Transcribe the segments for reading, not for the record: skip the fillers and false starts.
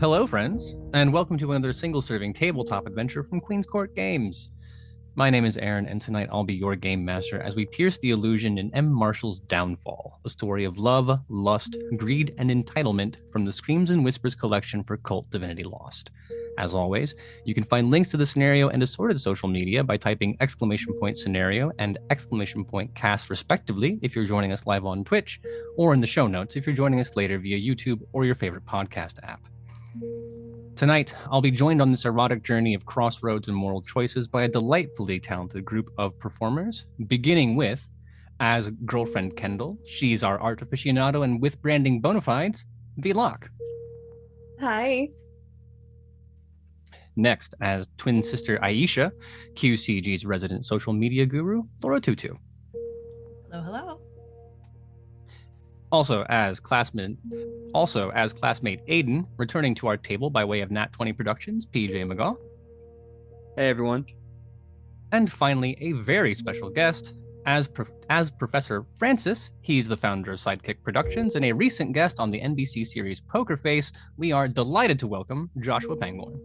Hello, friends, and welcome to another single-serving tabletop adventure from Queen's Court Games. My name is Aaron, and tonight I'll be your game master as we pierce the illusion in M. Marshall's Downfall, a story of love, lust, greed, and entitlement from the Screams and Whispers collection for Kult Divinity Lost. As always, you can find links to the scenario and assorted social media by typing !scenario and !cast respectively if you're joining us live on Twitch, or in the show notes if you're joining us later via YouTube or your favorite podcast app. Tonight, I'll be joined on this erotic journey of crossroads and moral choices by a delightfully talented group of performers, beginning with, as girlfriend Kendall, she's our art aficionado and with branding bona fides, V-Lock. Hi. Next, as twin sister Aisha, QCG's resident social media guru, Laura Tutu. Hello, hello. Also as classmate Aiden, returning to our table by way of Nat 20 Productions, PJ McGaw. Hey everyone. And finally, a very special guest, as Professor Francis. He's the founder of Sidekick Productions and a recent guest on the NBC series Poker Face. We are delighted to welcome Joshua Pangborn.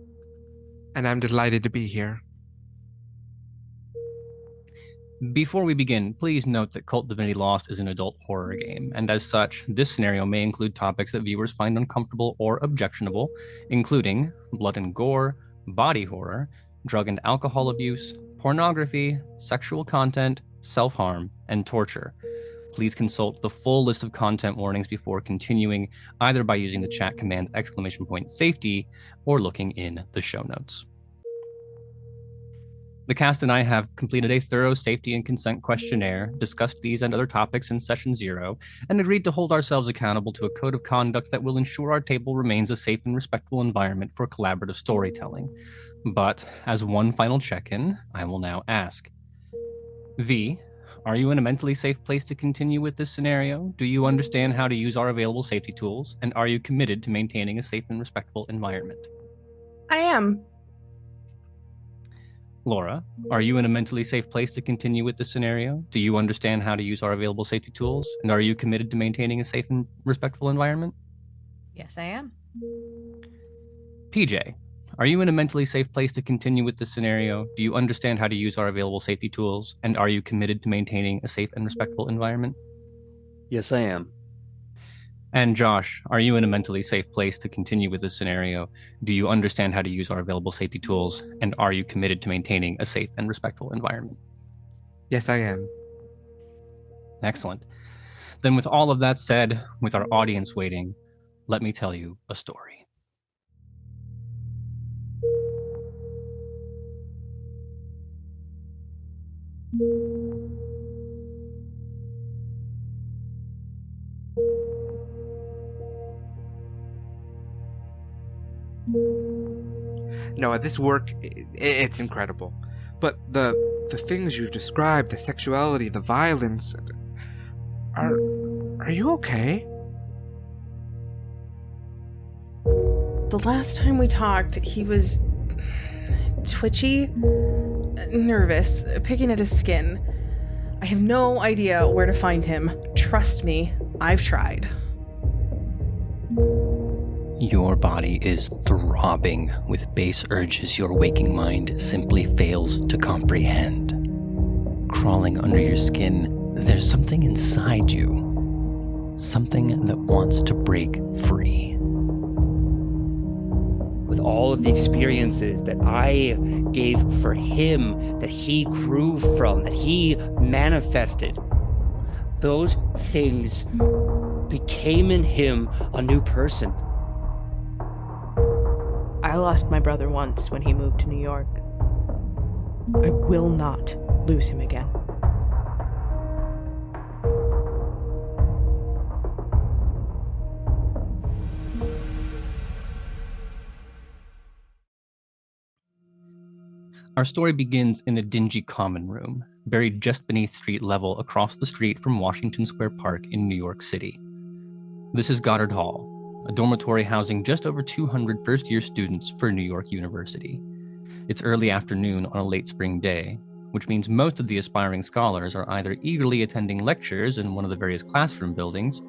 And I'm delighted to be here. Before we begin, please note that Kult Divinity Lost is an adult horror game, and as such, this scenario may include topics that viewers find uncomfortable or objectionable, including blood and gore, body horror, drug and alcohol abuse, pornography, sexual content, self-harm, and torture. Please consult the full list of content warnings before continuing, either by using the chat command !safety or looking in the show notes. The cast and I have completed a thorough safety and consent questionnaire, discussed these and other topics in session 0, and agreed to hold ourselves accountable to a code of conduct that will ensure our table remains a safe and respectful environment for collaborative storytelling. But as one final check-in, I will now ask, V, are you in a mentally safe place to continue with this scenario? Do you understand how to use our available safety tools? And are you committed to maintaining a safe and respectful environment? I am. Laura, are you in a mentally safe place to continue with this scenario? Do you understand how to use our available safety tools? And are you committed to maintaining a safe and respectful environment? Yes, I am. PJ, are you in a mentally safe place to continue with this scenario? Do you understand how to use our available safety tools? And are you committed to maintaining a safe and respectful environment? Yes, I am. And Josh, are you in a mentally safe place to continue with this scenario? Do you understand how to use our available safety tools? And are you committed to maintaining a safe and respectful environment? Yes, I am. Excellent. Then with all of that said, with our audience waiting, let me tell you a story. Noah, this work, it's incredible. But the things you've described, the sexuality, the violence, are you okay? The last time we talked, he was twitchy, nervous, picking at his skin. I have no idea where to find him. Trust me, I've tried. Your body is throbbing with base urges your waking mind simply fails to comprehend. Crawling under your skin, there's something inside you. Something that wants to break free. With all of the experiences that I gave for him, that he grew from, that he manifested, those things became in him a new person. I lost my brother once when he moved to New York. I will not lose him again. Our story begins in a dingy common room, buried just beneath street level across the street from Washington Square Park in New York City. This is Goddard Hall, a dormitory housing just over 200 first-year students for New York University. It's early afternoon on a late spring day, which means most of the aspiring scholars are either eagerly attending lectures in one of the various classroom buildings,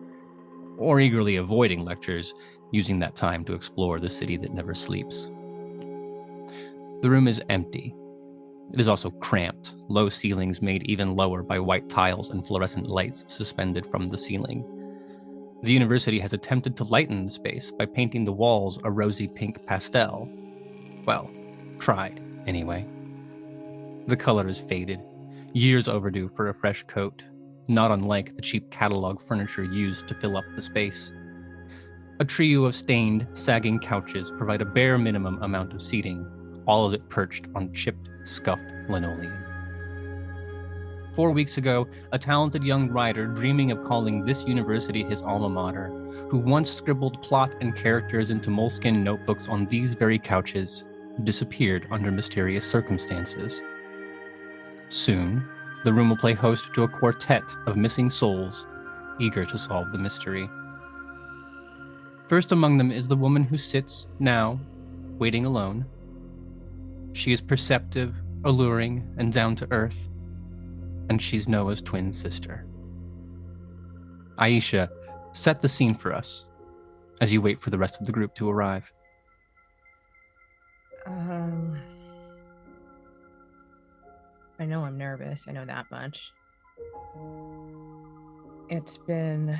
or eagerly avoiding lectures using that time to explore the city that never sleeps. The room is empty. It is also cramped, low ceilings made even lower by white tiles and fluorescent lights suspended from the ceiling. The university has attempted to lighten the space by painting the walls a rosy pink pastel. Well, tried, anyway. The color is faded, years overdue for a fresh coat, not unlike the cheap catalog furniture used to fill up the space. A trio of stained, sagging couches provide a bare minimum amount of seating, all of it perched on chipped, scuffed linoleum. 4 weeks ago, a talented young writer dreaming of calling this university his alma mater, who once scribbled plot and characters into moleskin notebooks on these very couches, disappeared under mysterious circumstances. Soon, the room will play host to a quartet of missing souls, eager to solve the mystery. First among them is the woman who sits, now, waiting alone. She is perceptive, alluring, and down to earth, and she's Noah's twin sister. Aisha, set the scene for us as you wait for the rest of the group to arrive. I know I'm nervous. I know that much. It's been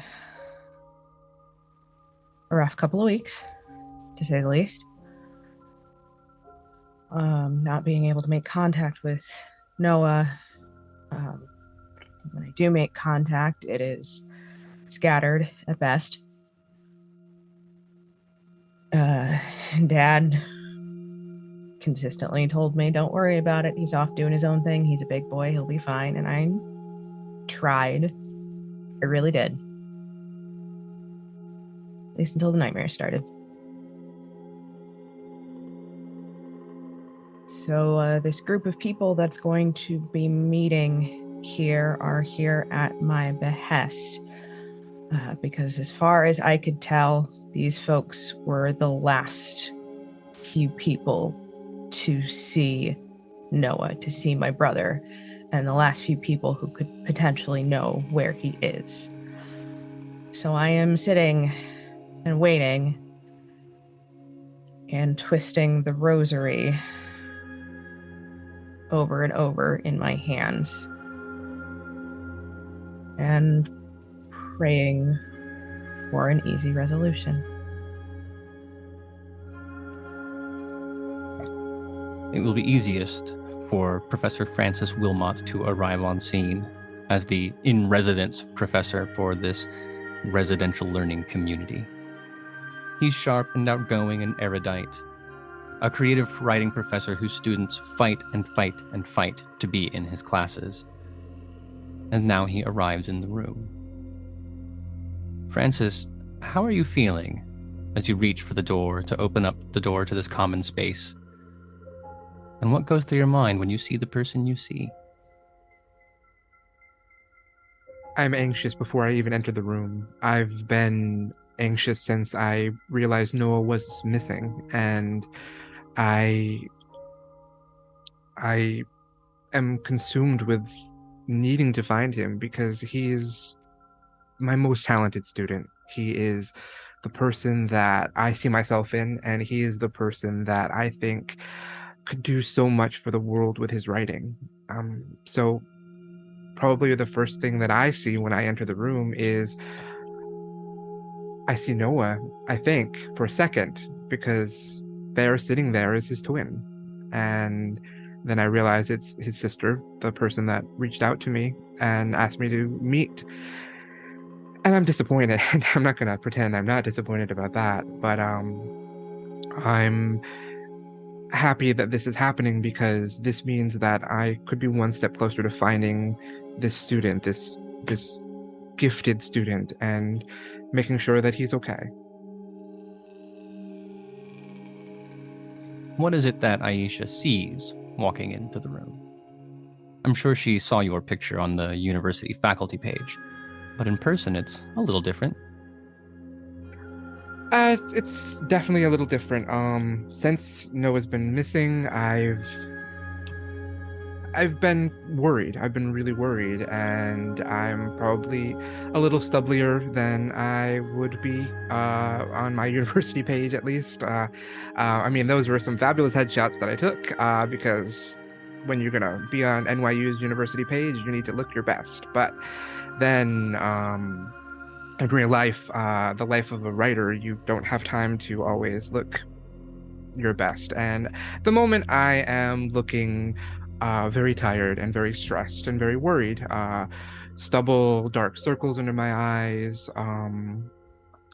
a rough couple of weeks, to say the least. Not being able to make contact with Noah. When I do make contact, it is scattered at best. Dad consistently told me, don't worry about it. He's off doing his own thing. He's a big boy. He'll be fine. And I tried. I really did. At least until the nightmare started. So this group of people that's going to be meeting here are here at my behest. Because as far as I could tell, these folks were the last few people to see Noah, to see my brother, and the last few people who could potentially know where he is. So I am sitting and waiting and twisting the rosary over and over in my hands and praying for an easy resolution. It will be easiest for Professor Francis Wilmot to arrive on scene as the in-residence professor for this residential learning community. He's sharp and outgoing and erudite, a creative writing professor whose students fight and fight and fight to be in his classes. And now he arrives in the room. Francis, how are you feeling as you reach for the door to open up the door to this common space? And what goes through your mind when you see the person you see? I'm anxious before I even enter the room. I've been anxious since I realized Noah was missing, and I am consumed with needing to find him because he is my most talented student. He is the person that I see myself in, and he is the person that I think could do so much for the world with his writing. So probably the first thing that I see when I enter the room is I see Noah, I think, for a second, because there sitting there is his twin. And then I realize it's his sister, the person that reached out to me and asked me to meet. And I'm disappointed. I'm not going to pretend I'm not disappointed about that, but I'm happy that this is happening because this means that I could be one step closer to finding this student, this gifted student, and making sure that he's okay. What is it that Aisha sees walking into the room? I'm sure she saw your picture on the university faculty page, but in person it's a little different. It's definitely a little different. Since Noah's been missing, I've been worried. I've been really worried, and I'm probably a little stubblier than I would be on my university page, at least. I mean, those were some fabulous headshots that I took because when you're gonna be on NYU's university page, you need to look your best. But then in real life, the life of a writer, you don't have time to always look your best. And at the moment, I am looking very tired and very stressed and very worried. Stubble, dark circles under my eyes, and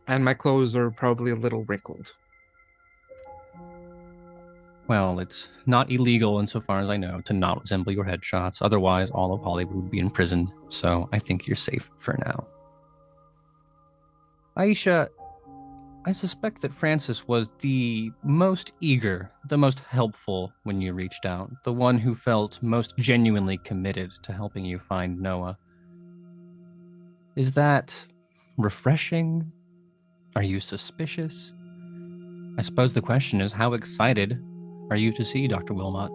my clothes are probably a little wrinkled. Well, it's not illegal, insofar as I know, to not resemble your headshots. Otherwise, all of Hollywood would be in prison. So I think you're safe for now. Aisha, I suspect that Francis was the most eager, the most helpful when you reached out, the one who felt most genuinely committed to helping you find Noah. Is that refreshing? Are you suspicious? I suppose the question is, how excited are you to see Dr. Wilmot?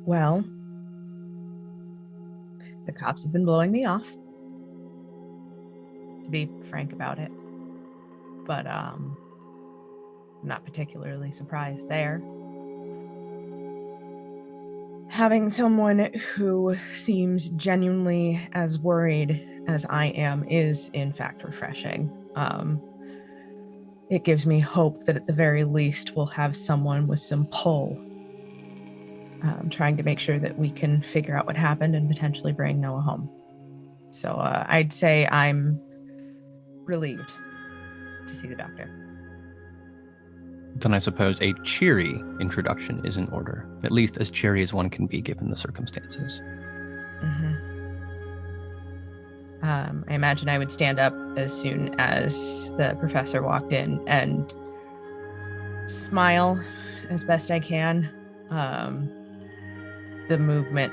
Well, the cops have been blowing me off, to be frank about it. But I'm not particularly surprised there. Having someone who seems genuinely as worried as I am is, in fact, refreshing. It gives me hope that at the very least we'll have someone with some pull, trying to make sure that we can figure out what happened and potentially bring Noah home. So I'd say I'm relieved to see the doctor. Then I suppose a cheery introduction is in order, at least as cheery as one can be given the circumstances. Mm-hmm. I imagine I would stand up as soon as the professor walked in and smile as best I can. The movement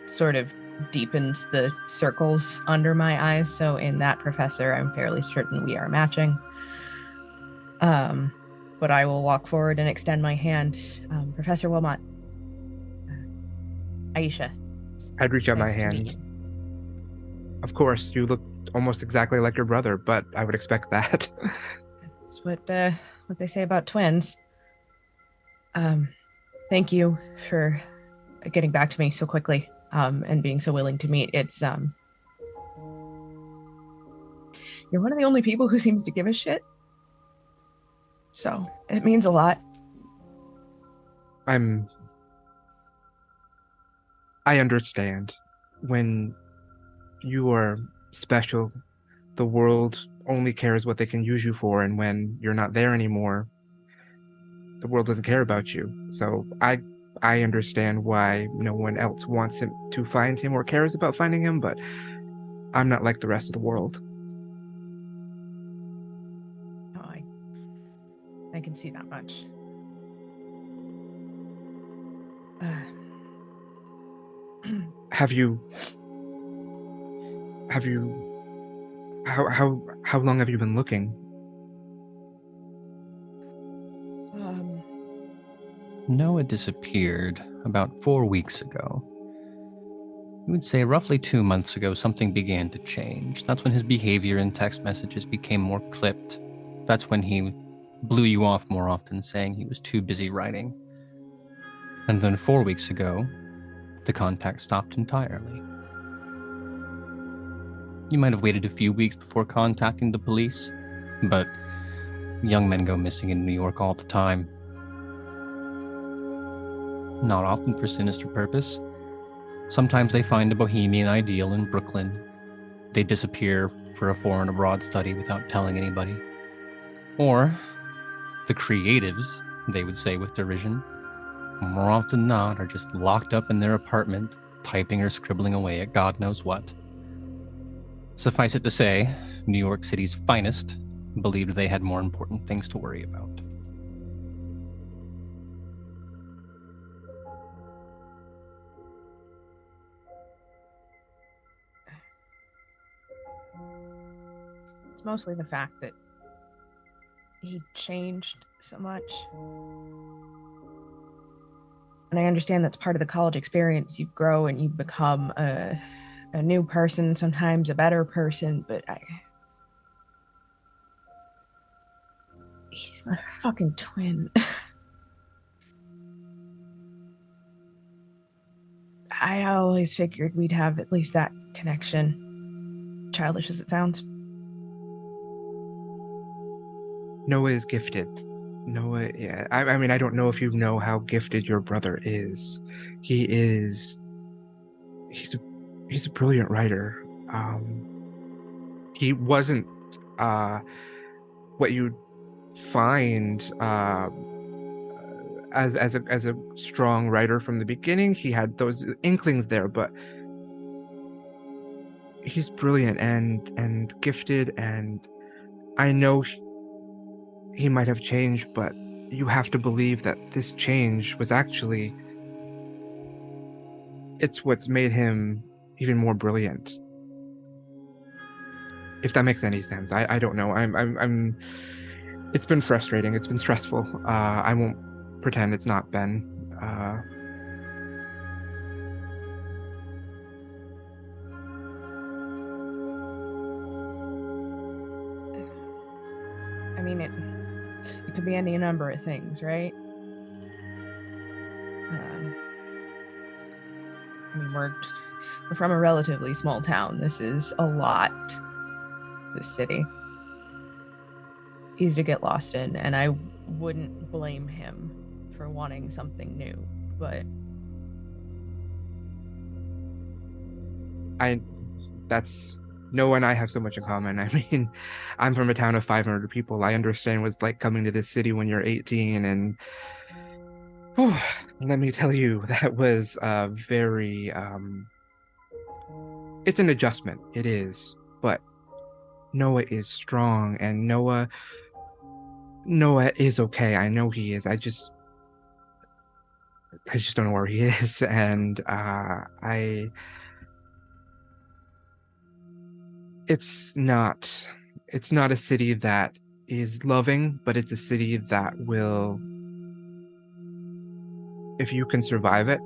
sort of deepens the circles under my eyes, so in that, Professor, I'm fairly certain we are matching. But I will walk forward and extend my hand. Professor Wilmot. Aisha. I'd reach out Nice my to meet hand. you. Of course, you look almost exactly like your brother, but I would expect that. That's what they say about twins. Thank you for getting back to me so quickly, and being so willing to meet. It's you're one of the only people who seems to give a shit. So it means a lot. I understand. When you are special, the world only cares what they can use you for, and when you're not there anymore, the world doesn't care about you. So I understand why no one else wants him to find him or cares about finding him, but I'm not like the rest of the world. Oh, I can see that much. How long have you been looking? Noah disappeared about 4 weeks ago. I would say roughly 2 months ago, something began to change. That's when his behavior in text messages became more clipped. That's when he blew you off more often, saying he was too busy writing. And then 4 weeks ago, the contact stopped entirely. You might have waited a few weeks before contacting the police, but young men go missing in New York all the time. Not often for sinister purpose. Sometimes they find a bohemian ideal in Brooklyn. They disappear for a foreign abroad study without telling anybody. Or the creatives, they would say with derision, more often than not are just locked up in their apartment, typing or scribbling away at God knows what. Suffice it to say, New York City's finest believed they had more important things to worry about. It's mostly the fact that he changed so much. And I understand that's part of the college experience. You grow and you become a new person, sometimes a better person, but he's my fucking twin. I always figured we'd have at least that connection, childish as it sounds. Noah is gifted. Noah, yeah. I mean, I don't know if you know how gifted your brother is. He's a brilliant writer. He wasn't what you'd find as a strong writer from the beginning. He had those inklings there, but he's brilliant and gifted, and I know he might have changed, but you have to believe that this change was actually, it's what's made him even more brilliant. If that makes any sense. I don't know. I'm it's been frustrating. It's been stressful. I won't pretend it's not been. I mean, it could be any number of things, right? I mean, we're from a relatively small town. This is a lot, this city. Easy to get lost in, and I wouldn't blame him for wanting something new, but Noah and I have so much in common. I mean, I'm from a town of 500 people. I understand what it's like coming to this city when you're 18, and let me tell you, that was very it's an adjustment. It is, but Noah is strong, and Noah is okay. I know he is. I just don't know where he is, and it's not a city that is loving, but it's a city that will, if you can survive it,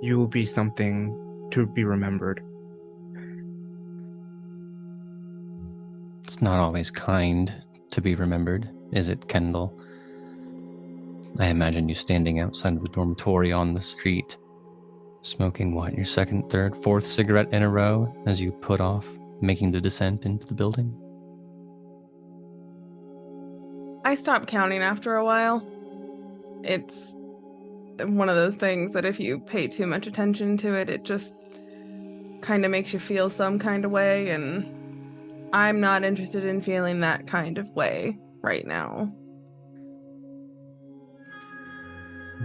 you will be something to be remembered. It's not always kind to be remembered, is it, Kendall? I imagine you standing outside of the dormitory on the street, smoking what, your second, third, fourth cigarette in a row as you put off making the descent into the building? I stopped counting after a while. It's one of those things that if you pay too much attention to it, it just kind of makes you feel some kind of way, and I'm not interested in feeling that kind of way right now.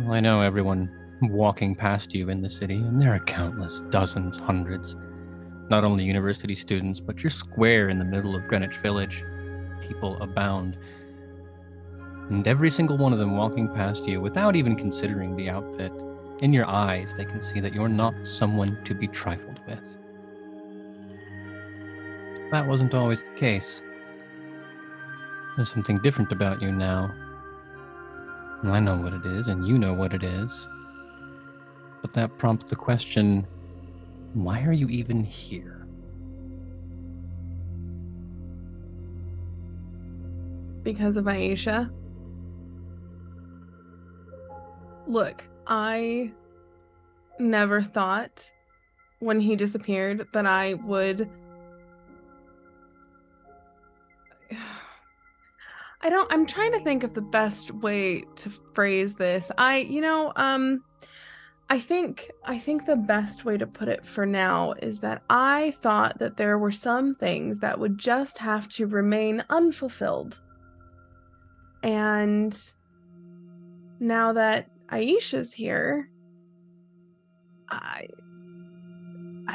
Well, I know everyone walking past you in the city, and there are countless, dozens, hundreds. Not only university students, but your square in the middle of Greenwich Village. People abound. And every single one of them walking past you, without even considering the outfit, in your eyes, they can see that you're not someone to be trifled with. That wasn't always the case. There's something different about you now. And I know what it is, and you know what it is. But that prompts the question, why are you even here? Because of Aisha. Look, I never thought when he disappeared that I would... I'm trying to think of the best way to phrase this. I think the best way to put it for now is that I thought that there were some things that would just have to remain unfulfilled. And now that Aisha's here, I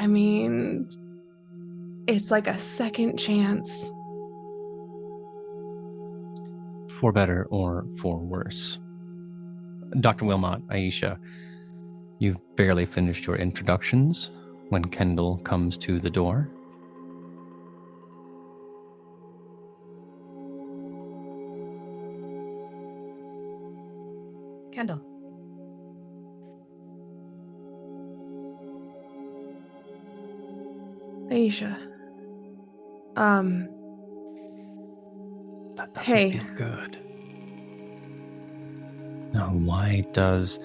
mean, it's like a second chance. For better or for worse. Dr. Wilmot, Aisha, you've barely finished your introductions when Kendall comes to the door. Kendall. Aisha. That doesn't Hey. feel good. Now, why does...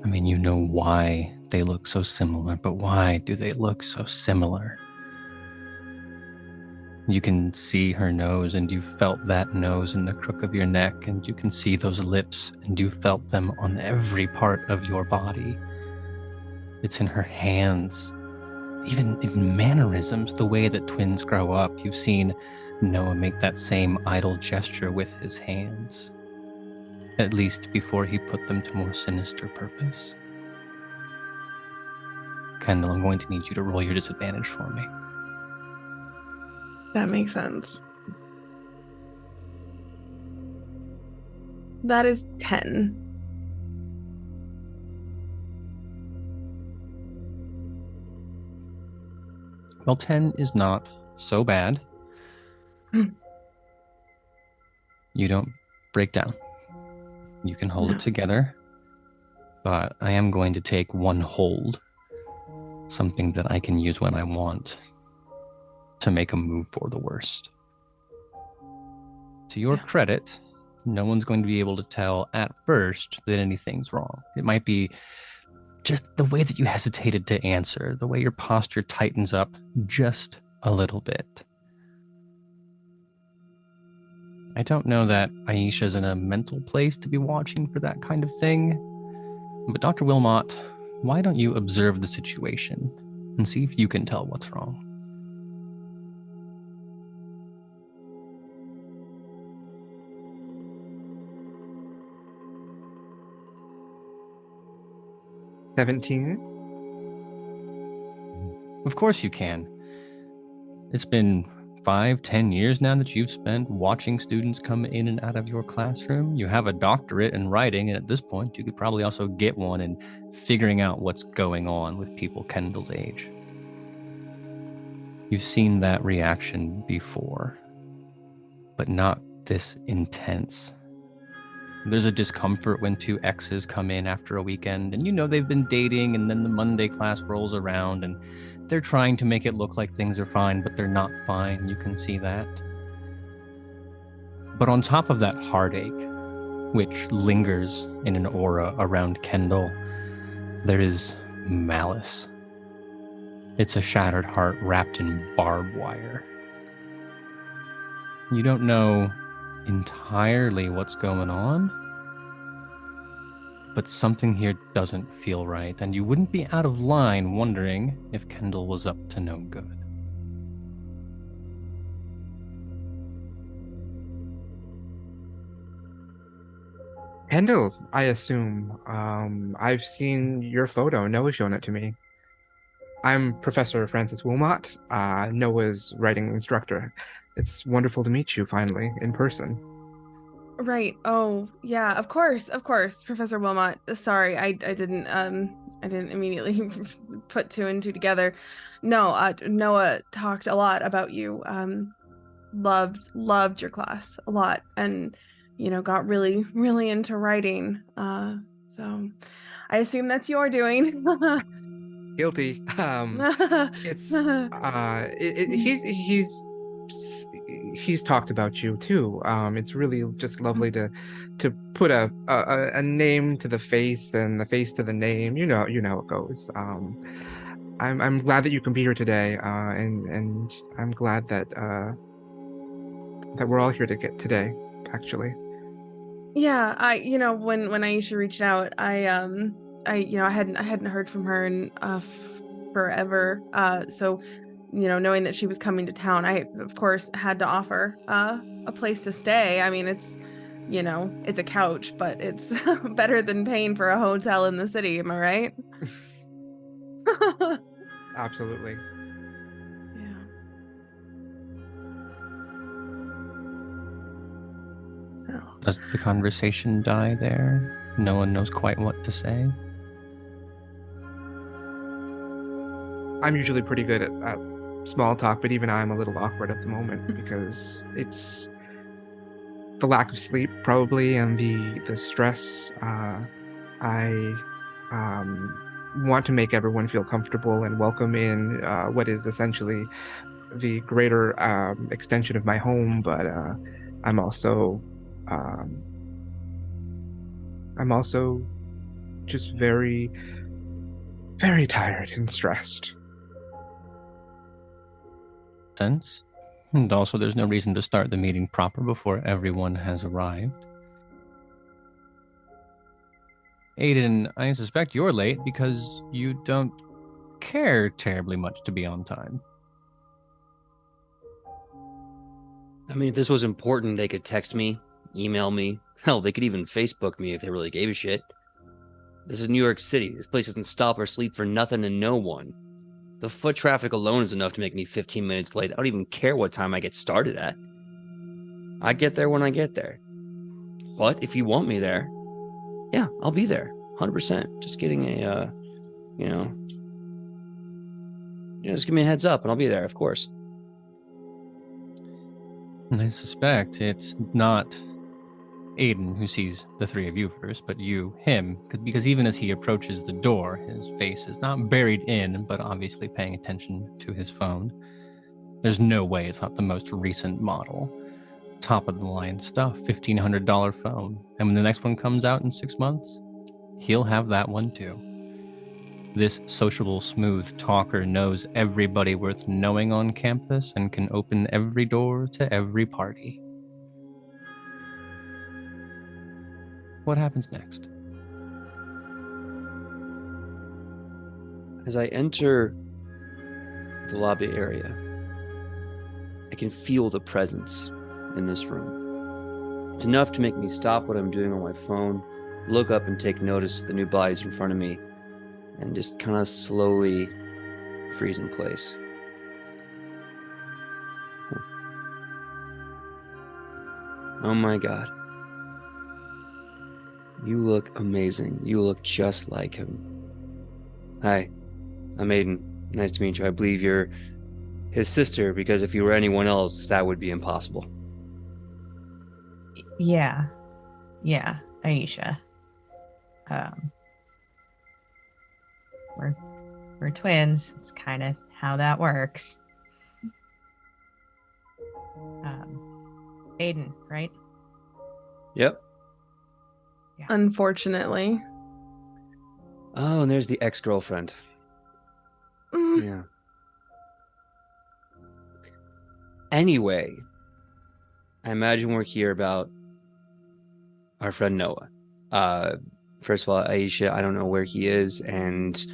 I mean, you know why they look so similar, but why do they look so similar? You can see her nose, and you felt that nose in the crook of your neck, and you can see those lips, and you felt them on every part of your body. It's in her hands, even in mannerisms, the way that twins grow up. You've seen Noah make that same idle gesture with his hands, at least before he put them to more sinister purpose. Kendall, I'm going to need you to roll your disadvantage for me. That makes sense. That is 10. Well, 10 is not so bad. You don't break down. You can hold it together. But I am going to take one hold, something that I can use when I want, to make a move for the worst. To your credit, no one's going to be able to tell at first that anything's wrong. It might be just the way that you hesitated to answer, the way your posture tightens up just a little bit. I don't know that Aisha's in a mental place to be watching for that kind of thing, but Dr. Wilmot, why don't you observe the situation and see if you can tell what's wrong? $17. Of course you can. It's been 5-10 years now that you've spent watching students come in and out of your classroom. You have a doctorate in writing, and at this point, you could probably also get one in figuring out what's going on with people Kendall's age. You've seen that reaction before, but not this intense. There's a discomfort when two exes come in after a weekend, and you know they've been dating, and then the Monday class rolls around, and they're trying to make it look like things are fine, but they're not fine. You can see that. But on top of that heartache, which lingers in an aura around Kendall, there is malice. It's a shattered heart wrapped in barbed wire. You don't know entirely what's going on, but something here doesn't feel right, and you wouldn't be out of line wondering if Kendall was up to no good. Kendall, I assume. I've seen your photo. Noah's shown it to me. I'm Professor Francis Wilmot, Noah's writing instructor. It's wonderful to meet you finally in person. Right. Oh, yeah. Of course, Professor Wilmot. Sorry, I didn't immediately put two and two together. No, Noah talked a lot about you. Loved your class a lot, and got really, really into writing. So I assume that's your doing. Guilty. He's talked about you too. It's really just lovely to put a name to the face and the face to the name. You know how it goes. I'm glad that you can be here today, and I'm glad that we're all here today. Actually. Yeah, when Aisha reached out, I hadn't heard from her in forever. So, knowing that she was coming to town, I of course had to offer a place to stay. I mean, it's a couch, but it's better than paying for a hotel in the city. Am I right? Absolutely. Yeah. So. Does the conversation die there? No one knows quite what to say? I'm usually pretty good at small talk, but even I'm a little awkward at the moment because it's the lack of sleep probably and the stress I want to make everyone feel comfortable and welcome in what is essentially the greater extension of my home, but I'm also just very, very tired and stressed. Sense. And also, there's no reason to start the meeting proper before everyone has arrived. Aiden, I suspect you're late because you don't care terribly much to be on time. I mean, if this was important, they could text me, email me. Hell, they could even Facebook me if they really gave a shit. This is New York City. This place doesn't stop or sleep for nothing and no one. The foot traffic alone is enough to make me 15 minutes late. I don't even care what time I get started at. I get there when I get there. But if you want me there, yeah, I'll be there. 100%. Just getting a, just give me a heads up and I'll be there, of course. And I suspect it's not Aiden who sees the three of you first, but you, him, because even as he approaches the door, his face is not buried in, but obviously paying attention to his phone. There's no way it's not the most recent model. Top of the line stuff, $1,500 phone. And when the next one comes out in 6 months, he'll have that one too. This sociable, smooth talker knows everybody worth knowing on campus and can open every door to every party. What happens next? As I enter the lobby area, I can feel the presence in this room. It's enough to make me stop what I'm doing on my phone, look up and take notice of the new bodies in front of me, and just kind of slowly freeze in place. Oh my God. You look amazing. You look just like him. Hi, I'm Aiden. Nice to meet you. I believe you're his sister, because if you were anyone else, that would be impossible. Yeah, Aisha. We're twins. It's kind of how that works. Aiden, right? Yep. Yeah. Unfortunately. Oh, and there's the ex-girlfriend. Yeah. Anyway, I imagine we're here about our friend Noah. First of all, Aisha, I don't know where he is, and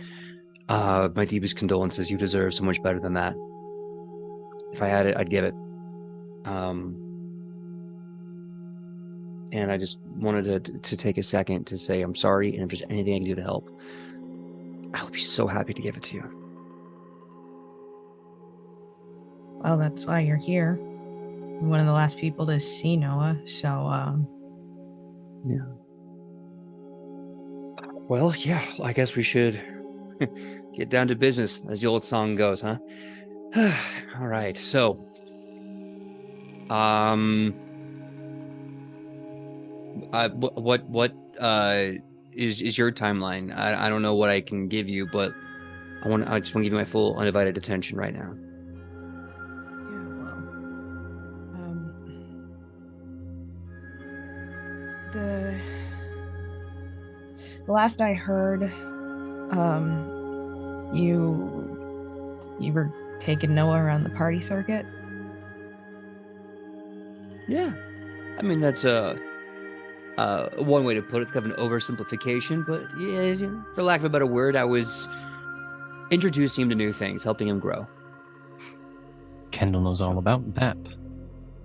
my deepest condolences. You deserve so much better than that. If I had it, I'd give it. And I just wanted to take a second to say I'm sorry, and if there's anything I can do to help, I'll be so happy to give it to you. Well, that's why you're here. One of the last people to see Noah, so, Yeah. Well, yeah, I guess we should get down to business, as the old song goes, huh? All right, so, what is your timeline? I don't know what I can give you, but I just want to give you my full undivided attention right now. The last I heard, you were taking Noah around the party circuit? Yeah. I mean, that's one way to put it. It's kind of an oversimplification, but yeah, for lack of a better word, I was introducing him to new things, helping him grow. Kendall knows all about that.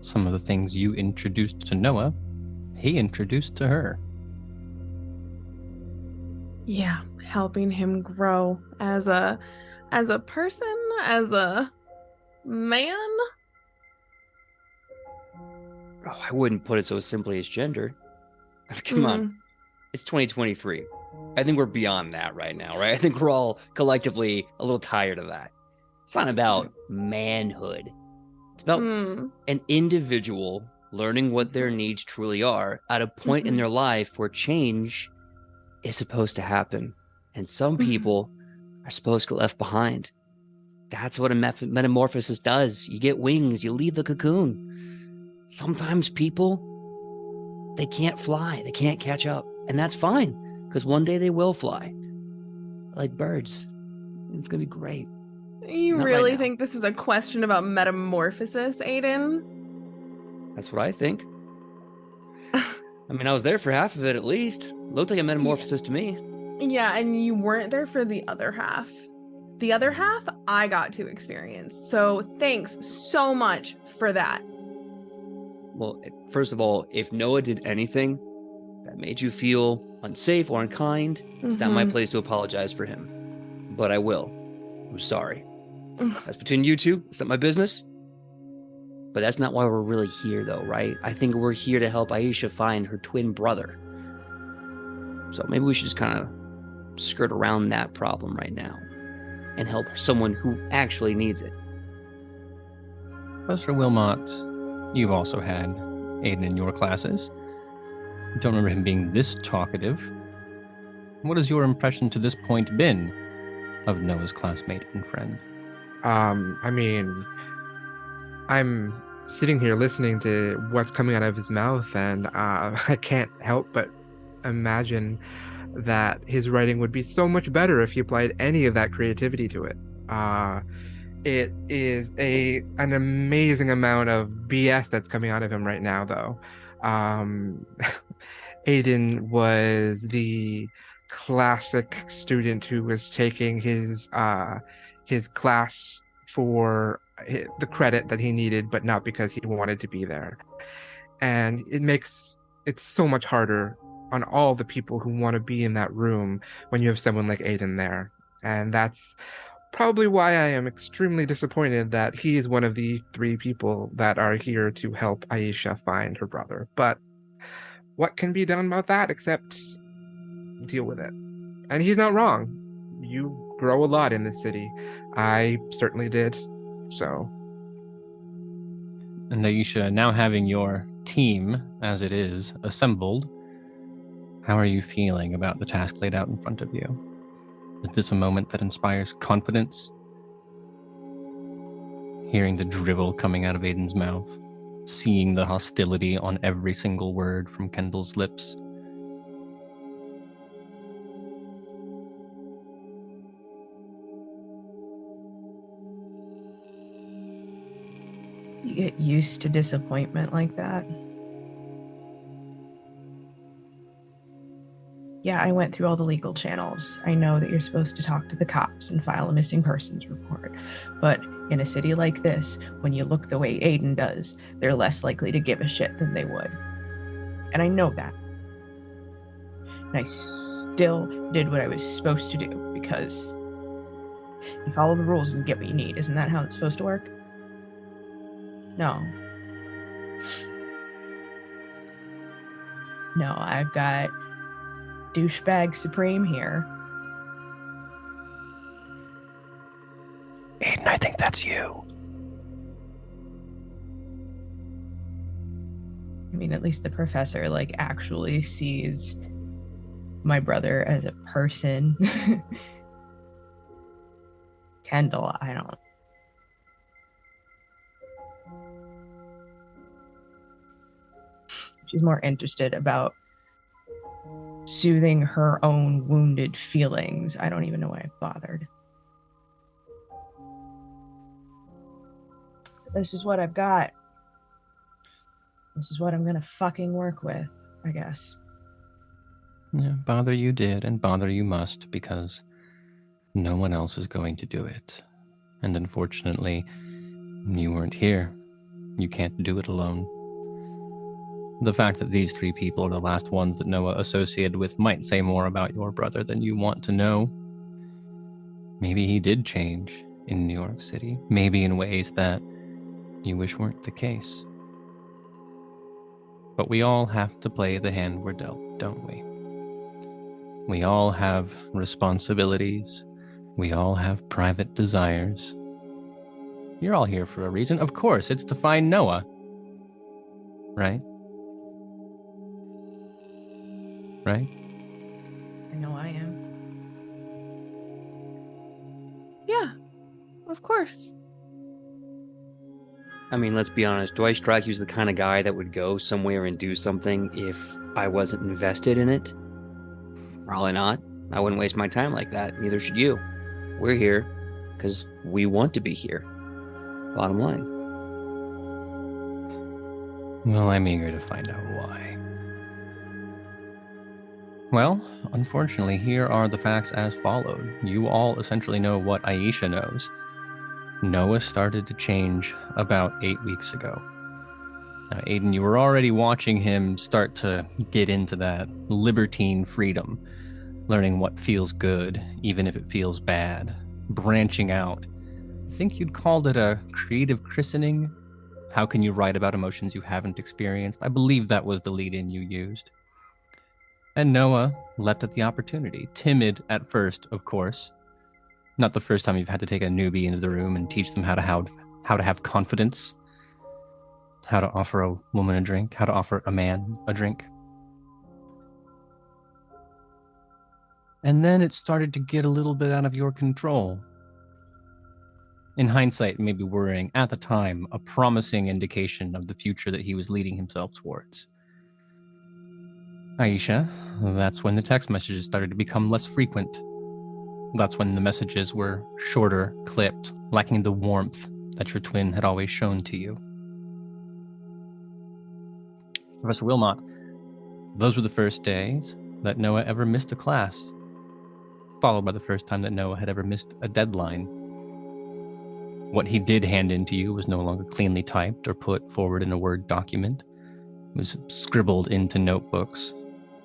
Some of the things you introduced to Noah, he introduced to her. Yeah, helping him grow as a person, as a man. Oh, I wouldn't put it so simply as gender. Come on. It's 2023. I think we're beyond that right now, right? I think we're all collectively a little tired of that. It's not about manhood. It's about an individual learning what their needs truly are at a point in their life where change is supposed to happen. And some people are supposed to get left behind. That's what a metamorphosis does. You get wings, you leave the cocoon. Sometimes people, they can't fly, they can't catch up. And that's fine, because one day they will fly. Like birds. It's going to be great. You Not really right now. think this is a question about metamorphosis, Aiden? That's what I think. I mean, I was there for half of it at least. Looked like a metamorphosis to me. Yeah, and you weren't there for the other half. The other half, I got to experience. So thanks so much for that. Well, first of all, if Noah did anything that made you feel unsafe or unkind, it's not my place to apologize for him. But I will. I'm sorry. That's between you two. It's not my business. But that's not why we're really here, though, right? I think we're here to help Aisha find her twin brother. So maybe we should just kind of skirt around that problem right now and help someone who actually needs it. Professor Wilmot, you've also had Aiden in your classes. Don't remember him being this talkative. What has your impression to this point been of Noah's classmate and friend? I mean, I'm sitting here listening to what's coming out of his mouth, and I can't help but imagine that his writing would be so much better if he applied any of that creativity to it. It is an amazing amount of BS that's coming out of him right now, though. Aiden was the classic student who was taking his class for the credit that he needed, but not because he wanted to be there. And it makes it so much harder on all the people who want to be in that room when you have someone like Aiden there. And that's probably why I am extremely disappointed that he is one of the 3 people that are here to help Aisha find her brother. But what can be done about that except deal with it? And he's not wrong. You grow a lot in this city. I certainly did. So. And Aisha, now having your team, as it is, assembled, how are you feeling about the task laid out in front of you? Is this a moment that inspires confidence? Hearing the drivel coming out of Aiden's mouth, seeing the hostility on every single word from Kendall's lips. You get used to disappointment like that. Yeah, I went through all the legal channels. I know that you're supposed to talk to the cops and file a missing persons report. But in a city like this, when you look the way Aiden does, they're less likely to give a shit than they would. And I know that. And I still did what I was supposed to do because you follow the rules and get what you need. Isn't that how it's supposed to work? No. No, I've got douchebag supreme here. Aiden, I think that's you. I mean, at least the professor, actually sees my brother as a person. Kendall, I don't. She's more interested about soothing her own wounded feelings. I don't even know why I bothered. This is what I've got. This is what I'm gonna fucking work with, I guess. Yeah, bother you did, and bother you must, because no one else is going to do it. And unfortunately, you weren't here. You can't do it alone. The fact that these 3 people are the last ones that Noah associated with might say more about your brother than you want to know. Maybe he did change in New York City. Maybe in ways that you wish weren't the case. But we all have to play the hand we're dealt, don't we? We all have responsibilities. We all have private desires. You're all here for a reason. Of course, it's to find Noah. Right? Right? I of course. I mean, let's be honest. Do I strike you as the kind of guy that would go somewhere and do something if I wasn't invested in it? Probably not. I wouldn't waste my time like that. Neither should you. We're here because we want to be here. Bottom line. Well, I'm eager to find out why. Well, unfortunately, here are the facts as followed. You all essentially know what Aisha knows. Noah started to change about 8 weeks ago. Now, Aiden, you were already watching him start to get into that libertine freedom, learning what feels good, even if it feels bad, branching out. I think you'd called it a creative christening. How can you write about emotions you haven't experienced? I believe that was the lead-in you used. And Noah leapt at the opportunity, timid at first, of course. Not the first time you've had to take a newbie into the room and teach them how to have confidence, how to offer a woman a drink, how to offer a man a drink. And then it started to get a little bit out of your control. In hindsight, maybe worrying, at the time, a promising indication of the future that he was leading himself towards. Aisha, that's when the text messages started to become less frequent. That's when the messages were shorter, clipped, lacking the warmth that your twin had always shown to you. Professor Wilmot, those were the first days that Noah ever missed a class, followed by the first time that Noah had ever missed a deadline. What he did hand in to you was no longer cleanly typed or put forward in a Word document. It was scribbled into notebooks,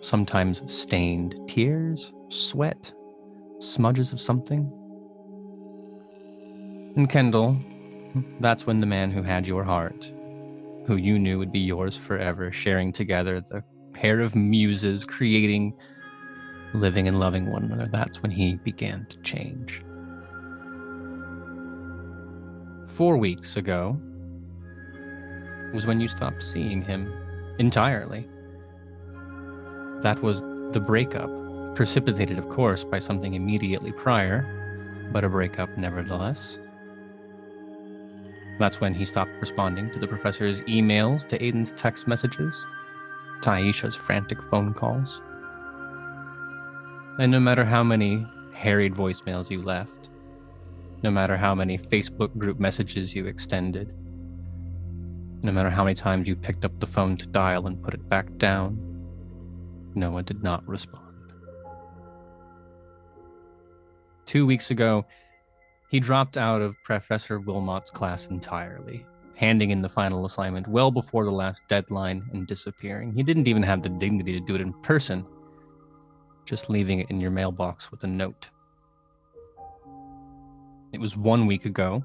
sometimes stained. Tears, sweat, smudges of something. And Kendall, that's when the man who had your heart, who you knew would be yours forever, sharing together the pair of muses, creating, living and loving one another, that's when he began to change. 4 weeks ago was when you stopped seeing him entirely. That was the breakup, precipitated, of course, by something immediately prior, but a breakup nevertheless. That's when he stopped responding to the professor's emails, to Aiden's text messages, to Aisha's frantic phone calls. And no matter how many harried voicemails you left, no matter how many Facebook group messages you extended, no matter how many times you picked up the phone to dial and put it back down, Noah did not respond. 2 weeks ago, he dropped out of Professor Wilmot's class entirely, handing in the final assignment well before the last deadline and disappearing. He didn't even have the dignity to do it in person, just leaving it in your mailbox with a note. It was 1 week ago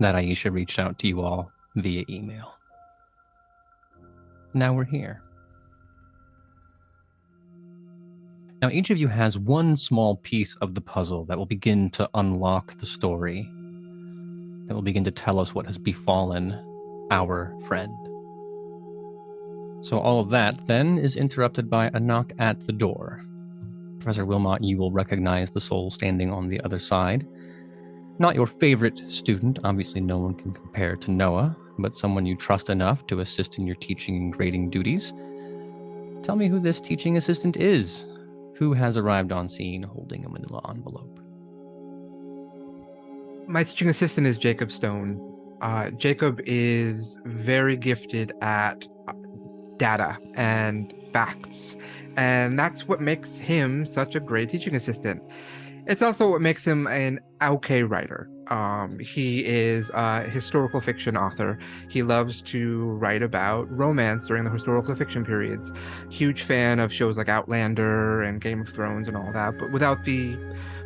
that Aisha reached out to you all via email. Now we're here. Now, each of you has one small piece of the puzzle that will begin to unlock the story, that will begin to tell us what has befallen our friend. So all of that, then, is interrupted by a knock at the door. Professor Wilmot, you will recognize the soul standing on the other side. Not your favorite student, obviously no one can compare to Noah, but someone you trust enough to assist in your teaching and grading duties. Tell me who this teaching assistant is. Who has arrived on scene holding a manila envelope? My teaching assistant is Jacob Stone. Jacob is very gifted at data and facts, and that's what makes him such a great teaching assistant. It's also what makes him an okay writer. He is a historical fiction author. He loves to write about romance during the historical fiction periods. Huge fan of shows like Outlander and Game of Thrones and all that, but without the,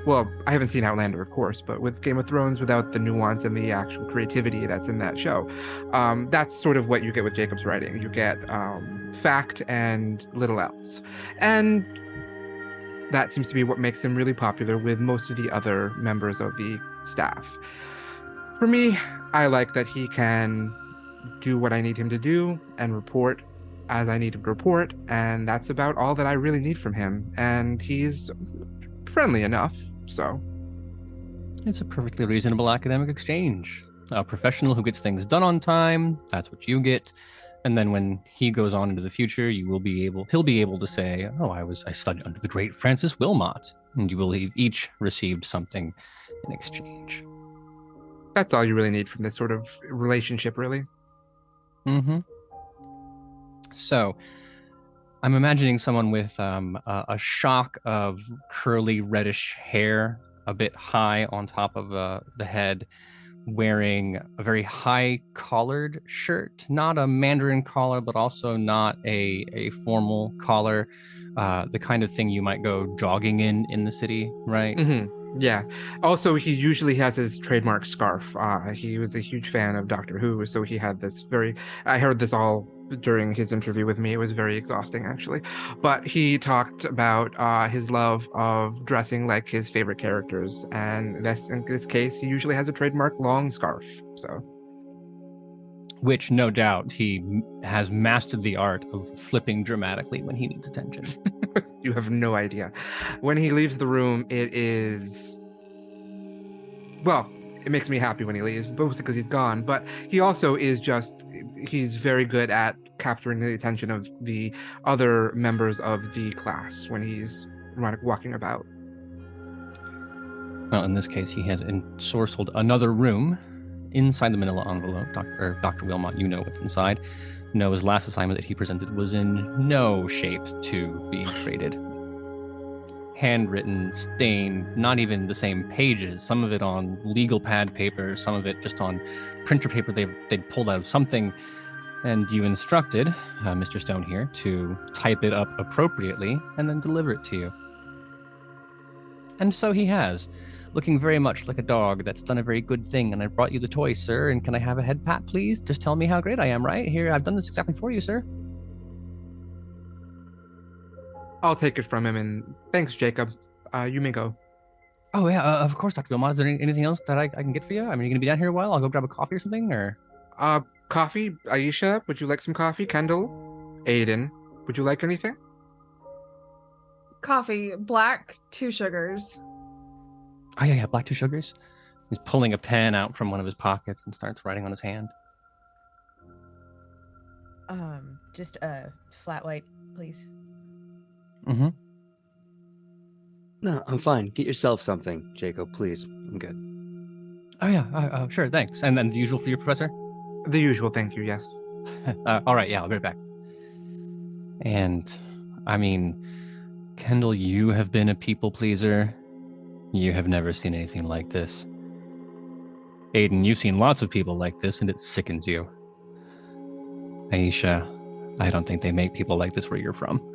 well, I haven't seen Outlander, of course, but with Game of Thrones, without the nuance and the actual creativity that's in that show. That's sort of what you get with Jacob's writing. You get fact and little else. And that seems to be what makes him really popular with most of the other members of the staff. For me, I like that he can do what I need him to do and report as I need him to report, and that's about all that I really need from him. And he's friendly enough, so. It's a perfectly reasonable academic exchange. A professional who gets things done on time, that's what you get. And then when he goes on into the future, he'll be able to say, oh, I studied under the great Francis Wilmot. And you will have each received something in exchange. That's all you really need from this sort of relationship, really. Mm-hmm. So I'm imagining someone with a shock of curly reddish hair, a bit high on top of the head, wearing a very high collared shirt, not a Mandarin collar, but also not a formal collar, the kind of thing you might go jogging in the city, right? Mm-hmm. Yeah. Also, he usually has his trademark scarf. He was a huge fan of Doctor Who, so he had this I heard this all during his interview with me. It was very exhausting, actually. But he talked about his love of dressing like his favorite characters, and in this case, he usually has a trademark long scarf. So, which no doubt he has mastered the art of flipping dramatically when he needs attention. You have no idea. When he leaves the room, it makes me happy when he leaves, mostly because he's gone, but he also he's very good at capturing the attention of the other members of the class when he's walking about. Well, in this case, he has ensorcelled another room inside the manila envelope. Dr. Wilmot, you know what's inside. Noah's last assignment that he presented was in no shape to be traded. Handwritten, stained, not even the same pages, some of it on legal pad paper, some of it just on printer paper they'd pulled out of something, and you instructed Mr. Stone here to type it up appropriately and then deliver it to you. And so he has, looking very much like a dog that's done a very good thing, and I brought you the toy, sir, and can I have a head pat, please? Just tell me how great I am, right? Here, I've done this exactly for you, sir. I'll take it from him, and thanks, Jacob. You may go. Oh, yeah, of course, Dr. Wilmot. Is there anything else that I can get for you? I mean, you're going to be down here a while? I'll go grab a coffee or something, or? Coffee? Aisha, would you like some coffee? Kendall? Aiden, would you like anything? Coffee, black, 2 sugars. Oh, yeah, black 2 sugars. He's pulling a pen out from one of his pockets and starts writing on his hand. Just a flat white, please. Mm-hmm. No, I'm fine. Get yourself something, Jacob, please. I'm good. Oh, yeah, sure, thanks. And then the usual for your professor? The usual, thank you, yes. All right, yeah, I'll be right back. And, I mean, Kendall, you have been a people pleaser. You have never seen anything like this. Aiden, you've seen lots of people like this, and it sickens you. Aisha, I don't think they make people like this where you're from.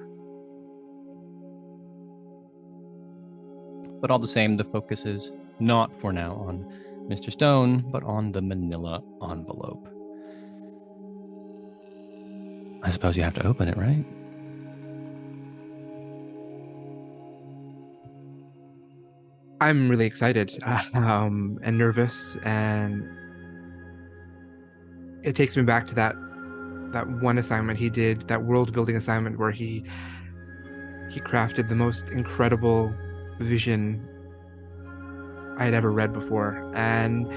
But all the same, the focus is not for now on Mr. Stone, but on the manila envelope. I suppose you have to open it, right? I'm really excited and nervous, and it takes me back to that one assignment he did, that world building assignment where he crafted the most incredible vision I had ever read before. And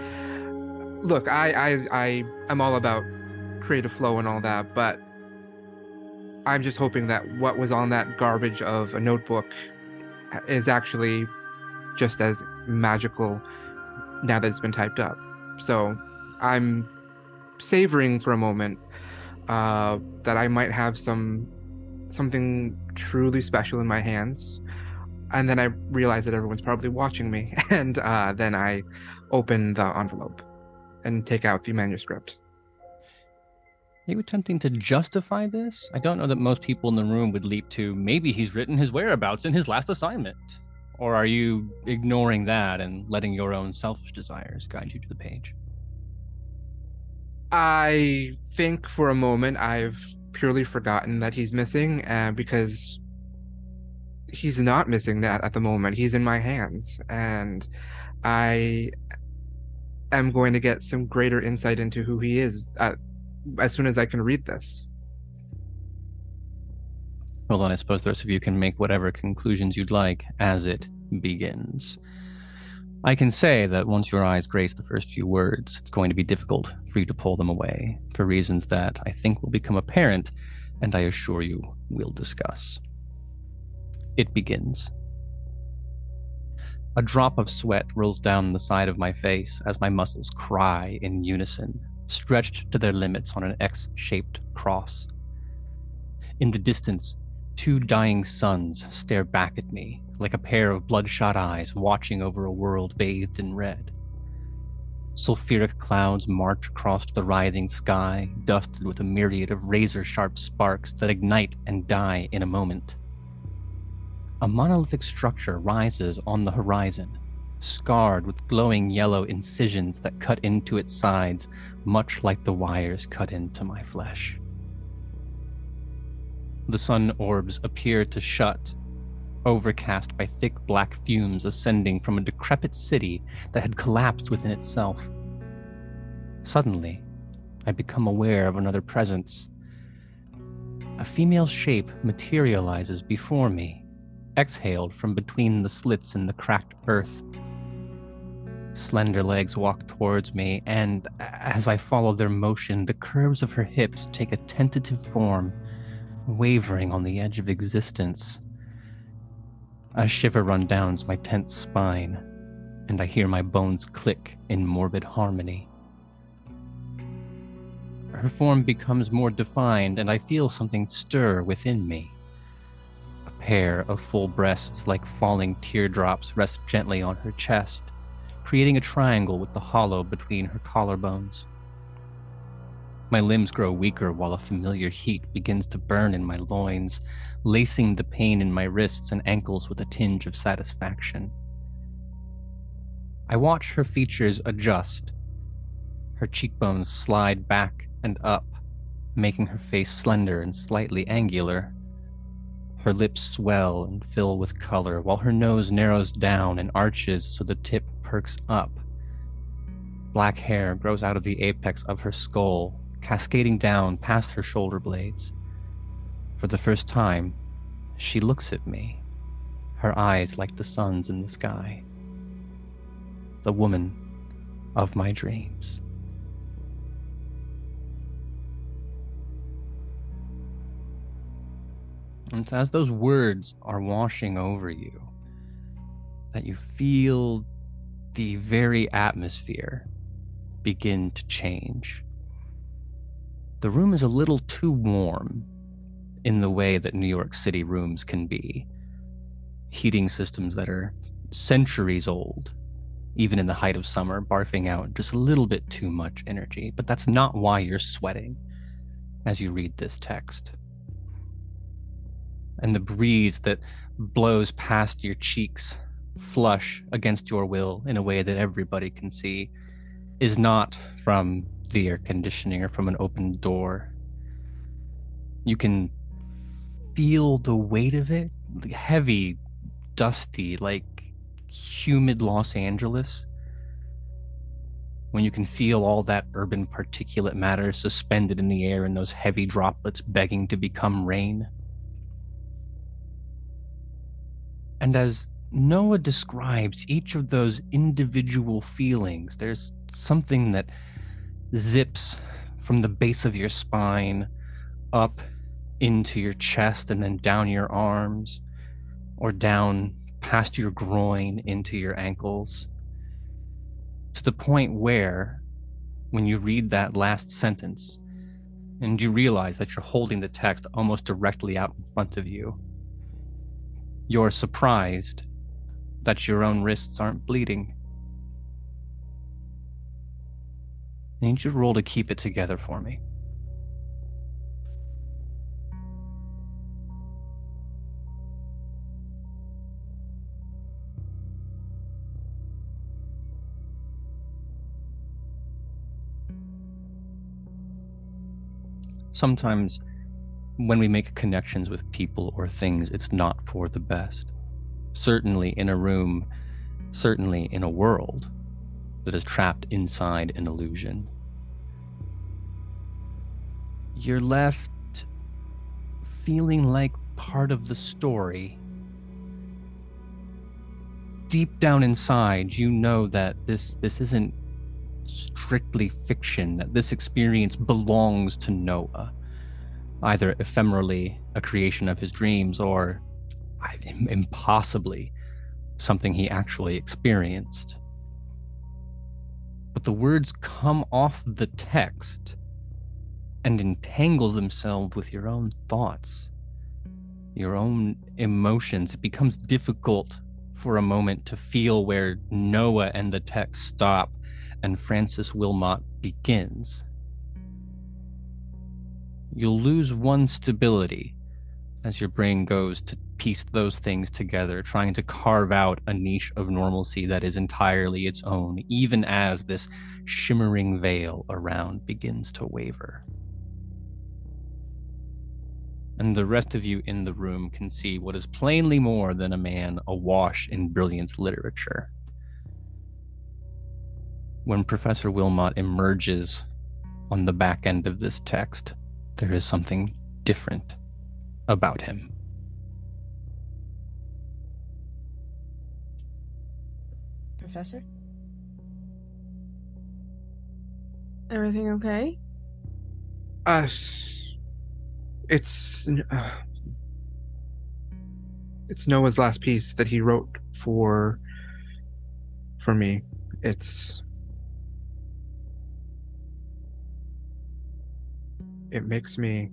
look, I'm all about creative flow and all that, but I'm just hoping that what was on that garbage of a notebook is actually just as magical now that it's been typed up. So I'm savoring for a moment that I might have something truly special in my hands. And then I realize that everyone's probably watching me. And then I open the envelope and take out the manuscript. Are you attempting to justify this? I don't know that most people in the room would leap to, maybe he's written his whereabouts in his last assignment. Or are you ignoring that and letting your own selfish desires guide you to the page? I think for a moment I've purely forgotten that he's missing, because he's not missing that at the moment. He's in my hands, and I am going to get some greater insight into who he is as soon as I can read this. Well, then I suppose the rest of you can make whatever conclusions you'd like as it begins. I can say that once your eyes grace the first few words, it's going to be difficult for you to pull them away, for reasons that I think will become apparent, and I assure you we'll discuss. It begins. A drop of sweat rolls down the side of my face as my muscles cry in unison, stretched to their limits on an X-shaped cross. In the distance, 2 dying suns stare back at me, like a pair of bloodshot eyes watching over a world bathed in red. Sulfuric clouds march across the writhing sky, dusted with a myriad of razor-sharp sparks that ignite and die in a moment. A monolithic structure rises on the horizon, scarred with glowing yellow incisions that cut into its sides, much like the wires cut into my flesh. The sun orbs appear to shut, overcast by thick black fumes ascending from a decrepit city that had collapsed within itself. Suddenly, I become aware of another presence. A female shape materializes before me, exhaled from between the slits in the cracked earth. Slender legs walk towards me, and as I follow their motion, the curves of her hips take a tentative form, wavering on the edge of existence. A shiver runs down my tense spine, and I hear my bones click in morbid harmony. Her form becomes more defined, and I feel something stir within me. A pair of full breasts like falling teardrops rest gently on her chest, creating a triangle with the hollow between her collarbones. My limbs grow weaker while a familiar heat begins to burn in my loins, lacing the pain in my wrists and ankles with a tinge of satisfaction. I watch her features adjust. Her cheekbones slide back and up, making her face slender and slightly angular. Her lips swell and fill with color, while her nose narrows down and arches so the tip perks up. Black hair grows out of the apex of her skull, cascading down past her shoulder blades. For the first time, she looks at me, her eyes like the suns in the sky. The woman of my dreams. And as those words are washing over you, that you feel the very atmosphere begin to change. The room is a little too warm in the way that New York City rooms can be. Heating systems that are centuries old, even in the height of summer, barfing out just a little bit too much energy. But that's not why you're sweating as you read this text. And the breeze that blows past your cheeks, flush against your will in a way that everybody can see, is not from the air conditioning or from an open door. You can feel the weight of it, heavy, dusty, like humid Los Angeles. When you can feel all that urban particulate matter suspended in the air and those heavy droplets begging to become rain. And as Noah describes each of those individual feelings, there's something that zips from the base of your spine up into your chest and then down your arms, or down past your groin into your ankles, to the point where, when you read that last sentence and you realize that you're holding the text almost directly out in front of you, you're surprised that your own wrists aren't bleeding. I need you to roll to keep it together for me. Sometimes when we make connections with people or things, it's not for the best. Certainly in a room, certainly in a world that is trapped inside an illusion. You're left feeling like part of the story, deep down inside, you know that this isn't strictly fiction, that this experience belongs to Noah, either ephemerally a creation of his dreams or impossibly something he actually experienced. But the words come off the text and entangle themselves with your own thoughts, your own emotions. It becomes difficult for a moment to feel where Noah and the text stop and Francis Wilmot begins. You'll lose one stability as your brain goes to piece those things together, trying to carve out a niche of normalcy that is entirely its own, even as this shimmering veil around begins to waver. And the rest of you in the room can see what is plainly more than a man awash in brilliant literature. When Professor Wilmot emerges on the back end of this text, there is something different about him. Professor? Everything okay? It's Noah's last piece that he wrote for me. It makes me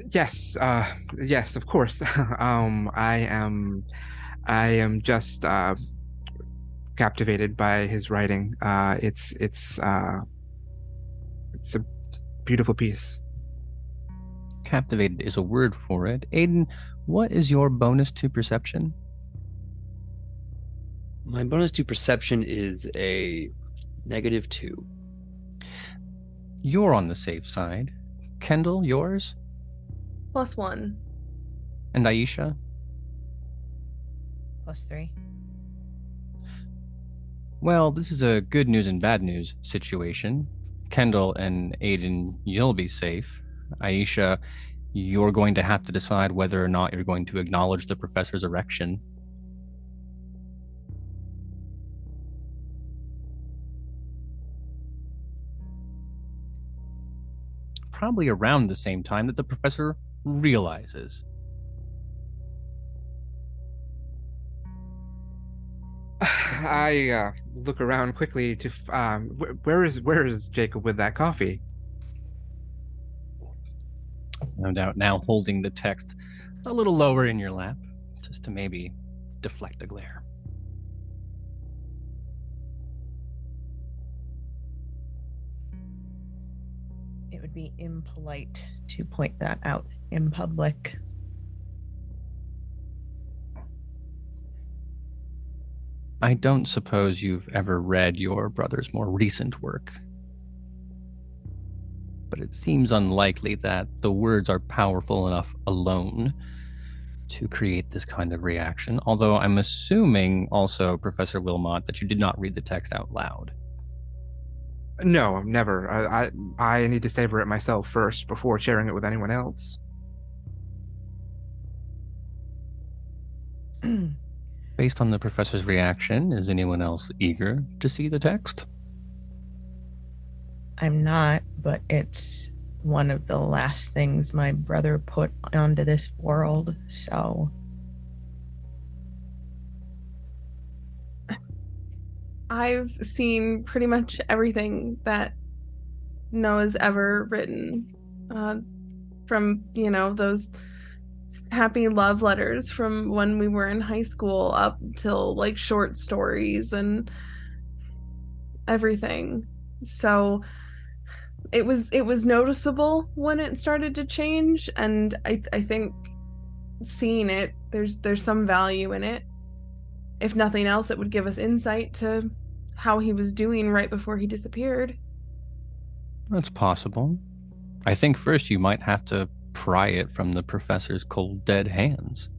yes, of course. I am just captivated by his writing. It's a beautiful piece. Captivated is a word for it. Aiden, what is your bonus to perception? My bonus to perception is a -2. You're on the safe side. Kendall, yours? +1. And Aisha? +3. Well, this is a good news and bad news situation. Kendall and Aiden, you'll be safe. Aisha, you're going to have to decide whether or not you're going to acknowledge the professor's erection. Probably around the same time that the professor realizes. I look around quickly to where is Jacob with that coffee? No doubt now holding the text a little lower in your lap, just to maybe deflect a glare. It would be impolite to point that out in public. I don't suppose you've ever read your brother's more recent work, but it seems unlikely that the words are powerful enough alone to create this kind of reaction, although I'm assuming also, Professor Wilmot, that you did not read the text out loud. No, never. I need to savor it myself first before sharing it with anyone else. Based on the professor's reaction, is anyone else eager to see the text? I'm not, but it's one of the last things my brother put onto this world, so... I've seen pretty much everything that Noah's ever written. From, those happy love letters from when we were in high school up till like short stories and everything. So it was noticeable when it started to change, and I think seeing it, there's some value in it. If nothing else, it would give us insight to how he was doing right before he disappeared. That's possible. I think first you might have to pry it from the professor's cold, dead hands.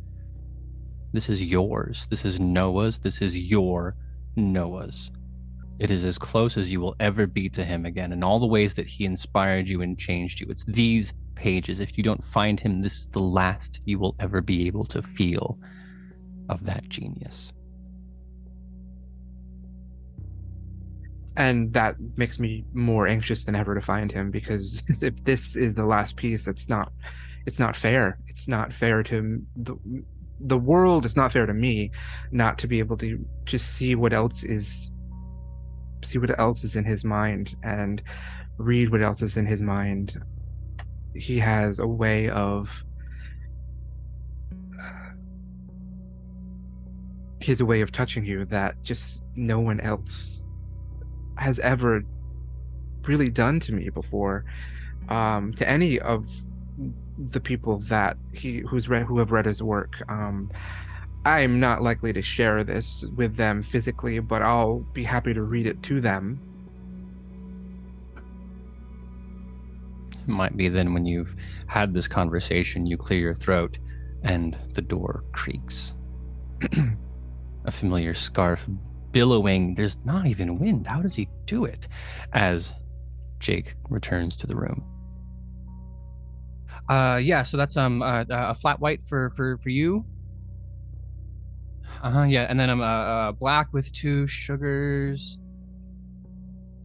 This is yours. This is Noah's. This is your Noah's. It is as close as you will ever be to him again in all the ways that he inspired you and changed you. It's these pages. If you don't find him, this is the last you will ever be able to feel of that genius. And that makes me more anxious than ever to find him, because if this is the last piece, it's not fair. It's not fair to the world. It's not fair to me not to be able to just see what else is in his mind and read what else is in his mind. He has a way of touching you that just no one else has ever really done to me before, to any of the people that who have read his work. I'm not likely to share this with them physically, but I'll be happy to read it to them. It might be then, when you've had this conversation, you clear your throat and the door creaks. A familiar scarf billowing. There's not even wind. How does he do it? As Jake returns to the room. Yeah, so that's a flat white for you. Yeah, and then I'm black with 2 sugars.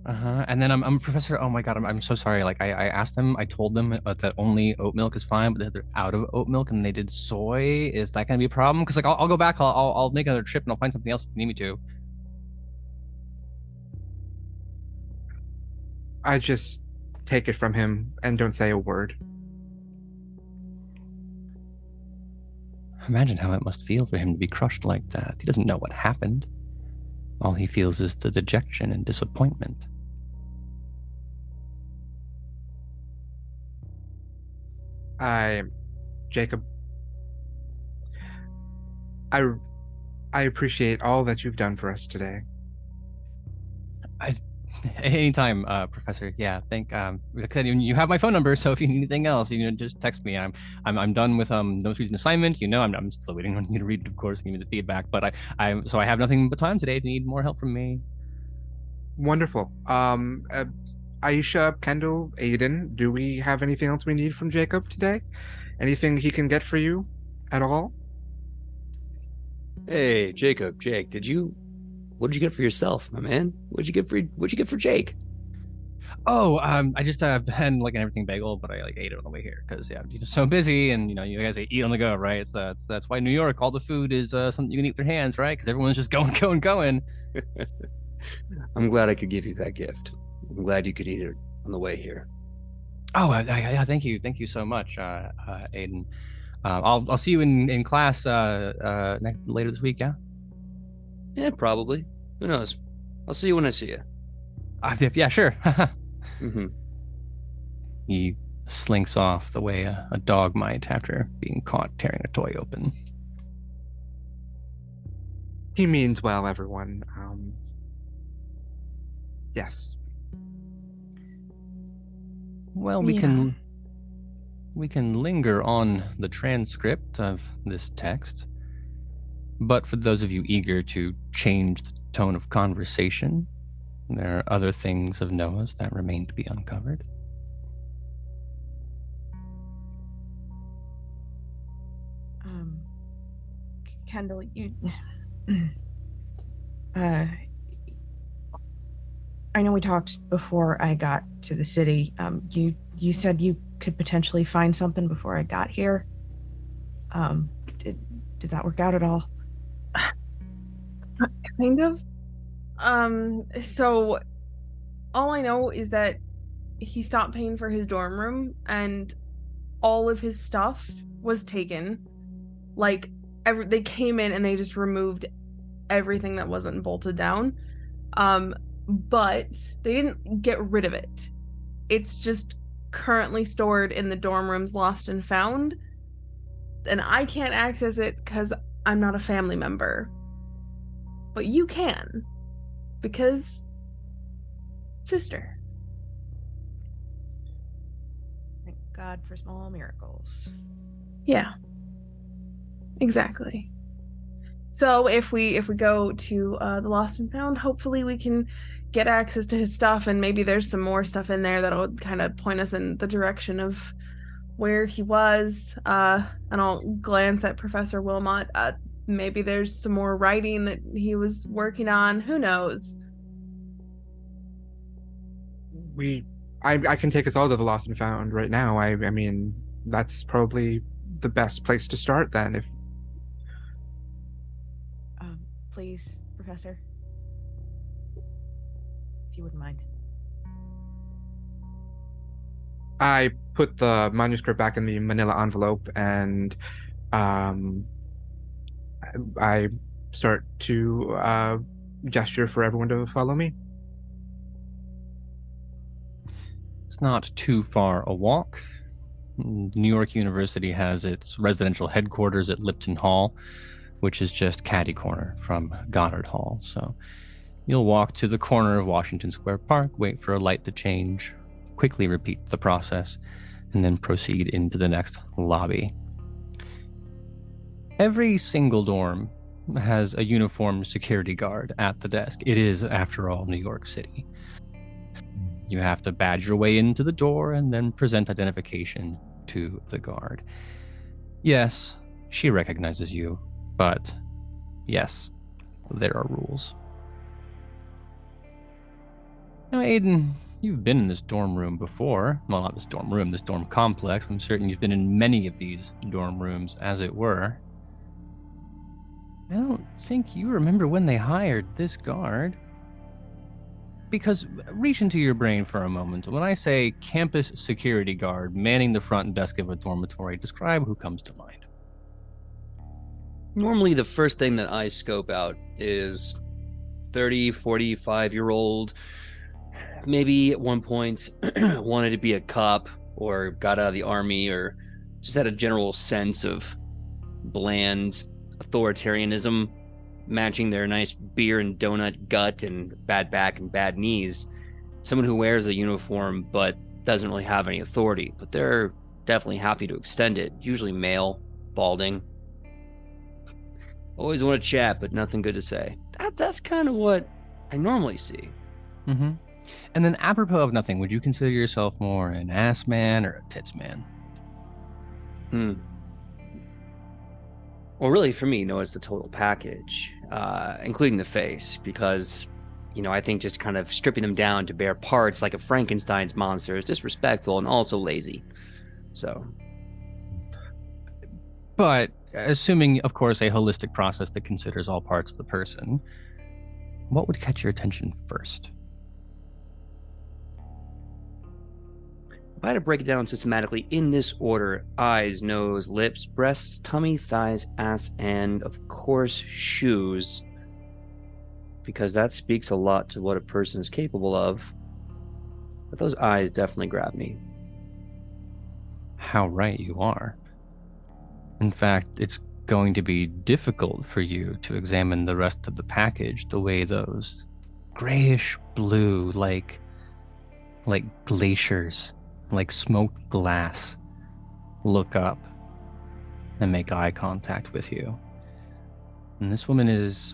And then I'm a professor. Oh my god, I'm so sorry. Like I asked them, I told them that only oat milk is fine, but they're out of oat milk and they did soy. Is that gonna be a problem? Because like I'll go back. I'll make another trip and I'll find something else if you need me to. I just take it from him and don't say a word. Imagine how it must feel for him to be crushed like that. He doesn't know what happened. All he feels is the dejection and disappointment. Jacob, I appreciate all that you've done for us today. Anytime, Professor. Yeah, like I said, you have my phone number, so if you need anything else, just text me. I'm done with no student assignment. I'm still waiting on you to read it, of course, and give me the feedback. But I have nothing but time today if you need more help from me. Wonderful. Aisha, Kendall, Aiden, do we have anything else we need from Jacob today? Anything he can get for you at all? Hey, Jake, what did you get for yourself, my man? What'd you get for Jake? Oh, I just had like an everything bagel, but I like ate it on the way here because I'm just so busy, and you guys eat on the go, right? That's why New York, all the food is something you can eat with your hands, right? Because everyone's just going. I'm glad I could give you that gift. I'm glad you could eat it on the way here. Oh, yeah, thank you so much, Aiden. I'll see you in class later this week, yeah. Yeah, probably. Who knows? I'll see you when I see you. Yeah, sure. Mm-hmm. He slinks off the way a dog might after being caught tearing a toy open. He means well, everyone. Yes. Well, we can linger on the transcript of this text. But for those of you eager to change the tone of conversation, there are other things of Noah's that remain to be uncovered. Kendall, you... I know we talked before I got to the city. You said you could potentially find something before I got here. Did that work out at all? Kind of. So all I know is that he stopped paying for his dorm room and all of his stuff was taken. Like, they came in and they just removed everything that wasn't bolted down. But they didn't get rid of it. It's just currently stored in the dorm rooms Lost and Found. And I can't access it because I'm not a family member. But you can. Because... sister. Thank God for small miracles. Yeah. Exactly. So if we go to the Lost and Found, hopefully we can get access to his stuff, and maybe there's some more stuff in there that'll kind of point us in the direction of where he was, and I'll glance at Professor Wilmot. Maybe there's some more writing that he was working on. Who knows? I can take us all to the Lost and Found right now. I mean, that's probably the best place to start then. If please, Professor, if you wouldn't mind. I put the manuscript back in the manila envelope and I start to gesture for everyone to follow me. It's not too far a walk. New York University has its residential headquarters at Lipton Hall, which is just catty corner from Goddard Hall. So you'll walk to the corner of Washington Square Park, wait for a light to change, quickly repeat the process, and then proceed into the next lobby. Every single dorm has a uniformed security guard at the desk. It is, after all, New York City. You have to badge your way into the door and then present identification to the guard. Yes, she recognizes you, but yes, there are rules. Now, Aiden, you've been in this dorm room before. Well, not this dorm room, this dorm complex. I'm certain you've been in many of these dorm rooms, as it were. I don't think you remember when they hired this guard. Because reach into your brain for a moment. When I say campus security guard manning the front desk of a dormitory, describe who comes to mind. Normally, the first thing that I scope out is 30, 45-year-old, maybe at one point wanted to be a cop or got out of the army or just had a general sense of bland authoritarianism, matching their nice beer and donut gut and bad back and bad knees. Someone who wears a uniform but doesn't really have any authority, but they're definitely happy to extend it. Usually male, balding. Always want to chat, but nothing good to say. That's kind of what I normally see. Mm-hmm. And then, apropos of nothing, would you consider yourself more an ass man or a tits man? Well, really, for me, no, it's the total package, including the face, because, I think just kind of stripping them down to bare parts like a Frankenstein's monster is disrespectful and also lazy. So. But, assuming, of course, a holistic process that considers all parts of the person, what would catch your attention first? If I had to break it down systematically in this order: eyes, nose, lips, breasts, tummy, thighs, ass, and, of course, shoes. Because that speaks a lot to what a person is capable of. But those eyes definitely grab me. How right you are. In fact, it's going to be difficult for you to examine the rest of the package the way those grayish blue, like glaciers, like smoked glass, look up and make eye contact with you. And this woman is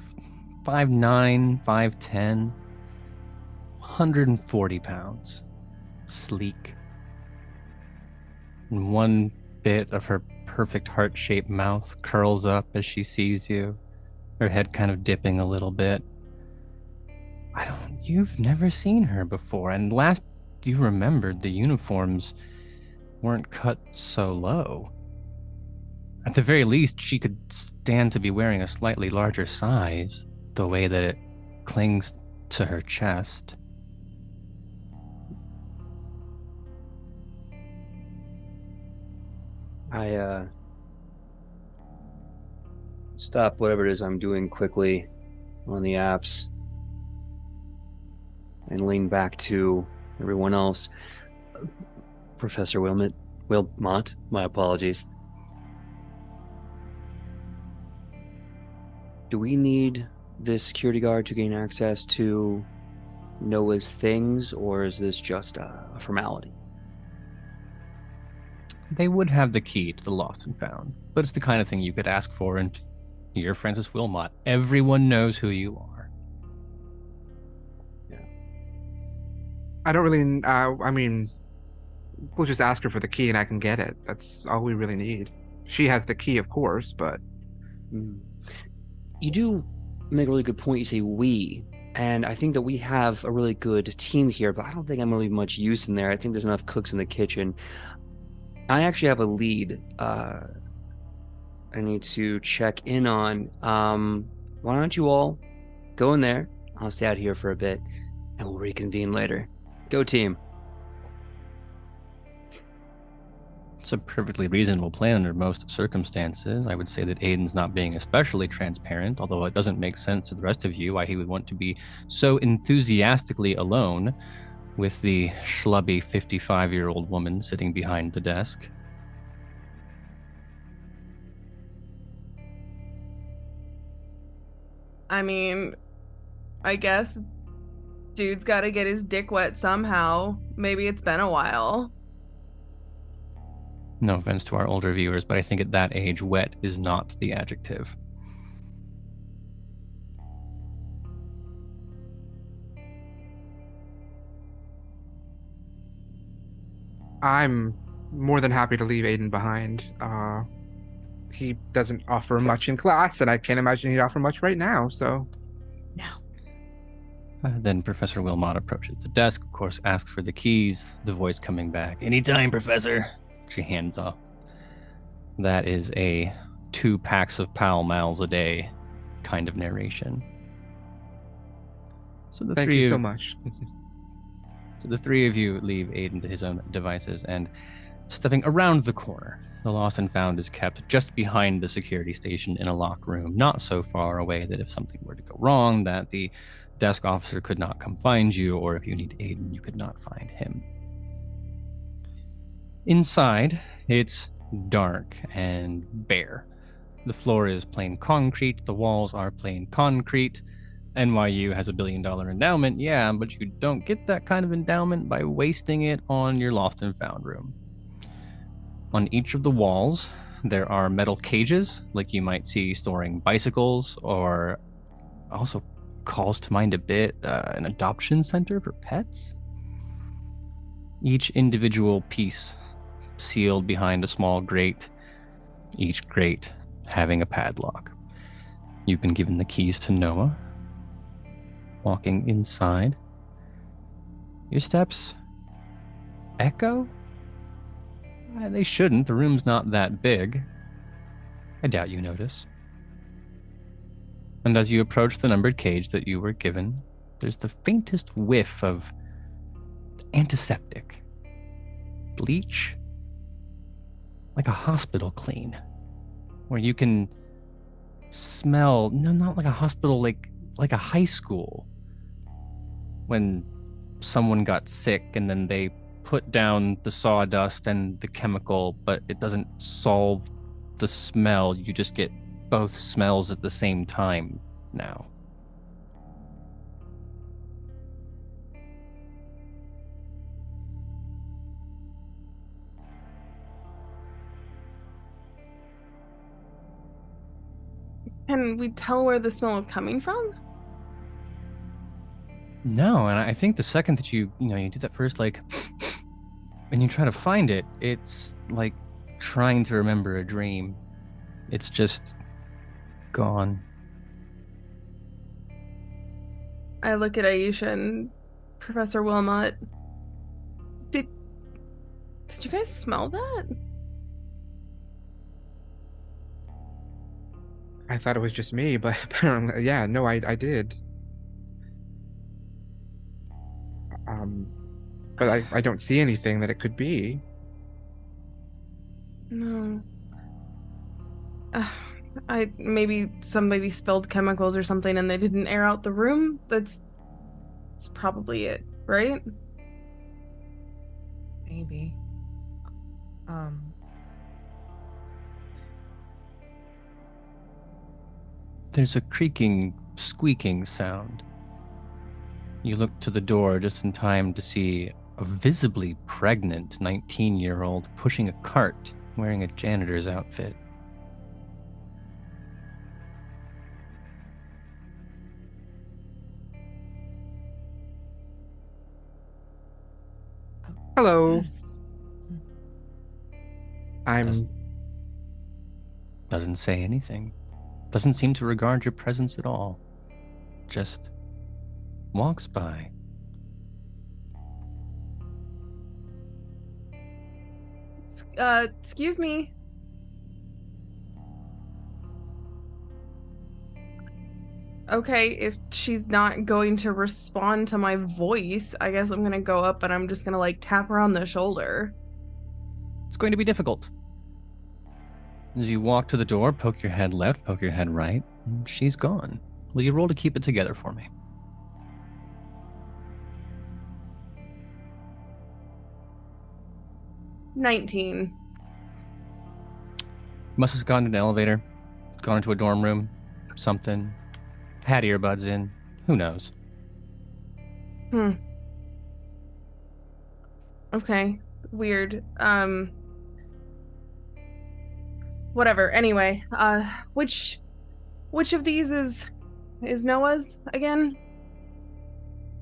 5'9", 5'10", 140 pounds, sleek. And one bit of her perfect heart-shaped mouth curls up as she sees you, her head kind of dipping a little bit. You've never seen her before, and last you remembered, the uniforms weren't cut so low. At the very least, she could stand to be wearing a slightly larger size, the way that it clings to her chest. I stop whatever it is I'm doing quickly on the apps and lean back to everyone else. Professor Wilmot, my apologies. Do we need this security guard to gain access to Noah's things, or is this just a formality? They would have the key to the Lost and Found, but it's the kind of thing you could ask for, and you're Francis Wilmot. Everyone knows who you are. I don't really, I mean, We'll just ask her for the key and I can get it. That's all we really need. She has the key, of course, but... You do make a really good point. You say we, and I think that we have a really good team here, but I don't think I'm really much use in there. I think there's enough cooks in the kitchen. I actually have a lead I need to check in on. Why don't you all go in there? I'll stay out here for a bit, and we'll reconvene later. Go team. It's a perfectly reasonable plan under most circumstances. I would say that Aiden's not being especially transparent, although it doesn't make sense to the rest of you why he would want to be so enthusiastically alone with the schlubby 55-year-old woman sitting behind the desk. I mean, I guess dude's got to get his dick wet somehow. Maybe it's been a while. No offense to our older viewers, but I think at that age, wet is not the adjective. I'm more than happy to leave Aiden behind. He doesn't offer much in class, and I can't imagine he'd offer much right now, so... No. Then Professor Wilmot approaches the desk, of course, asks for the keys, the voice coming back. Anytime, Professor. She hands off. That is a 2 packs of Pall Malls a day kind of narration. So Thank you so much. So the 3 of you leave Aiden to his own devices, and stepping around the corner, the lost and found is kept just behind the security station in a locked room, not so far away that if something were to go wrong, that the desk officer could not come find you, or if you need Aiden, you could not find him. Inside, it's dark and bare. The floor is plain concrete, the walls are plain concrete. NYU has $1 billion endowment, yeah, but you don't get that kind of endowment by wasting it on your lost and found room. On each of the walls, there are metal cages, like you might see storing bicycles, or also calls to mind a bit an adoption center for pets. Each individual piece sealed behind a small grate, each grate having a padlock. You've been given the keys to Noah. Walking inside, your steps echo? They shouldn't. The room's not that big. I doubt you notice. And as you approach the numbered cage that you were given, there's the faintest whiff of antiseptic. Bleach? Like a hospital clean. Where you can smell, no, not like a hospital, like a high school. When someone got sick and then they put down the sawdust and the chemical, but it doesn't solve the smell. You just get both smells at the same time now. Can we tell where the smell is coming from? No, and I think the second that you do that first, like, and you try to find it, it's like trying to remember a dream. It's just gone. I look at Aisha and Professor Wilmot. Did you guys smell that? I thought it was just me, but apparently, yeah, no, I did. But I don't see anything that it could be. No. Maybe somebody spilled chemicals or something and they didn't air out the room. That's probably it, right? Maybe. There's a creaking, squeaking sound. You look to the door just in time to see a visibly pregnant 19-year-old pushing a cart wearing a janitor's outfit. Hello. Doesn't say anything. Doesn't seem to regard your presence at all. Just walks by. Excuse me. Okay, if she's not going to respond to my voice, I guess I'm gonna go up and I'm just gonna like tap her on the shoulder. It's going to be difficult. As you walk to the door, poke your head left, poke your head right, and she's gone. Will you roll to keep it together for me? $19. Must have gone to an elevator, gone into a dorm room, something, had earbuds in, who knows? Okay, weird. Whatever. Anyway, which of these is Noah's again?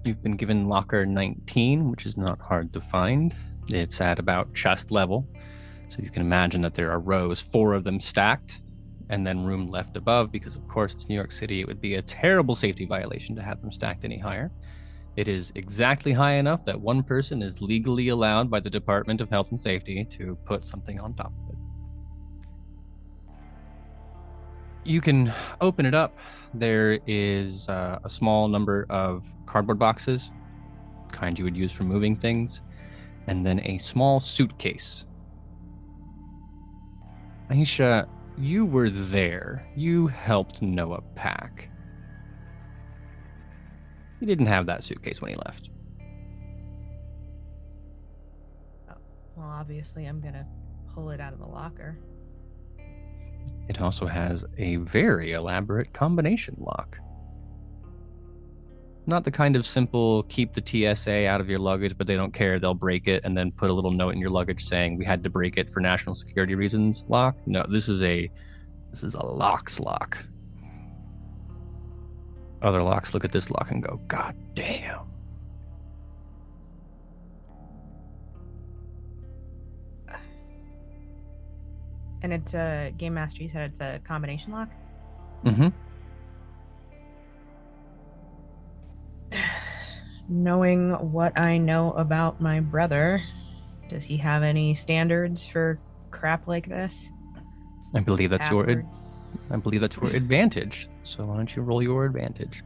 You've been given locker 19, which is not hard to find. It's at about chest level. So you can imagine that there are rows, 4 of them stacked, and then room left above, because of course it's New York City. It would be a terrible safety violation to have them stacked any higher. It is exactly high enough that one person is legally allowed by the Department of Health and Safety to put something on top of it. You can open it up. There is a small number of cardboard boxes, kind you would use for moving things, and then a small suitcase. Aisha, you were there. You helped Noah pack. He didn't have that suitcase when he left. Oh, well, obviously I'm gonna pull it out of the locker. It also has a very elaborate combination lock. Not the kind of simple keep the TSA out of your luggage, but they don't care, they'll break it and then put a little note in your luggage saying we had to break it for national security reasons lock. No, this is a lock's lock. Other locks look at this lock and go, God damn. And it's a Game Master, you said it's a combination lock? Mm-hmm. Knowing what I know about my brother, does he have any standards for crap like this? I believe that's your Passwords? advantage. So why don't you roll your advantage?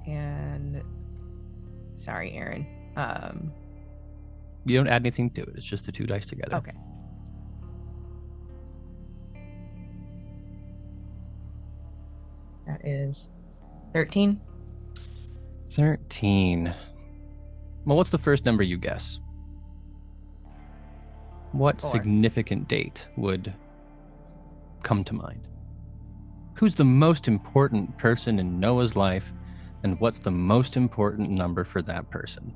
And sorry, Aaron. You don't add anything to it. It's just the 2 dice together. Okay. That is 13. 13. Well, what's the first number you guess? What 4. significant date would come to mind? Who's the most important person in Noah's life, and what's the most important number for that person?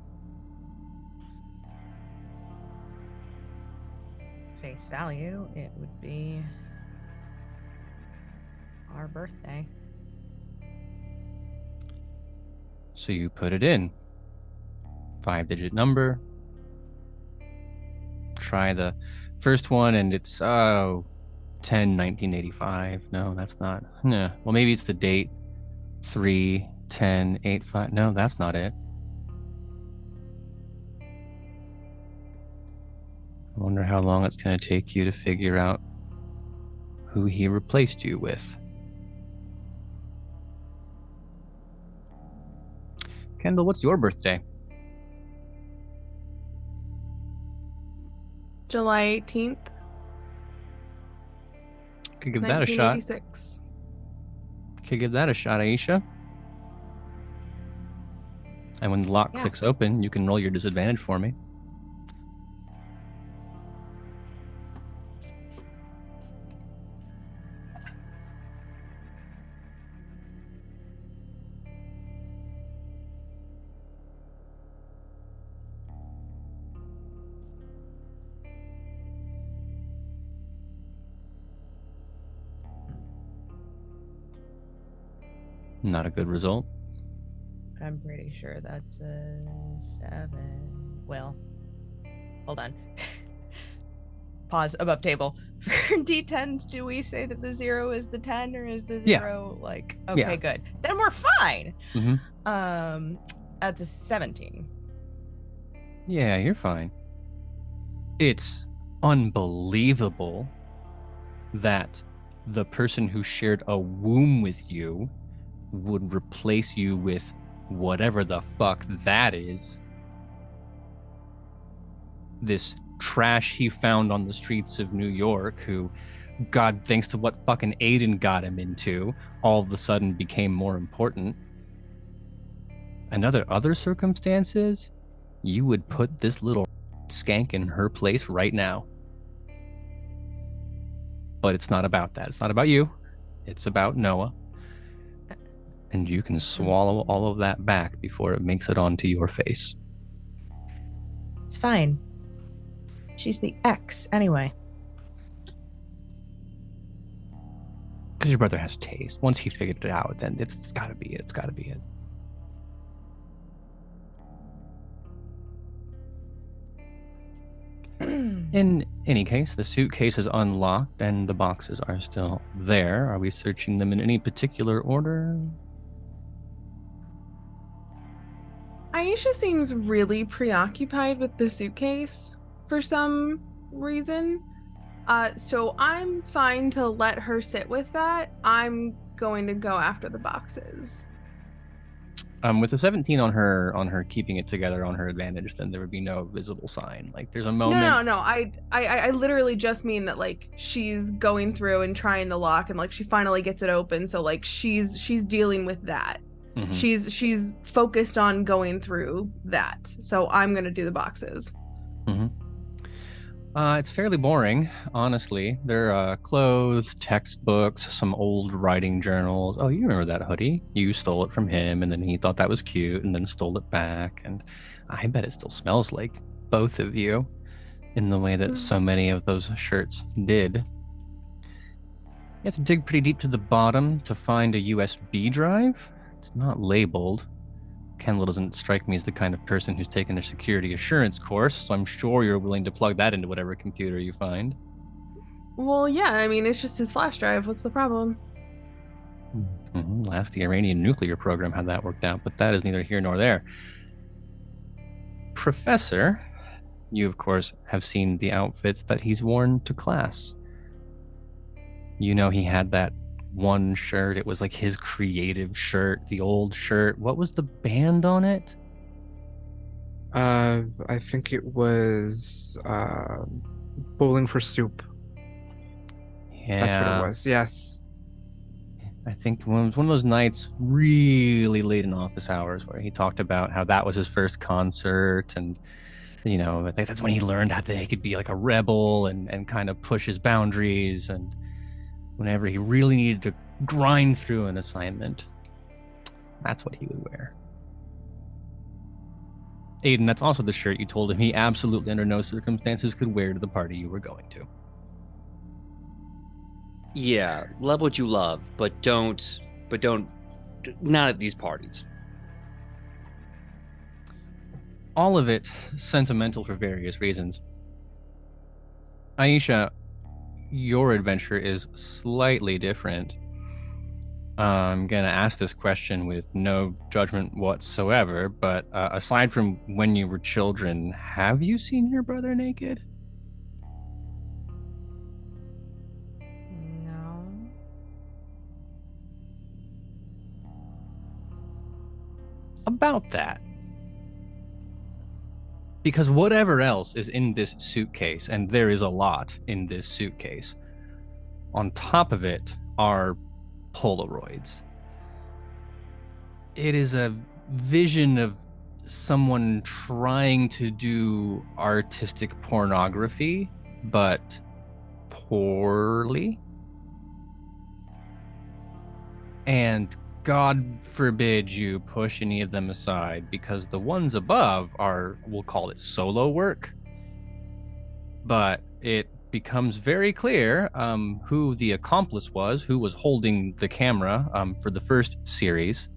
Face value, it would be our birthday. So you put it in. 5-digit number. Try the first one, and it's 10/1985. No, that's not. No. Well, maybe it's the date. 3/10/85. No, that's not it. I wonder how long it's going to take you to figure out who he replaced you with. Kendall, what's your birthday? July 18th, Could give that a shot. 1986. Could give that a shot, Aisha. And when the lock clicks open, you can roll your disadvantage for me. Not a good result. I'm pretty sure that's a 7. Well, hold on. Pause. Above table. For D10s, do we say that the 0 is the 10 or is the 0 like... Okay, Yeah. good. Then we're fine. Mm-hmm. That's a 17. Yeah, you're fine. It's unbelievable that the person who shared a womb with you would replace you with whatever the fuck that is. This trash he found on the streets of New York, who, God, thanks to what fucking Aiden got him into, all of a sudden became more important. And other circumstances, you would put this little skank in her place right now. But it's not about that. It's not about you. It's about Noah. And you can swallow all of that back before it makes it onto your face. It's fine. She's the ex, anyway. Because your brother has taste. Once he figured it out, then it's gotta be it. It's gotta be it. In any case, the suitcase is unlocked and the boxes are still there. Are we searching them in any particular order? Aisha seems really preoccupied with the suitcase for some reason. So I'm fine to let her sit with that. I'm going to go after the boxes. With the 17 on her keeping it together on her advantage, then there would be no visible sign. Like there's a moment. No. I literally just mean that like she's going through and trying the lock and like she finally gets it open. So like she's dealing with that. Mm-hmm. She's focused on going through that. So I'm gonna do the boxes. Mm-hmm. It's fairly boring, honestly. There are clothes, textbooks, some old writing journals. Oh, you remember that hoodie? You stole it from him, and then he thought that was cute, and then stole it back. And I bet it still smells like both of you in the way that so many of those shirts did. You have to dig pretty deep to the bottom to find a USB drive. It's not labeled. Kendall doesn't strike me as the kind of person who's taken a security assurance course, so I'm sure you're willing to plug that into whatever computer you find. Well, yeah, I mean, it's just his flash drive. What's the problem? Mm-hmm. Last the Iranian nuclear program had that worked out, but that is neither here nor there. Professor, you of course have seen the outfits that he's worn to class. You know he had that one shirt. It was like his creative shirt, the old shirt. What was the band on it? I think it was Bowling for Soup. Yeah, that's what it was. Yes, I think it was one of those nights really late in office hours where he talked about how that was his first concert, and you know, I think that's when he learned how he could be like a rebel and kind of push his boundaries, and whenever he really needed to grind through an assignment, that's what he would wear. Aiden, that's also the shirt you told him he absolutely under no circumstances could wear to the party you were going to. Yeah, love what you love, but don't, not at these parties. All of it sentimental for various reasons. Aisha, your adventure is slightly different. I'm going to ask this question with no judgment whatsoever, but aside from when you were children, have you seen your brother naked? No. About that. Because whatever else is in this suitcase, and there is a lot in this suitcase, on top of it are Polaroids. It is a vision of someone trying to do artistic pornography, but poorly. And God forbid you push any of them aside, because the ones above are, we'll call it solo work, but it becomes very clear who the accomplice was, who was holding the camera for the first series.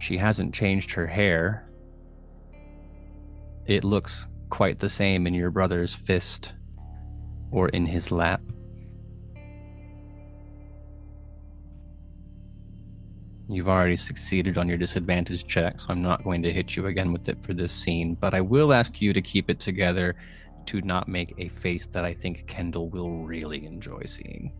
She hasn't changed her hair. It looks quite the same in your brother's fist or in his lap. You've already succeeded on your disadvantage check, so I'm not going to hit you again with it for this scene, but I will ask you to keep it together to not make a face that I think Kendall will really enjoy seeing.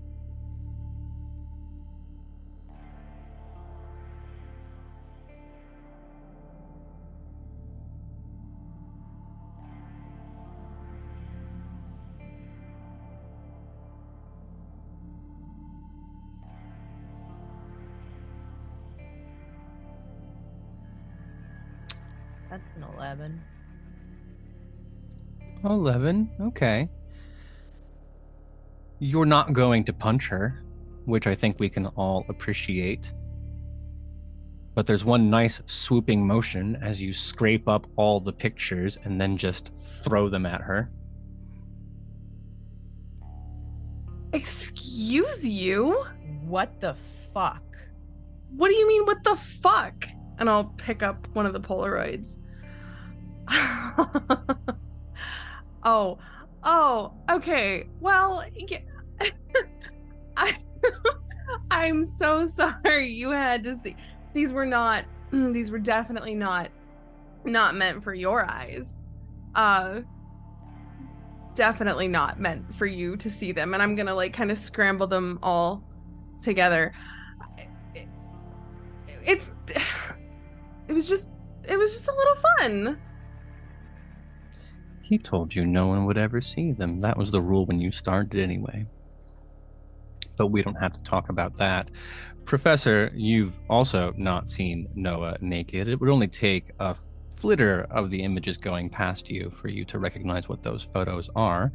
That's an 11. 11, okay. You're not going to punch her, which I think we can all appreciate. But there's one nice swooping motion as you scrape up all the pictures and then just throw them at her. Excuse you? What the fuck? What do you mean, what the fuck? And I'll pick up one of the Polaroids. Oh, okay. Well, yeah. I'm so sorry you had to see. These were definitely not meant for your eyes. Definitely not meant for you to see them. And I'm gonna like kind of scramble them all together. It was just a little fun. He told you no one would ever see them. That was the rule when you started anyway. But we don't have to talk about that. Professor, you've also not seen Noah naked. It would only take a flitter of the images going past you for you to recognize what those photos are.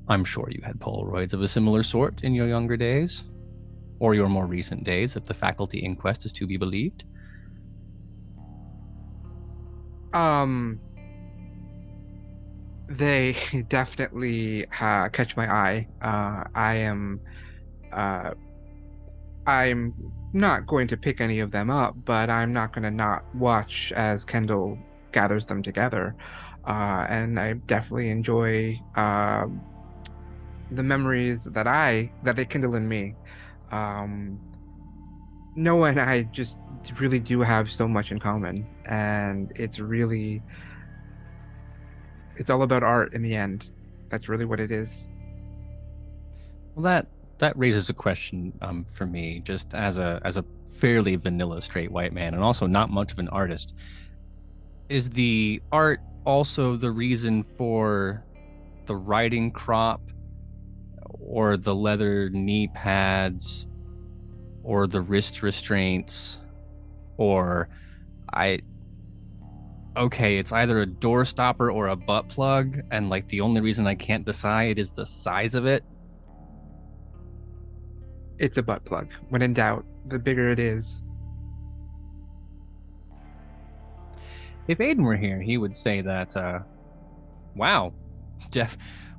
I'm sure you had Polaroids of a similar sort in your younger days, or your more recent days, if the faculty inquest is to be believed. They definitely catch my eye. I'm not going to pick any of them up, but I'm not going to not watch as Kendall gathers them together. And I definitely enjoy the memories that they kindle in me. Noah and I just really do have so much in common, and it's all about art in the end. That's really what it is. Well, that raises a question for me, just as a fairly vanilla straight white man, and also not much of an artist. Is the art also the reason for the riding crop, or the leather knee pads, or the wrist restraints, or it's either a door stopper or a butt plug, and like the only reason I can't decide is the size of it? It's a butt plug. When in doubt, the bigger it is. If Aiden were here, he would say that, wow, Jeff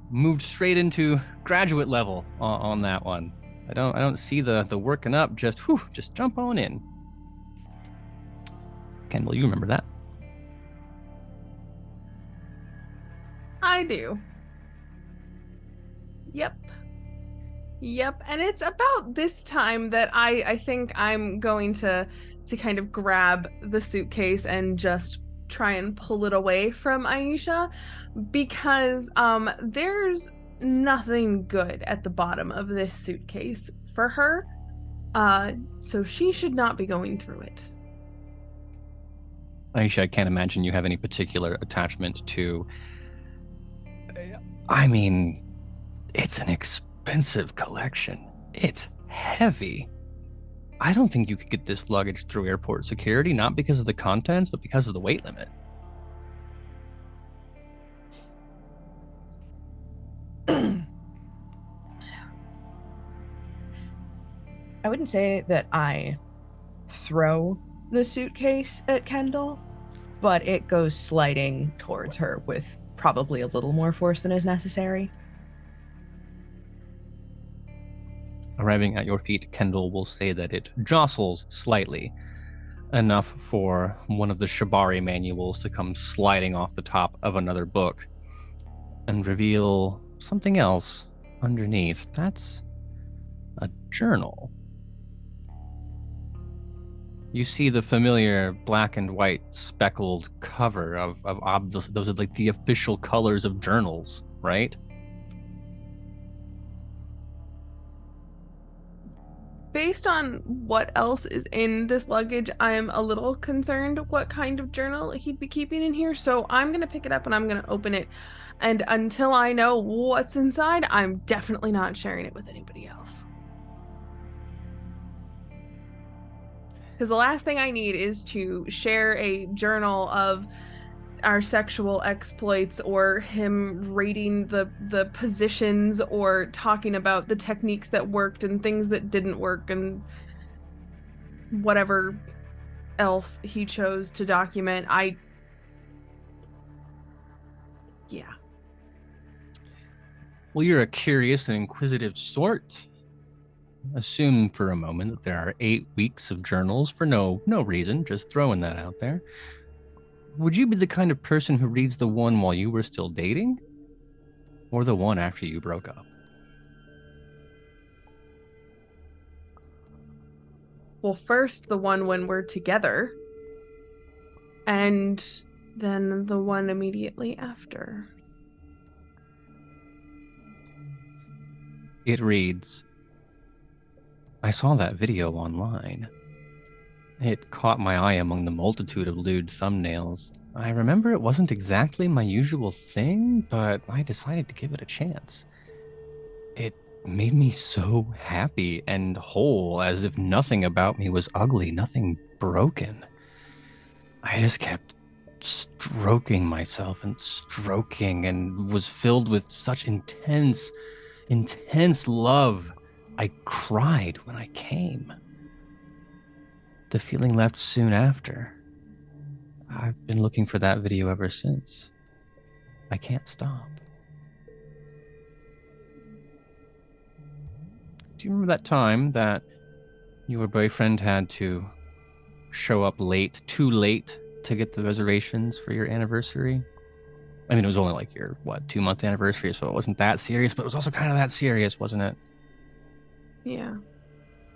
moved straight into graduate level on that one. I don't see the working up, just jump on in. Kendall, you remember that? I do. Yep. And it's about this time that I think I'm going to kind of grab the suitcase and just try and pull it away from Aisha, because there's nothing good at the bottom of this suitcase for her. So she should not be going through it. Aisha, I can't imagine you have any particular attachment to... I mean, it's an expensive collection. It's heavy. I don't think you could get this luggage through airport security, not because of the contents, but because of the weight limit. I wouldn't say that I throw the suitcase at Kendall, but it goes sliding towards her with probably a little more force than is necessary. Arriving at your feet, Kendall will say that it jostles slightly, enough for one of the Shibari manuals to come sliding off the top of another book and reveal something else underneath. That's a journal. You see the familiar black and white speckled cover of those are like the official colors of journals, right? Based on what else is in this luggage, I'm a little concerned what kind of journal he'd be keeping in here, so I'm going to pick it up and I'm going to open it. And until I know what's inside, I'm definitely not sharing it with anybody else. Because the last thing I need is to share a journal of our sexual exploits or him rating the positions or talking about the techniques that worked and things that didn't work and whatever else he chose to document. Yeah. Well, you're a curious and inquisitive sort. Assume for a moment that there are 8 weeks of journals for no reason, just throwing that out there. Would you be the kind of person who reads the one while you were still dating? Or the one after you broke up? Well, first the one when we're together, and then the one immediately after. It reads, I saw that video online. It caught my eye among the multitude of lewd thumbnails. I remember it wasn't exactly my usual thing, but I decided to give it a chance. It made me so happy and whole, as if nothing about me was ugly, nothing broken. I just kept stroking myself and stroking and was filled with such intense love. I cried when I came. The feeling left soon after. I've been looking for that video ever since. I can't stop. Do you remember that time that your boyfriend had to show up late, too late, to get the reservations for your anniversary? I mean, it was only like your, 2-month anniversary, so it wasn't that serious, but it was also kind of that serious, wasn't it? Yeah,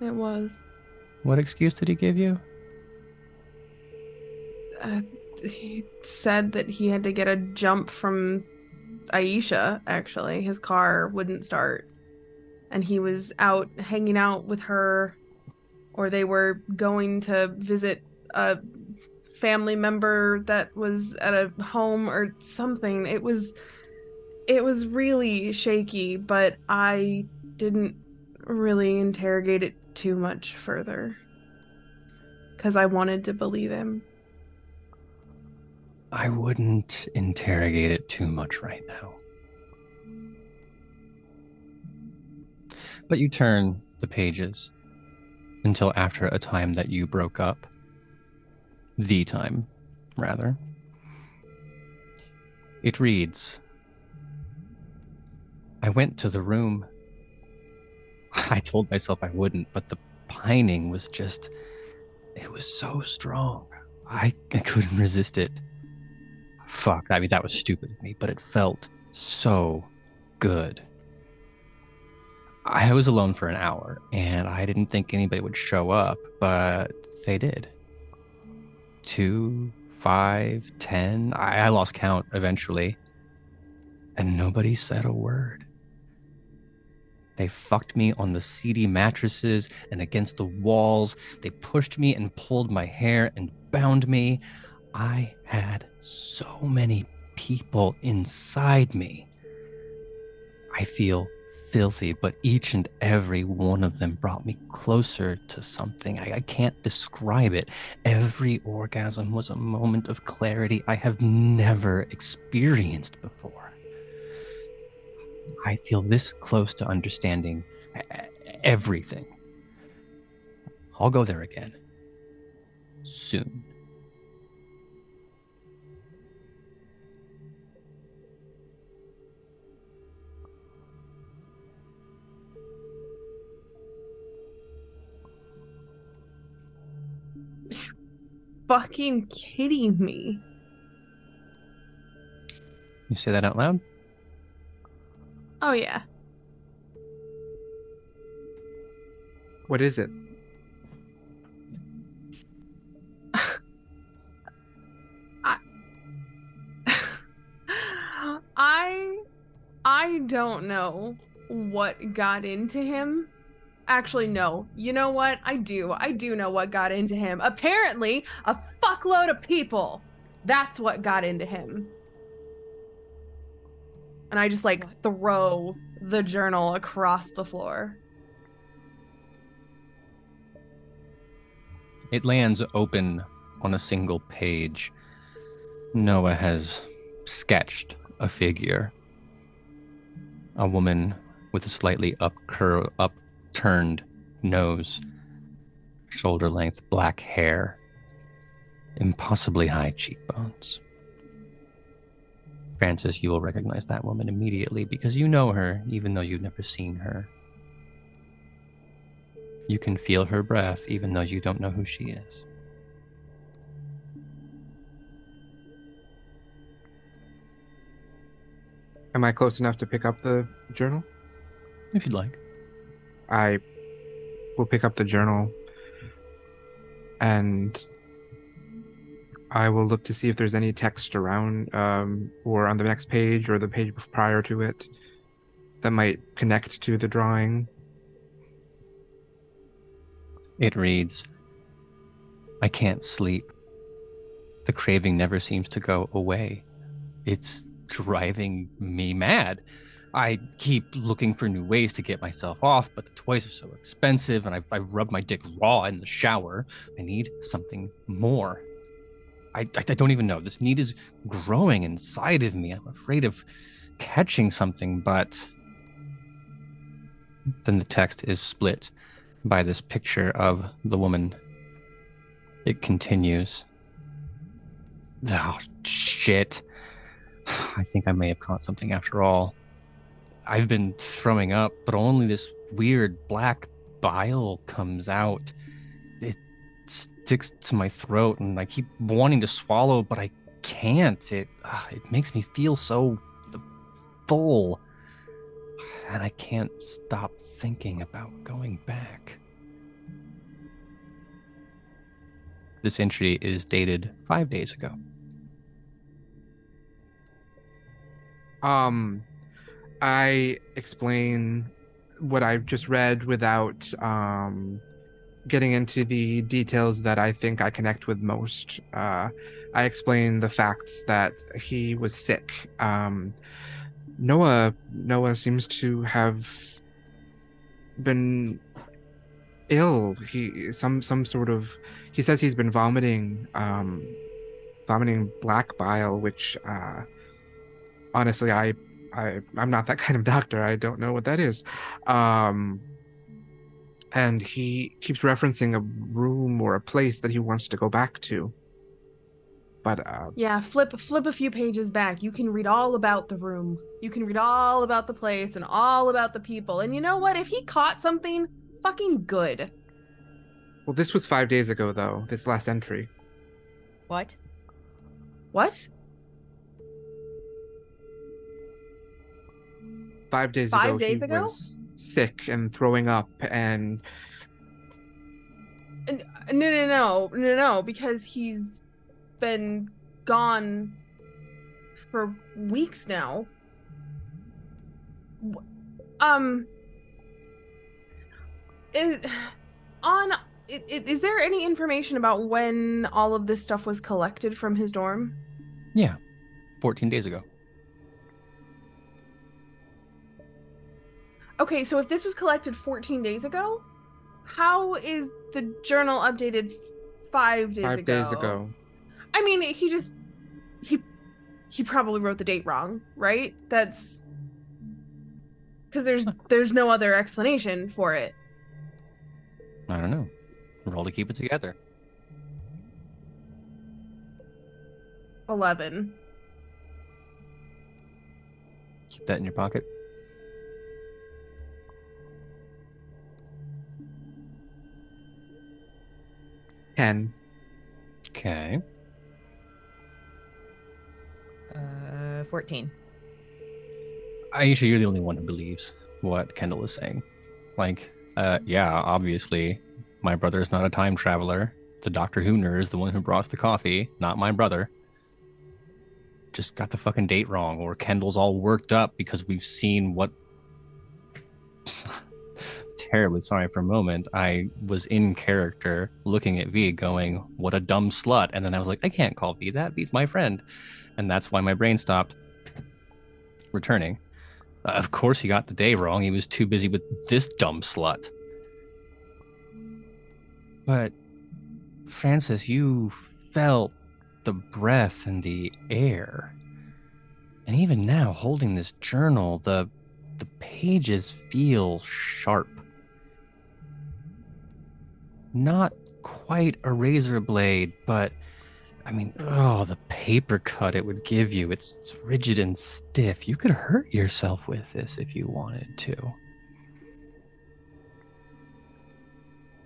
it was. What excuse did he give you? He said that he had to get a jump from Aisha, actually. His car wouldn't start. And he was out hanging out with her, or they were going to visit a family member that was at a home or something. It was really shaky, but I didn't really interrogate it too much further because I wanted to believe him. I wouldn't interrogate it too much right now. But you turn the pages until after a time that you broke up. The time, rather. It reads, I went to the room. I told myself I wouldn't, but the pining was just, it was so strong. I couldn't resist it. Fuck, I mean, that was stupid of me, but it felt so good. I was alone for an hour, and I didn't think anybody would show up, but they did. 2, 5, 10. I lost count eventually, and nobody said a word. They fucked me on the seedy mattresses and against the walls. They pushed me and pulled my hair and bound me. I had so many people inside me. I feel filthy, but each and every one of them brought me closer to something. I can't describe it. Every orgasm was a moment of clarity I have never experienced before. I feel this close to understanding everything. I'll go there again. Soon. Fucking kidding me. You say that out loud? Oh, yeah. What is it? I don't know what got into him. Actually, no. You know what? I do know what got into him. Apparently, a fuckload of people. That's what got into him. And I just like throw the journal across the floor. It lands open on a single page. Noah has sketched a figure. A woman with a slightly upturned nose, shoulder-length black hair, impossibly high cheekbones. Francis, you will recognize that woman immediately because you know her, even though you've never seen her. You can feel her breath, even though you don't know who she is. Am I close enough to pick up the journal? If you'd like. I will pick up the journal and I will look to see if there's any text around or on the next page or the page prior to it that might connect to the drawing. It reads, I can't sleep. The craving never seems to go away. It's driving me mad. I keep looking for new ways to get myself off, but the toys are so expensive, and I rub my dick raw in the shower. I need something more. I don't even know. This need is growing inside of me. I'm afraid of catching something, but then the text is split by this picture of the woman. It continues. Oh, shit. I think I may have caught something after all. I've been throwing up, but only this weird black bile comes out. It sticks to my throat, and I keep wanting to swallow, but I can't. It makes me feel so full, and I can't stop thinking about going back. This entry is dated 5 days ago. I explain what I've just read without getting into the details that I think I connect with most. I explain the facts that he was sick. Noah seems to have been ill. He says he's been vomiting black bile, which honestly I'm not that kind of doctor. I don't know what that is. And he keeps referencing a room or a place that he wants to go back to. But yeah, flip a few pages back. You can read all about the room. You can read all about the place and all about the people. And you know what? If he caught something, fucking good. Well, this was 5 days ago, though. This last entry. What? What? 5 days 5 ago, days he ago? was sick and throwing up and... No, because he's been gone for weeks now. Is there any information about when all of this stuff was collected from his dorm? Yeah, 14 days ago. Okay, so if this was collected 14 days ago, how is the journal updated 5 days ago? 5 days ago. I mean, he probably wrote the date wrong, right? That's because there's no other explanation for it. I don't know. Roll to keep it together. 11. Keep that in your pocket. Ken. Okay. 14. Aisha, you're the only one who believes what Kendall is saying. Like, yeah, obviously, my brother is not a time traveler. The Doctor Who nerd is the one who brought us the coffee, not my brother. Just got the fucking date wrong, or Kendall's all worked up because we've seen what. Terribly sorry for a moment. I was in character looking at V going, what a dumb slut. And then I was like, I can't call V that. V's my friend. And that's why my brain stopped returning. Of course, he got the day wrong. He was too busy with this dumb slut. But, Francis, you felt the breath and the air. And even now, holding this journal, the pages feel sharp. Not quite a razor blade, but I mean, oh, the paper cut it would give you. It's rigid and stiff. You could hurt yourself with this if you wanted to.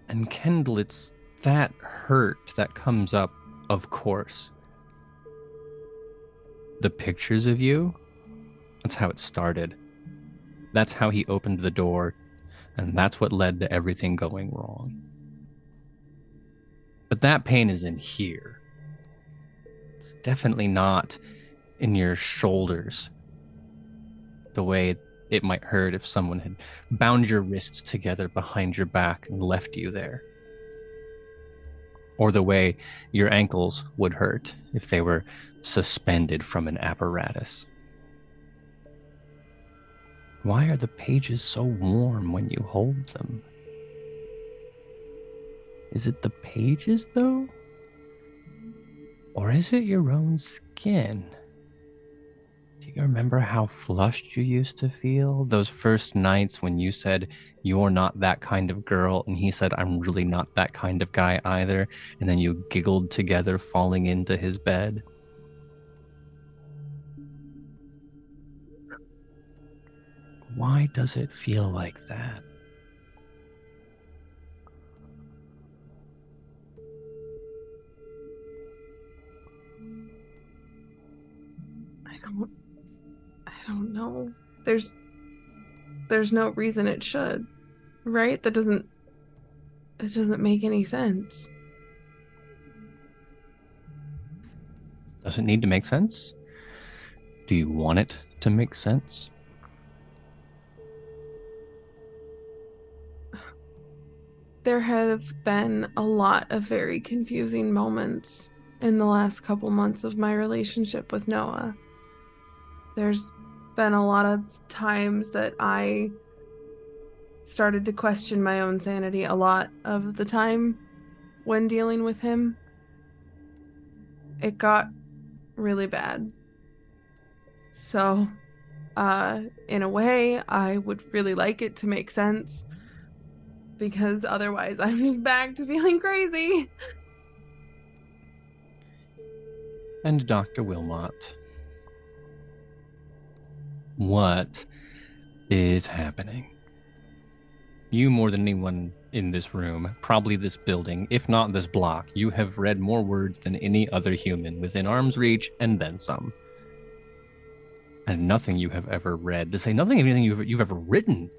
And Kendall, it's that hurt that comes up, of course. The pictures of you, that's how it started. That's how he opened the door, and that's what led to everything going wrong. But that pain is in here. It's definitely not in your shoulders the way it might hurt if someone had bound your wrists together behind your back and left you there. Or the way your ankles would hurt if they were suspended from an apparatus. Why are the pages so warm when you hold them? Is it the pages, though? Or is it your own skin? Do you remember how flushed you used to feel? Those first nights when you said, you're not that kind of girl, and he said, I'm really not that kind of guy either, and then you giggled together, falling into his bed. Why does it feel like that? I don't know. There's no reason it should, right? It doesn't make any sense. Does it need to make sense? Do you want it to make sense? There have been a lot of very confusing moments in the last couple months of my relationship with Noah. There's been a lot of times that I started to question my own sanity a lot of the time when dealing with him. It got really bad. So, in a way, I would really like it to make sense, because otherwise I'm just back to feeling crazy. And Dr. Wilmot, what is happening? You, more than anyone in this room, probably this building, if not this block, you have read more words than any other human within arm's reach, and then some. And nothing you have ever read, to say nothing of anything you've ever written,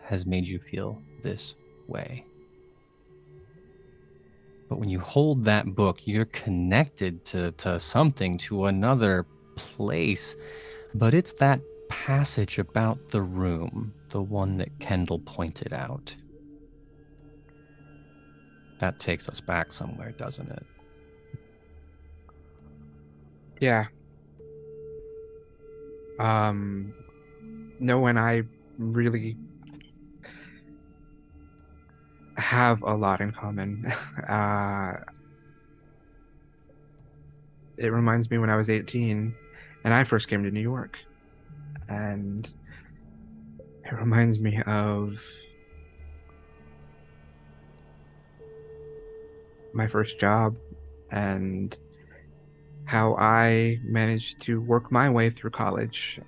has made you feel this way. But when you hold that book, you're connected to something, to another place. But it's that passage about the room, the one that Kendall pointed out. That takes us back somewhere, doesn't it? Yeah. Noah and I really have a lot in common. It reminds me when I was 18 and I first came to New York. And it reminds me of my first job and how I managed to work my way through college.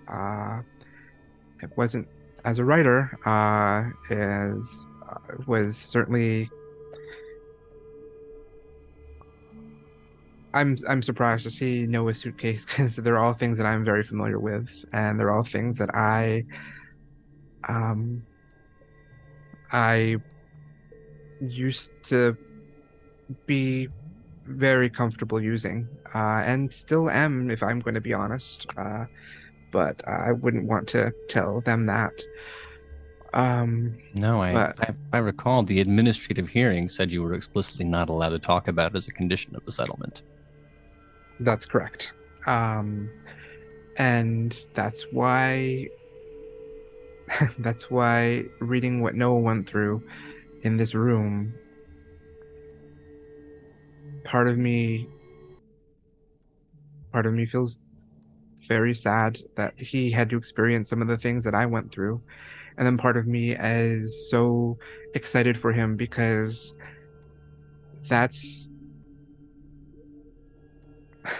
It wasn't as a writer, it was certainly I'm surprised to see Noah's suitcase because they're all things that I'm very familiar with, and they're all things that I used to be very comfortable using, and still am, if I'm going to be honest. But I wouldn't want to tell them that. No, But I recall the administrative hearing said you were explicitly not allowed to talk about it as a condition of the settlement. that's correct. And that's why that's why reading what Noah went through in this room, part of me feels very sad that he had to experience some of the things that I went through. And then part of me is so excited for him because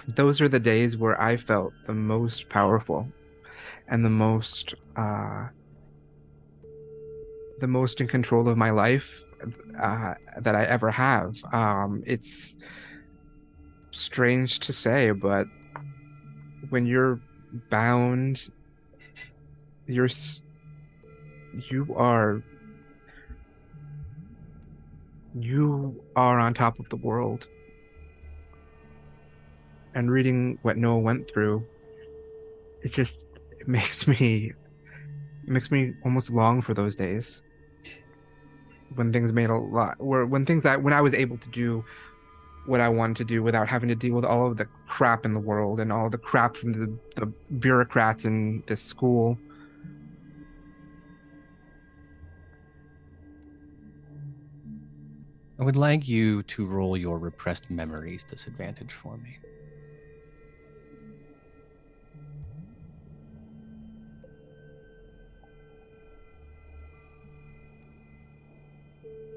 those are the days where I felt the most powerful and the most in control of my life that I ever have. It's strange to say, but when you're bound, you are on top of the world. And reading what Noah went through, it makes me almost long for those days when things made a lot, when I was able to do what I wanted to do without having to deal with all of the crap in the world and all the crap from the bureaucrats in this school. I would like you to roll your repressed memories disadvantage for me.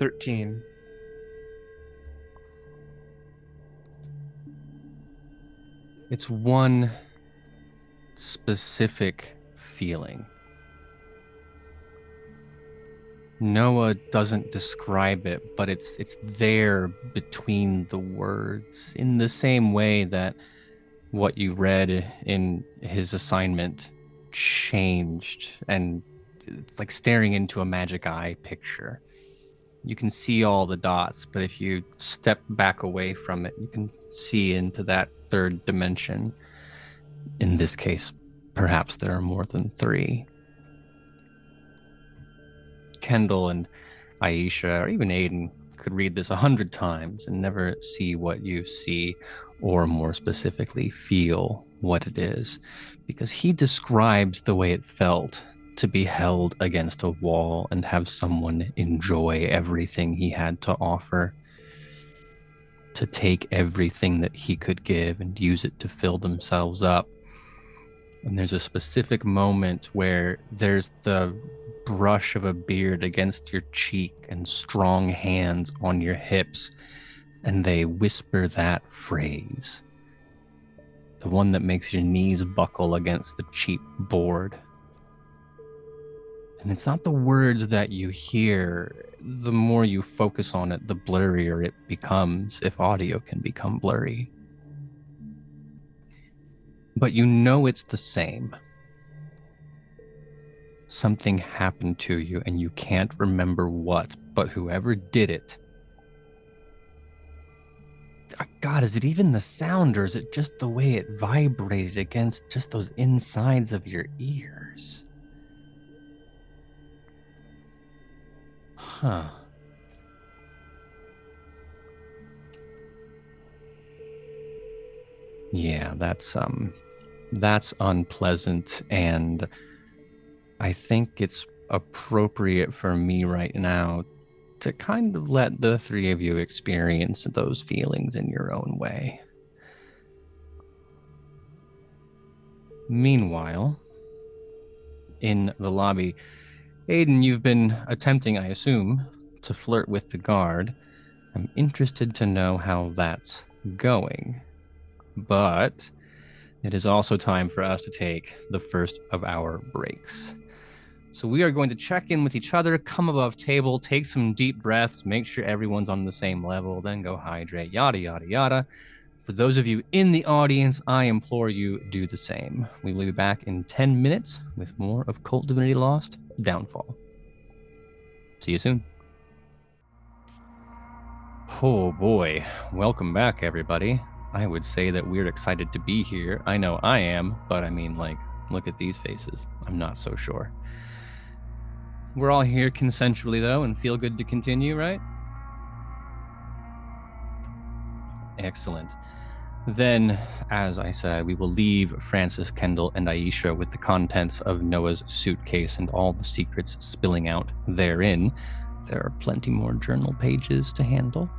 $13. It's one specific feeling. Noah doesn't describe it, but it's there between the words in the same way that what you read in his assignment changed, and it's like staring into a magic eye picture. You can see all the dots, but if you step back away from it, you can see into that third dimension. In this case, perhaps there are more than 3. Kendall and Aisha, or even Aiden, could read this 100 times and never see what you see, or more specifically, feel what it is, because he describes the way it felt to be held against a wall and have someone enjoy everything he had to offer, to take everything that he could give and use it to fill themselves up. And there's a specific moment where there's the brush of a beard against your cheek and strong hands on your hips, and they whisper that phrase, the one that makes your knees buckle against the cheap board. And it's not the words that you hear. The more you focus on it, the blurrier it becomes, if audio can become blurry. But you know it's the same. Something happened to you and you can't remember what, but whoever did it. God, is it even the sound, or is it just the way it vibrated against just those insides of your ears? Huh. Yeah, that's unpleasant, and I think it's appropriate for me right now to kind of let the 3 of you experience those feelings in your own way. Meanwhile, in the lobby, Aiden, you've been attempting, I assume, to flirt with the guard. I'm interested to know how that's going. But it is also time for us to take the first of our breaks. So we are going to check in with each other, come above table, take some deep breaths, make sure everyone's on the same level, then go hydrate, yada, yada, yada. For those of you in the audience, I implore you do the same. We will be back in 10 minutes with more of Kult Divinity Lost Downfall. See you soon. Oh boy, welcome back everybody. I would say that we're excited to be here. I know I am, but I mean, like, look at these faces. I'm not so sure. We're all here consensually though and feel good to continue, right? Excellent. Then, as I said, we will leave Francis, Kendall, and Aisha with the contents of Noah's suitcase and all the secrets spilling out therein. There are plenty more journal pages to handle.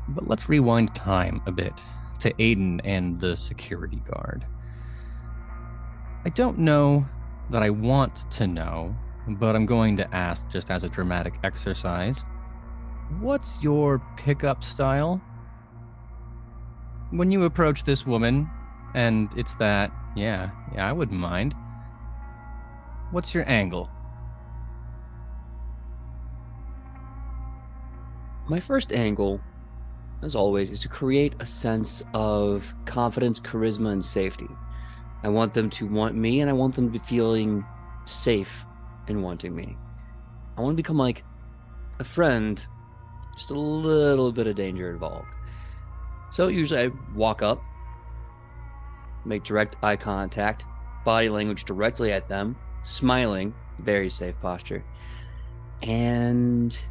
But let's rewind time a bit to Aiden and the security guard. I don't know that I want to know, but I'm going to ask just as a dramatic exercise. What's your pickup style? When you approach this woman, and it's that, yeah, I wouldn't mind. What's your angle? My first angle, as always, is to create a sense of confidence, charisma, and safety. I want them to want me, and I want them to be feeling safe in wanting me. I want to become like a friend, just a little bit of danger involved. So usually I walk up, make direct eye contact, body language directly at them, smiling, very safe posture, and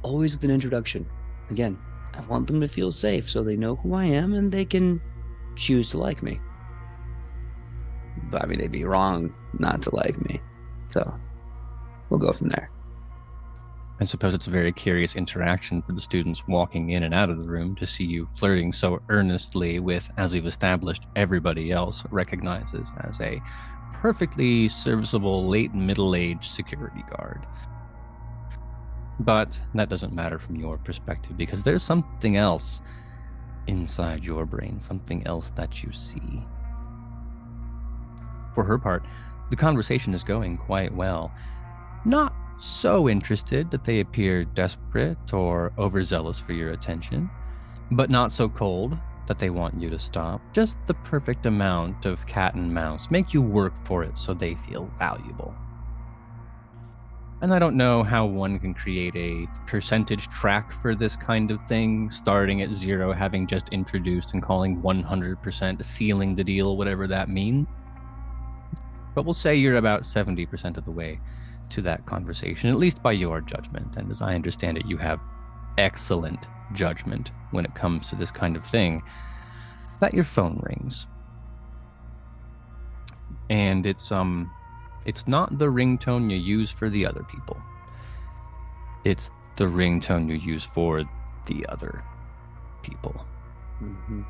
always with an introduction. Again, I want them to feel safe so they know who I am and they can choose to like me. But I mean, they'd be wrong not to like me. So we'll go from there. I suppose it's a very curious interaction for the students walking in and out of the room to see you flirting so earnestly with, as we've established, everybody else recognizes as a perfectly serviceable late middle-aged security guard. But that doesn't matter from your perspective because there's something else inside your brain, something else that you see. For her part, the conversation is going quite well. Not so interested that they appear desperate or overzealous for your attention, but not so cold that they want you to stop. Just the perfect amount of cat and mouse. Make you work for it so they feel valuable. And I don't know how one can create a percentage track for this kind of thing, starting at 0, having just introduced, and calling 100%, sealing the deal, whatever that means. But we'll say you're about 70% of the way to that conversation, at least by your judgment. And as I understand it, you have excellent judgment when it comes to this kind of thing. That your phone rings. And it's not the ringtone you use for the other people. It's the ringtone you use for the other people. Mm-hmm.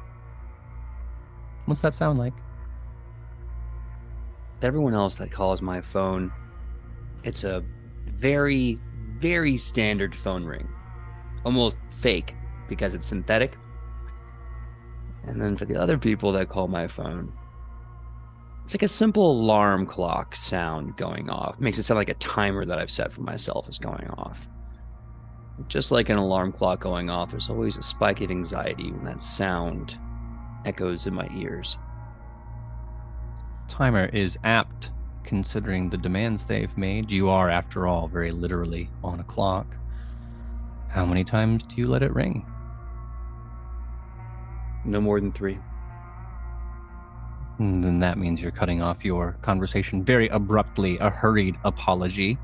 What's that sound like? Everyone else that calls my phone, it's a very, very standard phone ring. Almost fake because it's synthetic. And then for the other people that call my phone, it's like a simple alarm clock sound going off. It makes it sound like a timer that I've set for myself is going off. Just like an alarm clock going off, there's always a spike of anxiety when that sound echoes in my ears. Timer is apt, considering the demands they've made. You are, after all, very literally on a clock. How many times do you let it ring? No more than 3. And then that means you're cutting off your conversation very abruptly, a hurried apology,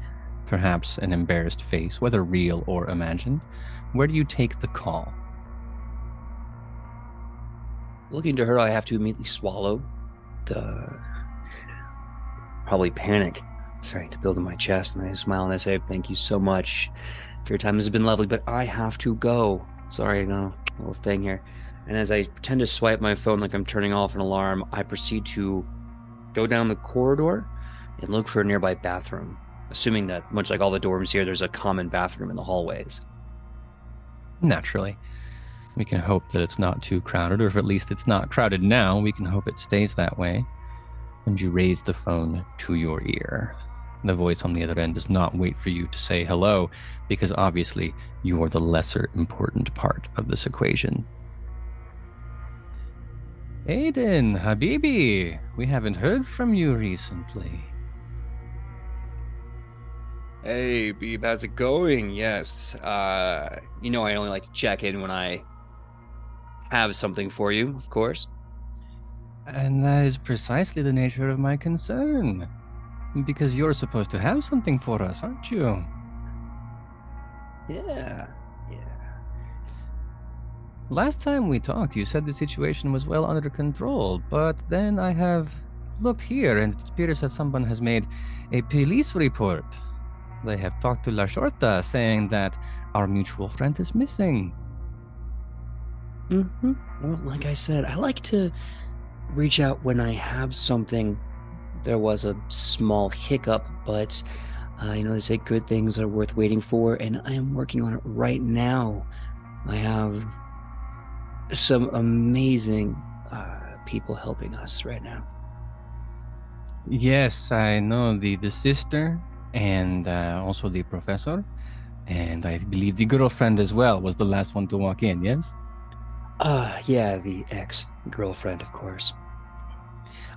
perhaps an embarrassed face, whether real or imagined. Where do you take the call? Looking to her, I have to immediately swallow the probably panic starting to build in my chest, and I smile and I say, "Thank you so much for your time. This has been lovely, but I have to go. Sorry, I got a little thing here." And as I pretend to swipe my phone like I'm turning off an alarm, I proceed to go down the corridor and look for a nearby bathroom, assuming that, much like all the dorms here, there's a common bathroom in the hallways. Naturally. We can hope that it's not too crowded, or if at least it's not crowded now, we can hope it stays that way. And you raise the phone to your ear. The voice on the other end does not wait for you to say hello, because obviously you're the lesser important part of this equation. Aiden, Habibi, we haven't heard from you recently. Hey, Beeb, how's it going? Yes. I only like to check in when I have something for you, of course. And that is precisely the nature of my concern. Because you're supposed to have something for us, aren't you? Yeah. Last time we talked, you said the situation was well under control, but then I have looked here and it appears that someone has made a police report. They have talked to La Shorta, saying that our mutual friend is missing. Mm-hmm. Well, like I said, I like to reach out when I have something. There was a small hiccup, but they say good things are worth waiting for, and I am working on it right now. I have some amazing people helping us right now. Yes, I know the sister and also the professor, and I believe the girlfriend as well was the last one to walk in, yes? Yeah, the ex-girlfriend, of course.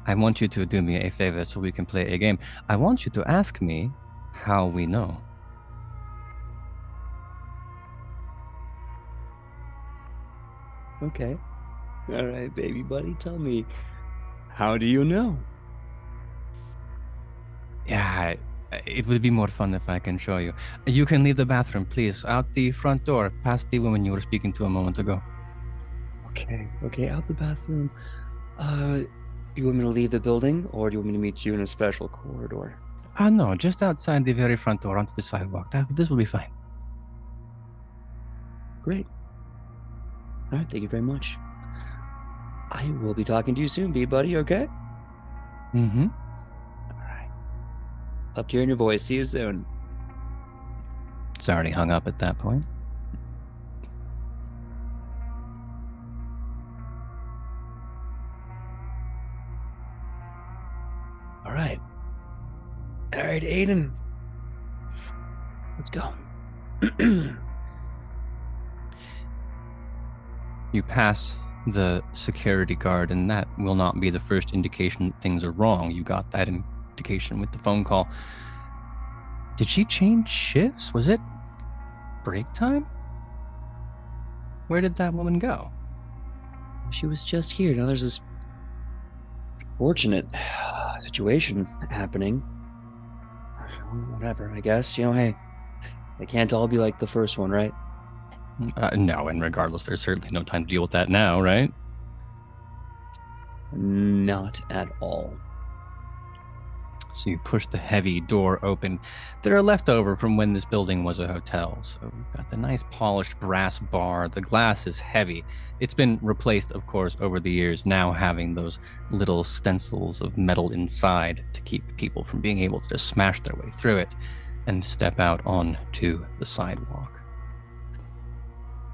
I want you to do me a favor so we can play a game. I want you to ask me how we know. Okay. All right, baby buddy, tell me, how do you know? Yeah, it would be more fun if I can show you. You can leave the bathroom, please, out the front door, past the woman you were speaking to a moment ago. Okay, out the bathroom. You want me to leave the building, or do you want me to meet you in a special corridor? No, just outside the very front door onto the sidewalk. This will be fine. Great. All right, thank you very much. I will be talking to you soon, buddy, okay? Mm-hmm. All right. Love hearing your voice. See you soon. It's already hung up at that point. All right, Aiden. Let's go. You pass the security guard, and that will not be the first indication that things are wrong. You got that indication with the phone call. Did she change shifts? Was it break time? Where did that woman go? She was just here. Now there's this fortunate situation happening. Whatever, I guess. Hey, they can't all be like the first one, right? No, and regardless, there's certainly no time to deal with that now, right? Not at all. So you push the heavy door open. There are leftover from when this building was a hotel. So we've got the nice polished brass bar. The glass is heavy. It's been replaced, of course, over the years, now having those little stencils of metal inside to keep people from being able to just smash their way through it and step out onto the sidewalk.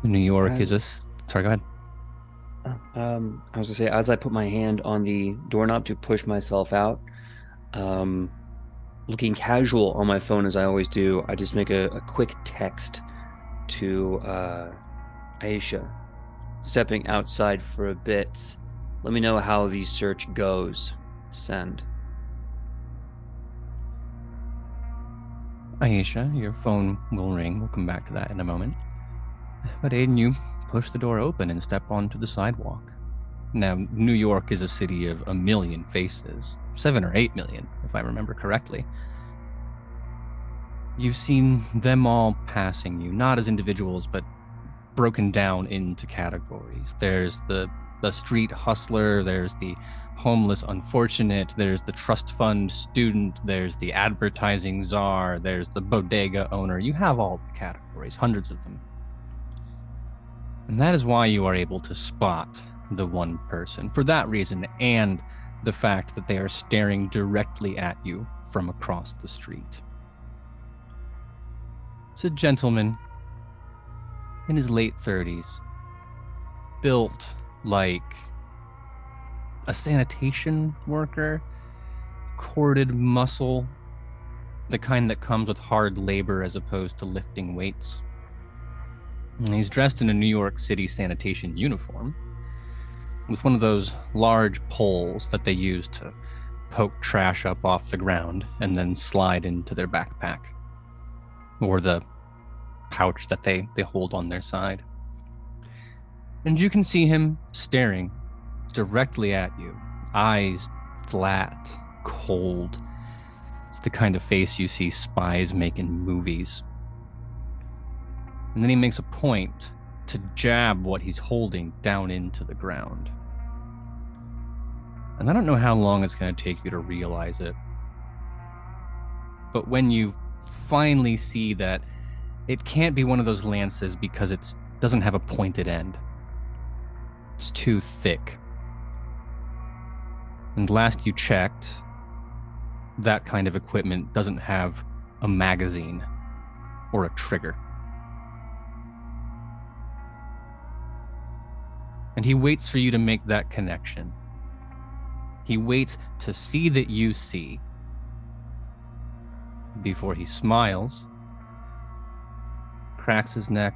New York is a... Sorry, go ahead. I was going to say, as I put my hand on the doorknob to push myself out, looking casual on my phone as I always do, I just make a quick text to Aisha, stepping outside for a bit. Let me know how the search goes. Send. Aisha, your phone will ring. We'll come back to that in a moment. But Aiden, you push the door open and step onto the sidewalk. Now, New York is a city of 1 million faces. 7 or 8 million, if I remember correctly. You've seen them all passing you, not as individuals, but broken down into categories. There's the street hustler, there's the homeless unfortunate, there's the trust fund student, there's the advertising czar, there's the bodega owner. You have all the categories, hundreds of them. And that is why you are able to spot the one person. For that reason, and the fact that they are staring directly at you from across the street. It's a gentleman in his late 30s, built like a sanitation worker, corded muscle, the kind that comes with hard labor as opposed to lifting weights. And he's dressed in a New York City sanitation uniform. with one of those large poles that they use to poke trash up off the ground and then slide into their backpack or the pouch that they hold on their side. And you can see him staring directly at you, eyes flat, cold. It's the kind of face you see spies make in movies. And then he makes a point to jab what he's holding down into the ground. And I don't know how long it's going to take you to realize it. But when you finally see that it can't be one of those lances because it doesn't have a pointed end. It's too thick. And last you checked, that kind of equipment doesn't have a magazine or a trigger. And he waits for you to make that connection. He waits to see that you see before he smiles, cracks his neck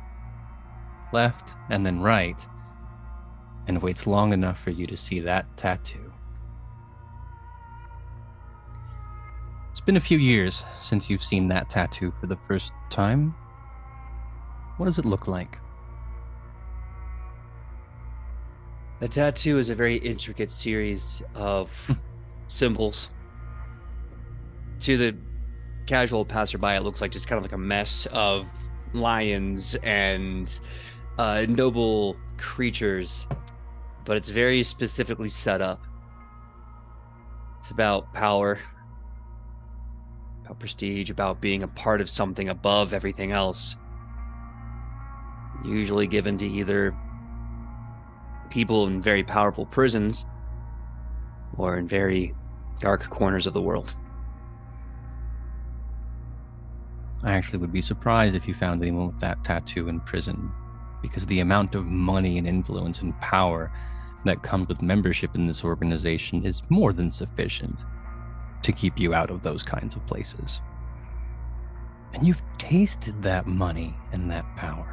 left and then right, and waits long enough for you to see that tattoo. It's been a few years since you've seen that tattoo for the first time. What does it look like? The tattoo is a very intricate series of symbols. To the casual passerby, it looks like just kind of like a mess of lions and noble creatures, but it's very specifically set up. It's about power, about prestige, about being a part of something above everything else. Usually given to either people in very powerful prisons or in very dark corners of the world. I actually would be surprised if you found anyone with that tattoo in prison, because the amount of money and influence and power that comes with membership in this organization is more than sufficient to keep you out of those kinds of places. And you've tasted that money and that power.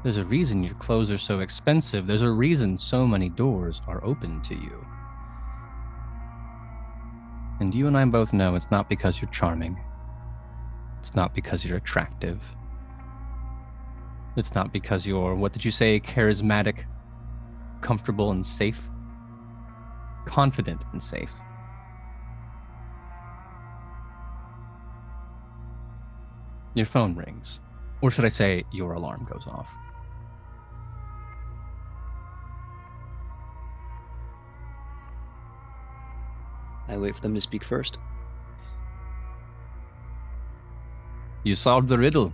There's a reason your clothes are so expensive. There's a reason so many doors are open to you. And you and I both know it's not because you're charming. It's not because you're attractive. It's not because you're, what did you say, charismatic, comfortable, and safe? Confident and safe. Your phone rings. Or should I say, your alarm goes off. I wait for them to speak first. You solved the riddle.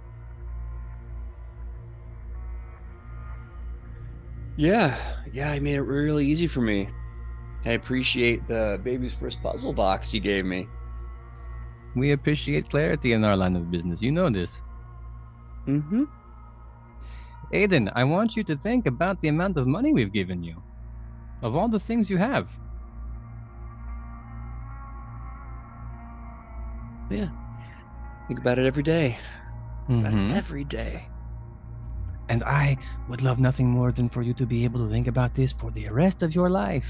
Yeah, I made it really easy for me. I appreciate the baby's first puzzle box you gave me. We appreciate clarity in our line of business. You know this. Mm-hmm. Aiden, I want you to think about the amount of money we've given you. Of all the things you have. Yeah. Think about it every day. Mm-hmm. Every day. And I would love nothing more than for you to be able to think about this for the rest of your life.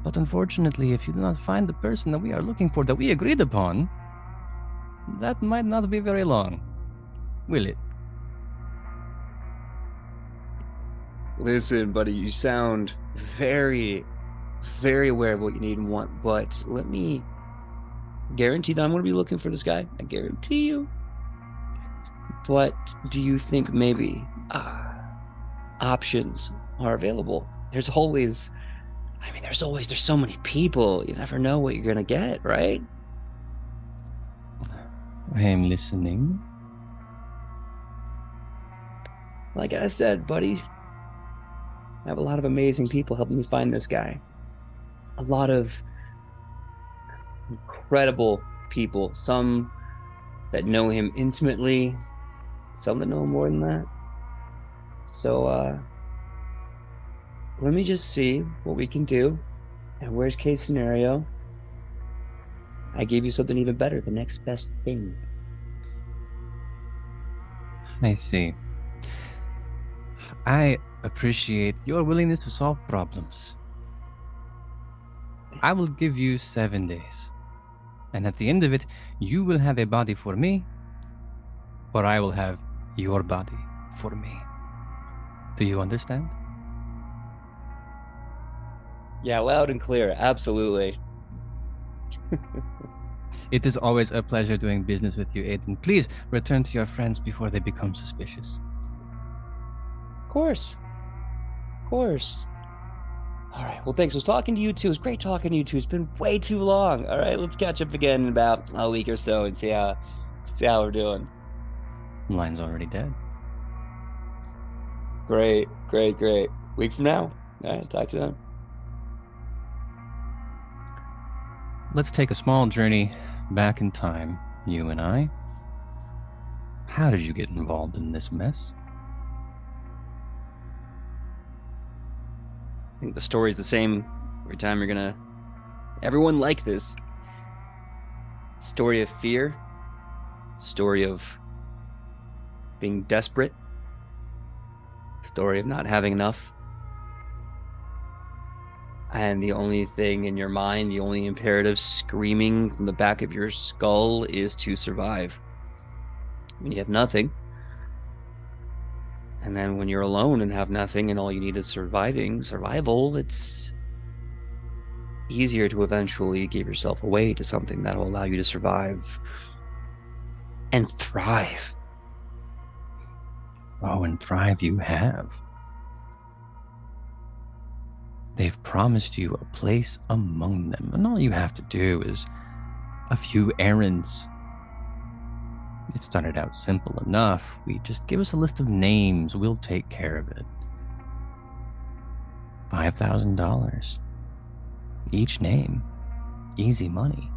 But unfortunately, if you do not find the person that we are looking for, that we agreed upon, that might not be very long. Will it? Listen, buddy, you sound very, very aware of what you need and want, but let me guarantee that I'm going to be looking for this guy. I guarantee you. But do you think maybe options are available? There's so many people. You never know what you're going to get, right? I am listening. Like I said, buddy, I have a lot of amazing people helping me find this guy. A lot of incredible people. Some that know him intimately, some that know him more than that. So, let me just see what we can do. And worst case scenario, I gave you something even better, the next best thing. I see. I appreciate your willingness to solve problems. I will give you 7 days. And at the end of it, you will have a body for me, or I will have your body for me. Do you understand? Yeah, loud and clear. Absolutely. It is always a pleasure doing business with you, Aiden. Please return to your friends before they become suspicious. Of course. Of course. All right. Well, thanks. It was talking to you too. It was great talking to you too. It's been way too long. All right. Let's catch up again in about a week or so and see how we're doing. Line's already dead. Great. Week from now. All right. Talk to them. Let's take a small journey back in time, you and I. How did you get involved in this mess? I think the story's the same every time everyone like this. Story of fear. Story of being desperate. Story of not having enough. And the only thing in your mind, the only imperative screaming from the back of your skull is to survive. When you have nothing. And then when you're alone and have nothing and all you need is survival, it's easier to eventually give yourself away to something that will allow you to survive and thrive. Oh, and thrive you have. They've promised you a place among them, and all you have to do is a few errands. It started out simple enough. Just give us a list of names, we'll take care of it. $5,000. Each name. Easy money.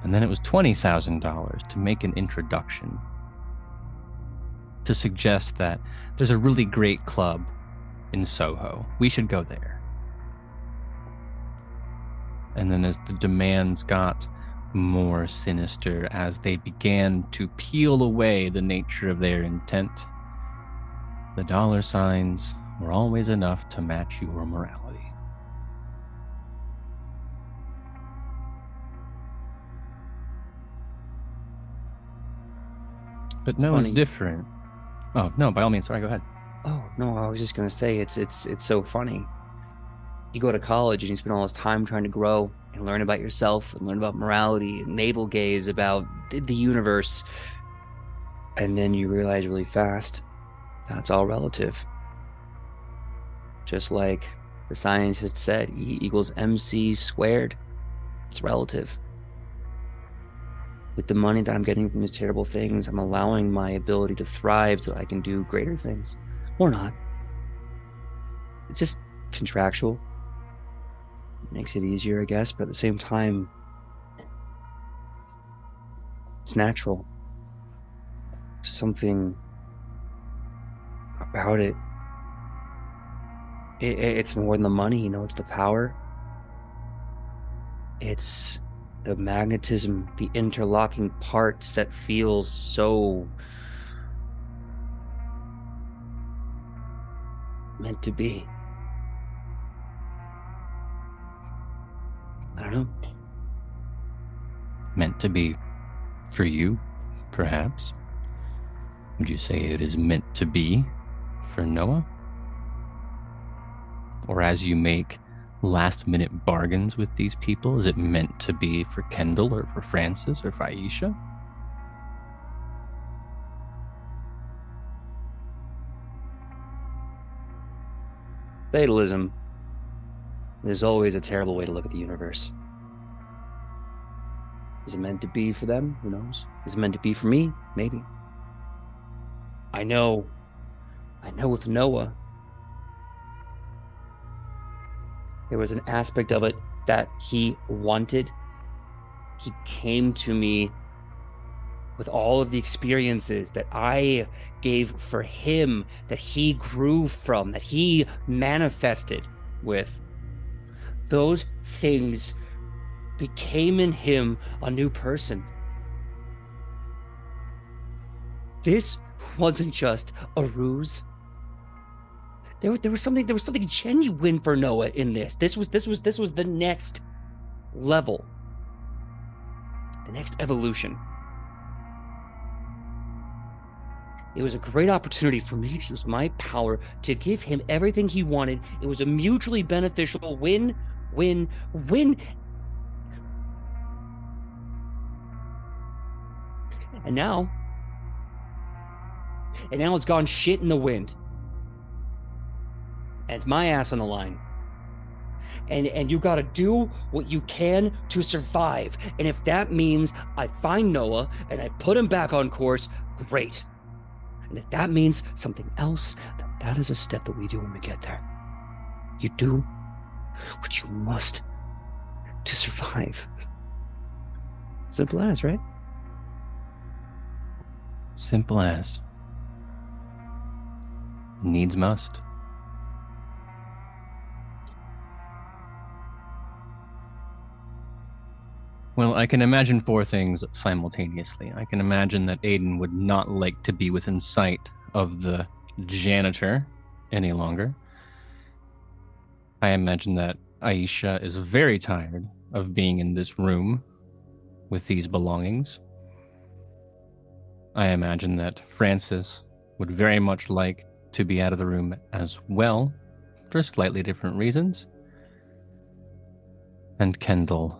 And then it was $20,000 to make an introduction. To suggest that there's a really great club in Soho. We should go there. And then as the demands got more sinister, as they began to peel away the nature of their intent, the dollar signs were always enough to match your morality. But Noah's different. Oh, no, by all means. Sorry, go ahead. Oh, no, I was just going to say it's so funny. You go to college and you spend all this time trying to grow and learn about yourself and learn about morality and navel gaze about the universe. And then you realize really fast that's all relative. Just like the scientist said, E equals MC squared. It's relative. With the money that I'm getting from these terrible things, I'm allowing my ability to thrive so I can do greater things. Or not. It's just contractual. It makes it easier, I guess, but at the same time, it's natural. Something about it. It's more than the money, it's the power. It's the magnetism, the interlocking parts that feels so meant to be. I don't know. Meant to be for you, perhaps? Would you say it is meant to be for Noah? Or as you make last-minute bargains with these people, is it meant to be for Kendall or for Francis or for Aisha? Fatalism is always a terrible way to look at the universe. Is it meant to be for them? Who knows? Is it meant to be for me? Maybe. I know with Noah, there was an aspect of it that he wanted. He came to me with all of the experiences that I gave for him, that he grew from, that he manifested with. Those things became in him a new person. This wasn't just a ruse. There was something genuine for Noah in this. This was the next level. The next evolution. It was a great opportunity for me to use my power to give him everything he wanted. It was a mutually beneficial win. And now it's gone shit in the wind. And it's my ass on the line. And you gotta do what you can to survive. And if that means I find Noah and I put him back on course, great. And if that means something else, then that is a step that we do when we get there. You do what you must to survive. Simple as, right? Simple as. Needs must. Well, I can imagine four things simultaneously. I can imagine that Aiden would not like to be within sight of the janitor any longer. I imagine that Aisha is very tired of being in this room with these belongings. I imagine that Francis would very much like to be out of the room as well, for slightly different reasons. And Kendall,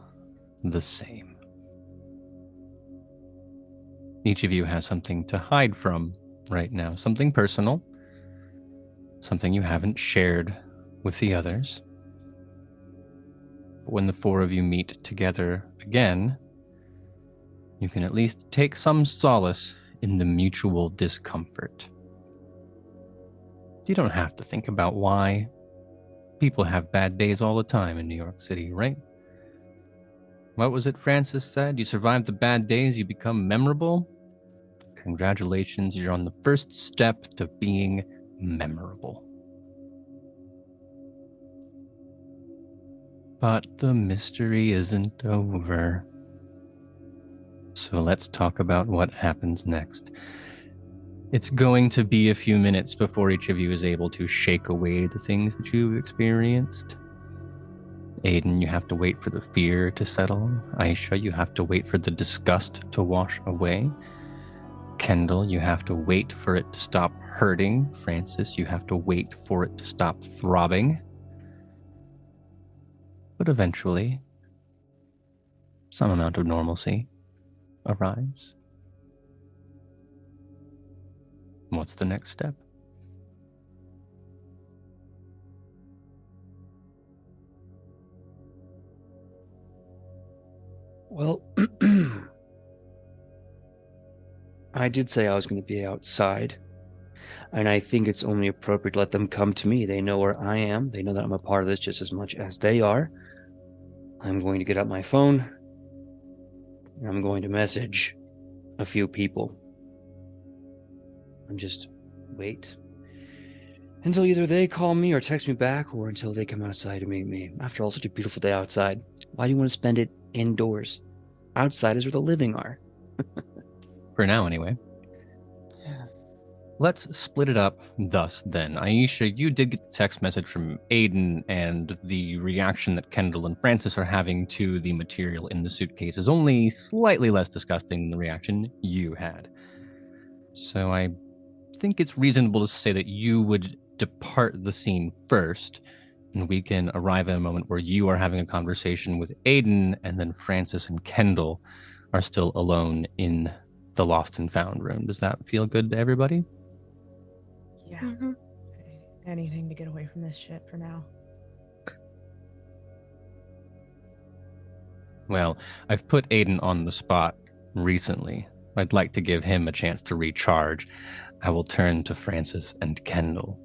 the same. Each of you has something to hide from right now, something personal, something you haven't shared with the others. But when the four of you meet together again, you can at least take some solace in the mutual discomfort. You don't have to think about why. People have bad days all the time in New York City, right? What was it Francis said? You survive the bad days, you become memorable? Congratulations, you're on the first step to being memorable. But the mystery isn't over. So let's talk about what happens next. It's going to be a few minutes before each of you is able to shake away the things that you've experienced. Aiden, you have to wait for the fear to settle. Aisha, you have to wait for the disgust to wash away. Kendall, you have to wait for it to stop hurting. Francis, you have to wait for it to stop throbbing. But eventually, some amount of normalcy arrives. What's the next step? Well, I did say I was going to be outside, and I think it's only appropriate to let them come to me. They know where I am. They know that I'm a part of this just as much as they are. I'm going to get out my phone, and I'm going to message a few people. And just wait until either they call me or text me back, or until they come outside to meet me. After all, such a beautiful day outside. Why do you want to spend it indoors? Outside is where the living are. For now, anyway. Yeah. Let's split it up thus, then. Aisha, you did get the text message from Aiden, and the reaction that Kendall and Francis are having to the material in the suitcase is only slightly less disgusting than the reaction you had. So I think it's reasonable to say that you would depart the scene first, and we can arrive at a moment where you are having a conversation with Aiden, and then Francis and Kendall are still alone in the lost and found room. Does that feel good to everybody? Yeah. Mm-hmm. Anything to get away from this shit for now. Well, I've put Aiden on the spot recently. I'd like to give him a chance to recharge. I will turn to Francis and Kendall.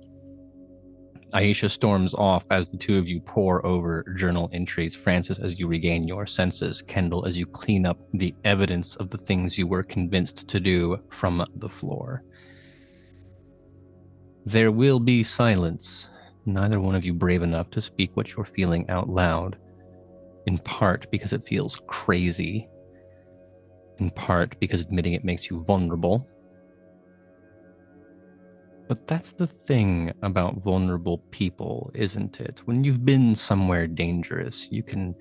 Aisha storms off as the two of you pore over journal entries. Francis, as you regain your senses. Kendall, as you clean up the evidence of the things you were convinced to do from the floor. There will be silence. Neither one of you brave enough to speak what you're feeling out loud. In part because it feels crazy. In part because admitting it makes you vulnerable. But that's the thing about vulnerable people, isn't it? When you've been somewhere dangerous, you can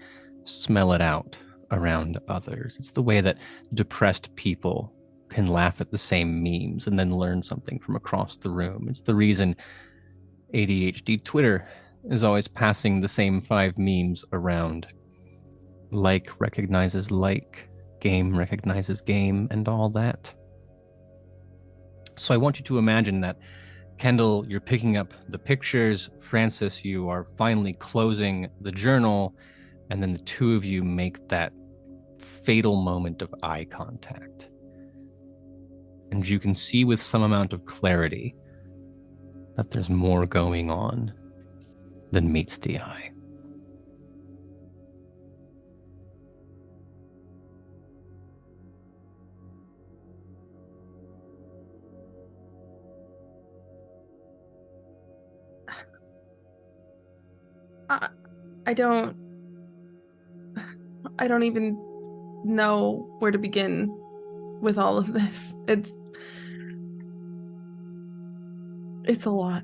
smell it out around others. It's the way that depressed people can laugh at the same memes and then learn something from across the room. It's the reason ADHD Twitter is always passing the same 5 memes around. Like recognizes like, game recognizes game, and all that. So I want you to imagine that, Kendall, you're picking up the pictures. Francis, you are finally closing the journal. And then the two of you make that fatal moment of eye contact. And you can see with some amount of clarity that there's more going on than meets the eye. I don't even know where to begin with all of this. It's a lot.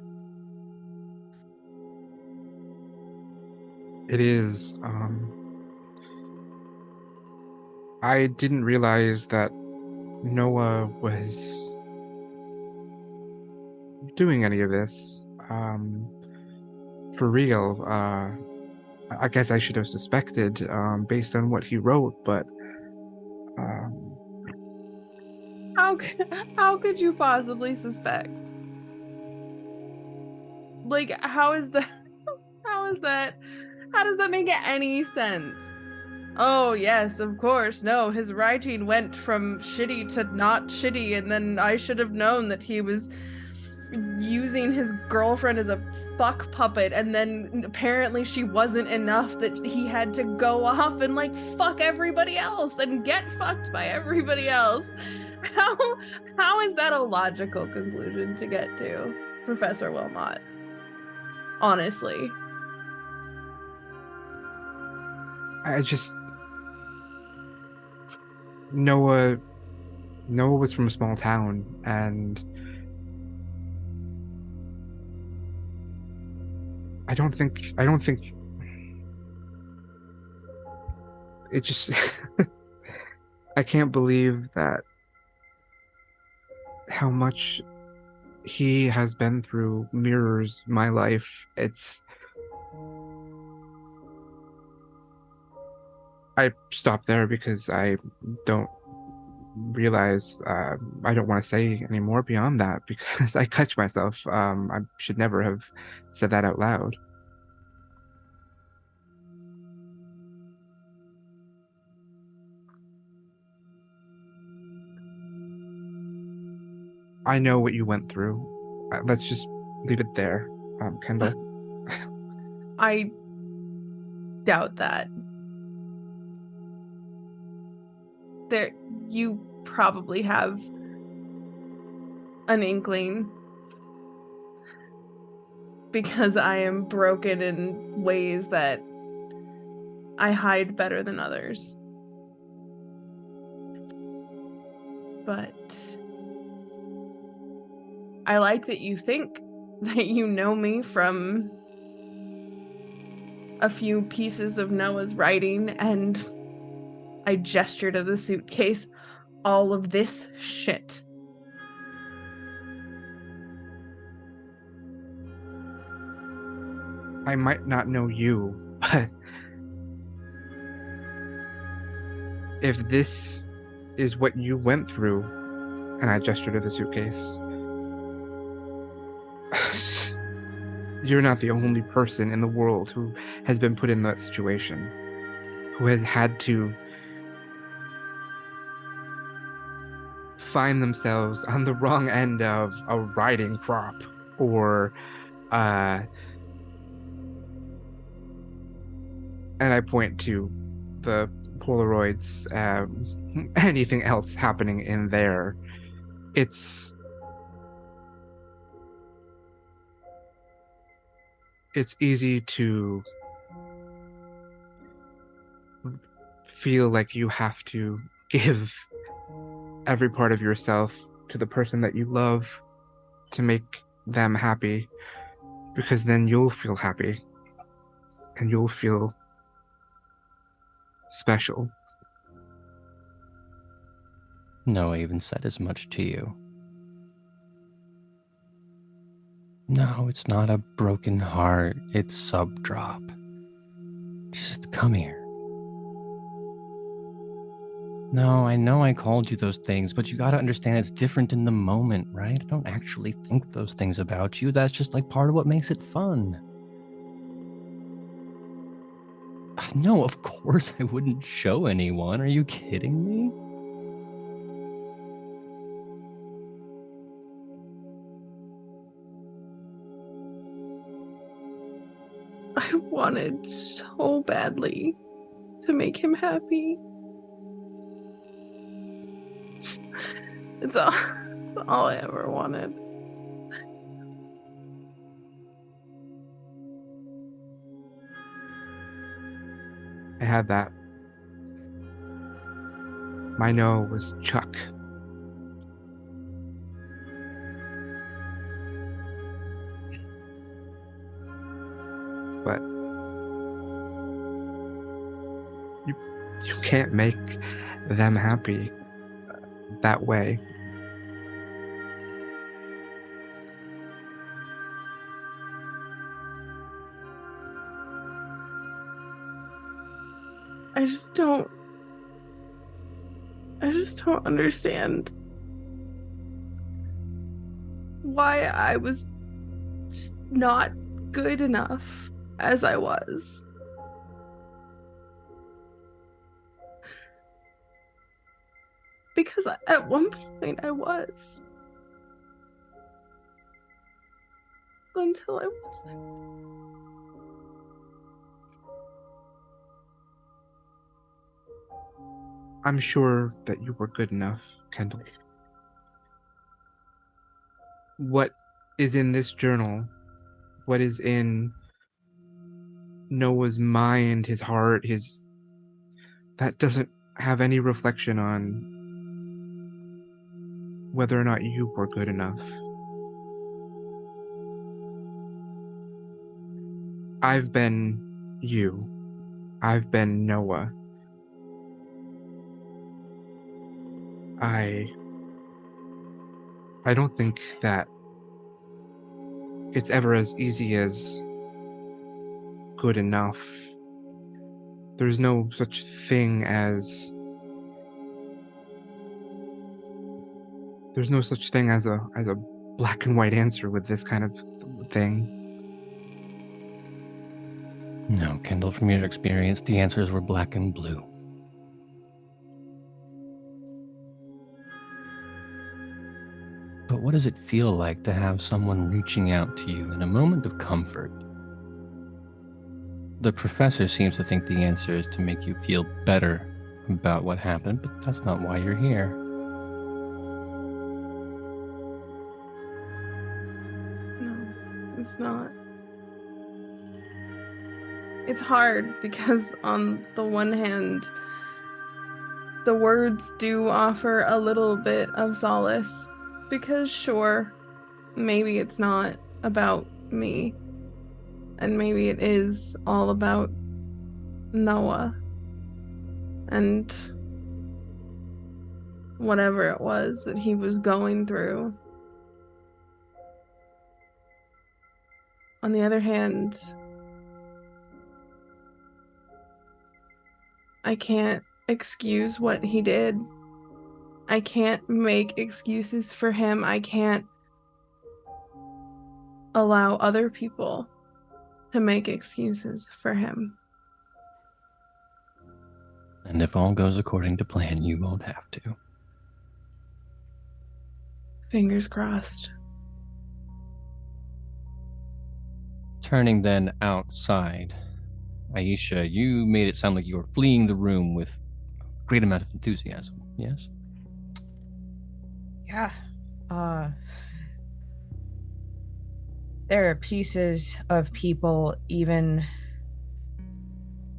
It is. I didn't realize that Noah was doing any of this. For real. I guess I should have suspected based on what he wrote, but How could you possibly suspect? Like, how does that make any sense? Oh yes, of course. No, his writing went from shitty to not shitty, and then I should have known that he was using his girlfriend as a fuck puppet, and then apparently she wasn't enough, that he had to go off and like fuck everybody else and get fucked by everybody else. How is that a logical conclusion to get to, Professor Wilmot? Honestly. I just... Noah was from a small town, and I don't think it just I can't believe that how much he has been through mirrors my life. I stopped there because I don't realize I don't want to say any more beyond that, because I catch myself. I should never have said that out loud. I know what you went through. Let's just leave it there, Kendall. I doubt that. You probably have an inkling, because I am broken in ways that I hide better than others. But I like that you think that you know me from a few pieces of Noah's writing, and I gesture to the suitcase. All of this shit. I might not know you, but if this is what you went through, and I gesture to the suitcase, you're not the only person in the world who has been put in that situation, who has had to find themselves on the wrong end of a riding crop, or and I point to the Polaroids, anything else happening in there. It's easy to feel like you have to give every part of yourself to the person that you love to make them happy, because then you'll feel happy and you'll feel special. Noah even said as much to you. No, it's not a broken heart. It's sub-drop. Just come here. No, I know I called you those things, but you gotta understand it's different in the moment, right? I don't actually think those things about you. That's just like part of what makes it fun. No, of course I wouldn't show anyone. Are you kidding me? I wanted so badly to make him happy. It's all I ever wanted. I had that. My Noah was Chuck. But you can't make them happy that way. I just don't understand why I was just not good enough as I was. Because at one point I was. Until I wasn't. I'm sure that you were good enough, Kendall. What is in this journal, what is in Noah's mind, his heart, that doesn't have any reflection on whether or not you were good enough. I've been you. I've been Noah. I don't think that it's ever as easy as good enough. There's no such thing as a black and white answer with this kind of thing. No, Kendall, from your experience, the answers were black and blue. But what does it feel like to have someone reaching out to you in a moment of comfort? The professor seems to think the answer is to make you feel better about what happened, but that's not why you're here. No, it's not. It's hard because on the one hand, the words do offer a little bit of solace. Because sure, maybe it's not about me. And maybe it is all about Noah. And whatever it was that he was going through. On the other hand, I can't excuse what he did. I can't make excuses for him. I can't allow other people to make excuses for him. And if all goes according to plan, you won't have to. Fingers crossed. Turning then outside, Aisha, you made it sound like you were fleeing the room with a great amount of enthusiasm, yes? Yeah. There are pieces of people, even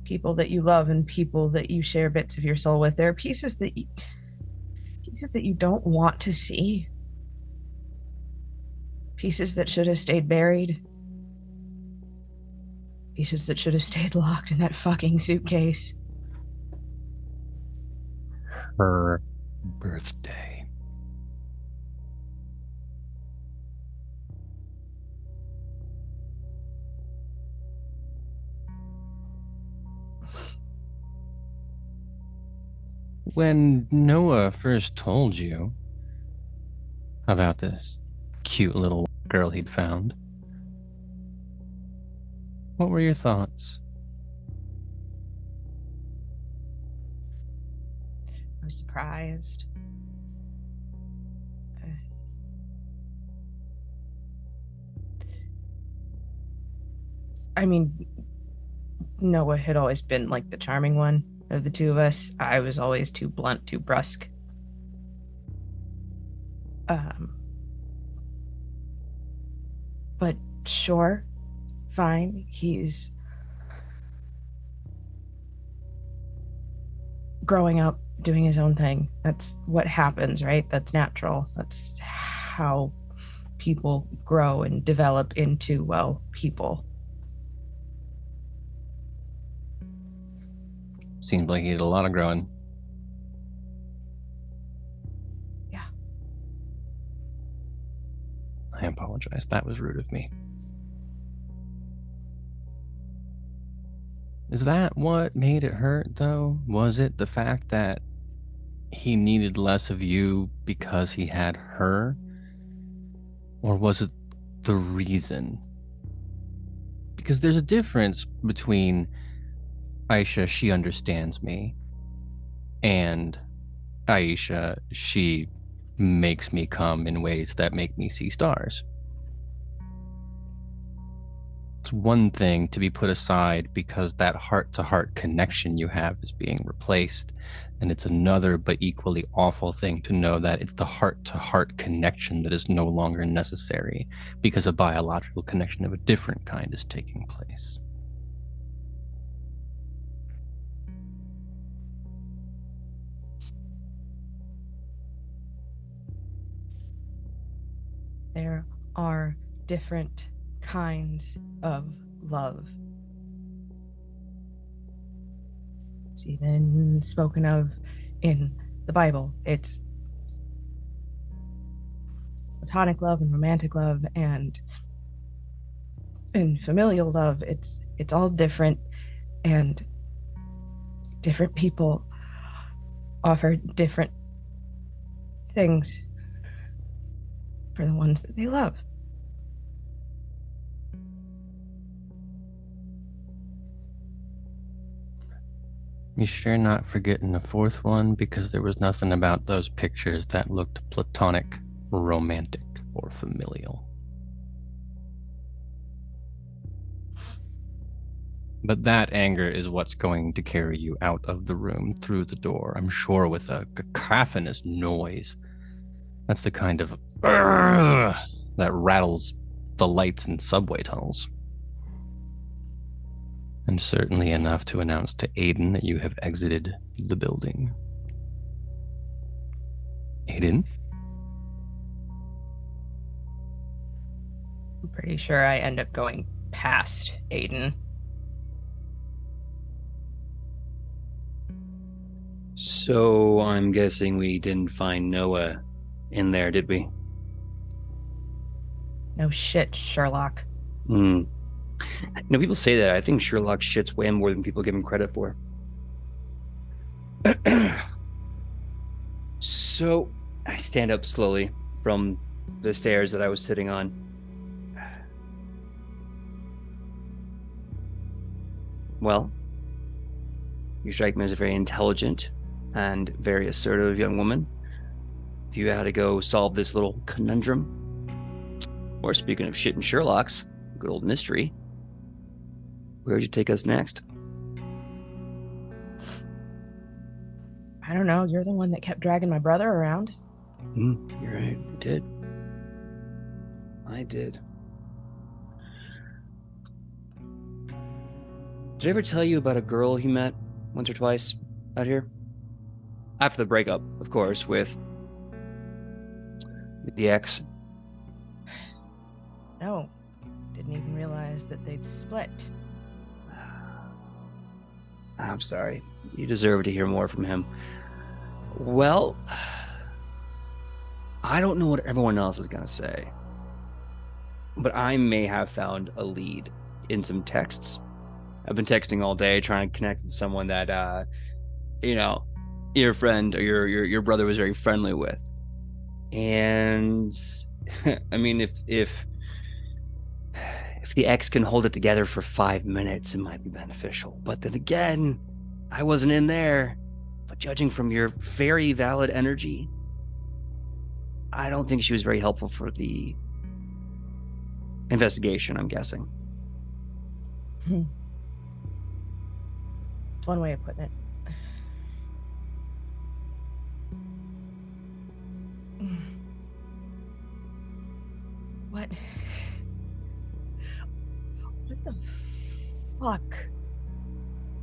people that you love and people that you share bits of your soul with. There are pieces that you don't want to see. Pieces that should have stayed buried. Pieces that should have stayed locked in that fucking suitcase. Her birthday. When Noah first told you about this cute little girl he'd found, what were your thoughts? I was surprised. I mean, Noah had always been like the charming one of the two of us. I was always too blunt, too brusque. But sure, fine. He's growing up, doing his own thing. That's what happens, right? That's natural. That's how people grow and develop into, well, people. Seems like he did a lot of growing. Yeah. I apologize. That was rude of me. Is that what made it hurt, though? Was it the fact that he needed less of you because he had her? Or was it the reason? Because there's a difference between Aisha, she understands me, and Aisha, she makes me come in ways that make me see stars. It's one thing to be put aside because that heart-to-heart connection you have is being replaced, and it's another but equally awful thing to know that it's the heart-to-heart connection that is no longer necessary because a biological connection of a different kind is taking place. There are different kinds of love. It's even spoken of in the Bible. It's platonic love and romantic love and familial love. It's all different, and different people offer different things for the ones that they love. You sure not forgetting the fourth one, because there was nothing about those pictures that looked platonic, romantic, or familial. But that anger is what's going to carry you out of the room through the door, I'm sure, with a cacophonous noise. That's the kind of that rattles the lights in subway tunnels. And certainly enough to announce to Aiden that you have exited the building. Aiden? I'm pretty sure I end up going past Aiden. So I'm guessing we didn't find Noah in there, did we? No shit, Sherlock. You know, people say that. I think Sherlock shits way more than people give him credit for. So I stand up slowly from the stairs that I was sitting on. Well, you strike me as a very intelligent and very assertive young woman. If you had to go solve this little conundrum, or speaking of shit and Sherlock's, good old mystery, where would you take us next? I don't know. You're the one that kept dragging my brother around. You're right. I did. Did I ever tell you about a girl he met once or twice out here? After the breakup, of course, with the ex. No, didn't even realize that they'd split. I'm sorry. You deserve to hear more from him. Well, I don't know what everyone else is going to say, but I may have found a lead in some texts. I've been texting all day trying to connect with someone that, your friend or your brother was very friendly with. And I mean, if the ex can hold it together for 5 minutes, it might be beneficial. But then again, I wasn't in there. But judging from your very valid energy, I don't think she was very helpful for the investigation, I'm guessing. It's one way of putting it. What the fuck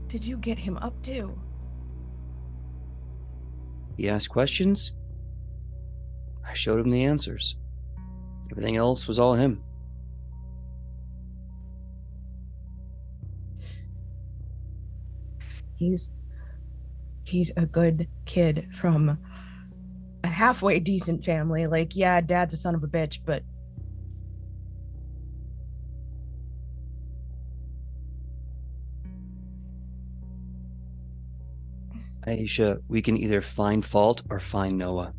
did you get him up to? He asked questions. I showed him the answers. Everything else was all him. He's a good kid from a halfway decent family. Like, yeah, dad's a son of a bitch, but Aisha, we can either find fault or find Noah.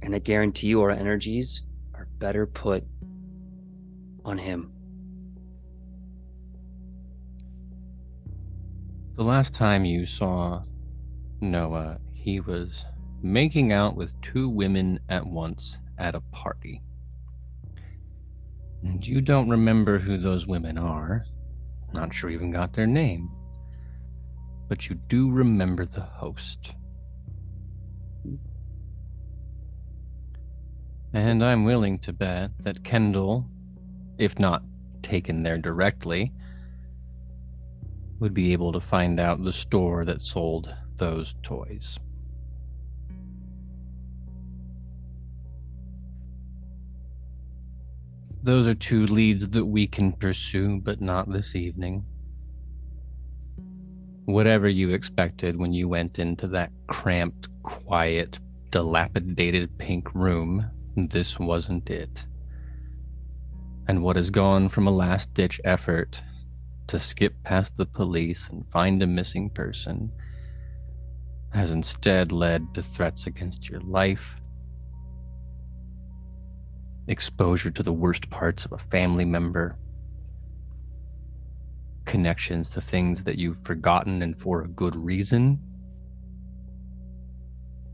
And I guarantee you our energies are better put on him. The last time you saw Noah, he was making out with 2 women at once at a party. And you don't remember who those women are. Not sure you even got their name. But you do remember the host. And I'm willing to bet that Kendall, if not taken there directly, would be able to find out the store that sold those toys. Those are 2 leads that we can pursue, but not this evening. Whatever you expected when you went into that cramped, quiet, dilapidated pink room, this wasn't it. And what has gone from a last-ditch effort to skip past the police and find a missing person has instead led to threats against your life, exposure to the worst parts of a family member, connections to things that you've forgotten and for a good reason,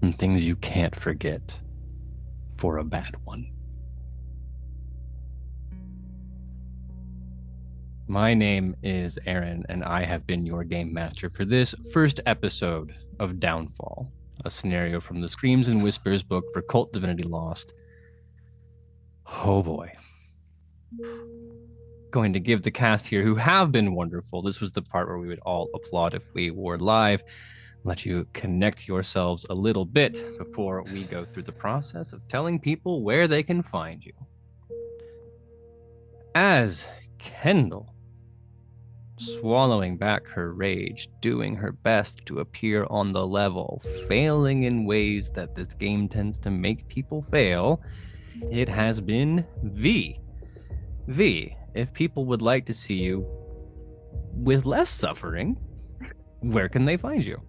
and things you can't forget for a bad one. My name is Aaron, and I have been your game master for this first episode of Downfall, a scenario from the Screams and Whispers book for Kult Divinity Lost. Oh boy. Going to give the cast here, who have been wonderful. This was the part where we would all applaud if we were live. Let you connect yourselves a little bit before we go through the process of telling people where they can find you. As Kendall, swallowing back her rage, doing her best to appear on the level, failing in ways that this game tends to make people fail, it has been V. V, if people would like to see you with less suffering, where can they find you?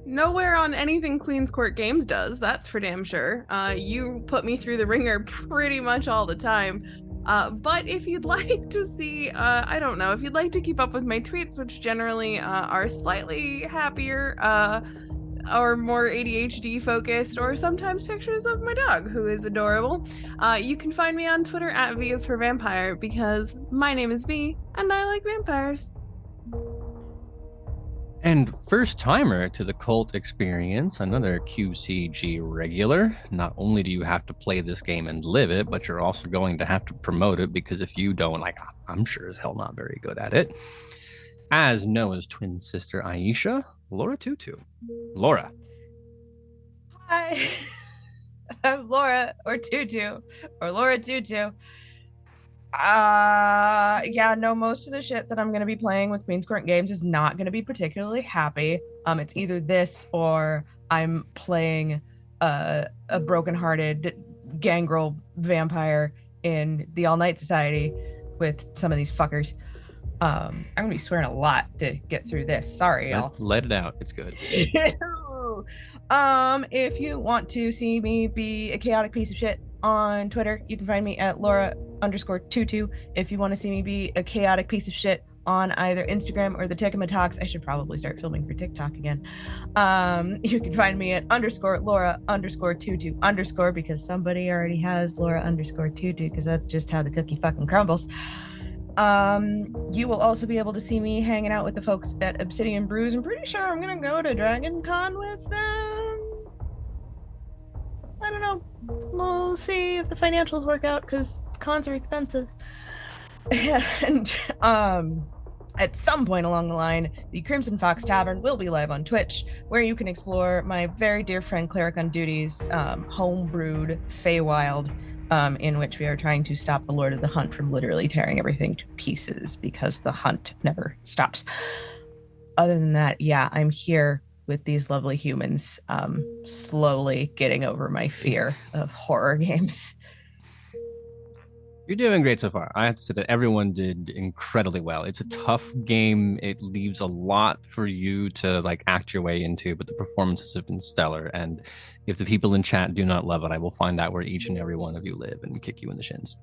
Nowhere on anything Queen's Court Games does, that's for damn sure. You put me through the ringer pretty much all the time. But if you'd like to see, I don't know, if you'd like to keep up with my tweets, which generally are slightly happier, or more ADHD focused, or sometimes pictures of my dog, who is adorable, you can find me on Twitter at V is for Vampire, because my name is V, and I like vampires. And first timer to the Kult experience, another QCG regular. Not only do you have to play this game and live it, but you're also going to have to promote it, because if you don't, I'm sure as hell not very good at it. As Noah's twin sister Aisha, Laura Tutu. Laura. Hi. I'm Laura, or Tutu, or Laura Tutu. Yeah, no, most of the shit that I'm going to be playing with Queen's Court Games is not going to be particularly happy. It's either this or I'm playing a brokenhearted gangrel vampire in the All Night Society with some of these fuckers. I'm gonna be swearing a lot to get through this. Sorry, y'all. Let it out. It's good. If you want to see me be a chaotic piece of shit on Twitter, you can find me at Laura_22. If you want to see me be a chaotic piece of shit on either Instagram or the Tikama Talks, I should probably start filming for TikTok again. You can find me at _Laura_22_ because somebody already has Laura_22 because that's just how the cookie fucking crumbles. You will also be able to see me hanging out with the folks at Obsidian Brews. I'm pretty sure I'm gonna go to Dragon Con with them. I don't know. We'll see if the financials work out because cons are expensive. And at some point along the line, the Crimson Fox Tavern will be live on Twitch, where you can explore my very dear friend Cleric on Duty's homebrewed Feywild, in which we are trying to stop the Lord of the Hunt from literally tearing everything to pieces because the hunt never stops. Other than that, yeah, I'm here with these lovely humans, slowly getting over my fear of horror games. You're doing great so far. I have to say that everyone did incredibly well. It's a tough game. It leaves a lot for you to like act your way into, but the performances have been stellar. And if the people in chat do not love it, I will find out where each and every one of you live and kick you in the shins.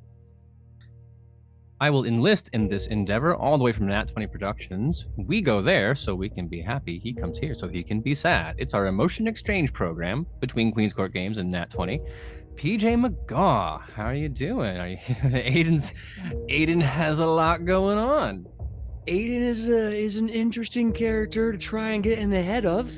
I will enlist in this endeavor all the way from Nat 20 Productions. We go there so we can be happy. He comes here so he can be sad. It's our emotion exchange program between Queen's Court Games and Nat 20. PJ McGaw, how are you doing? Aiden has a lot going on. Aiden is an interesting character to try and get in the head of,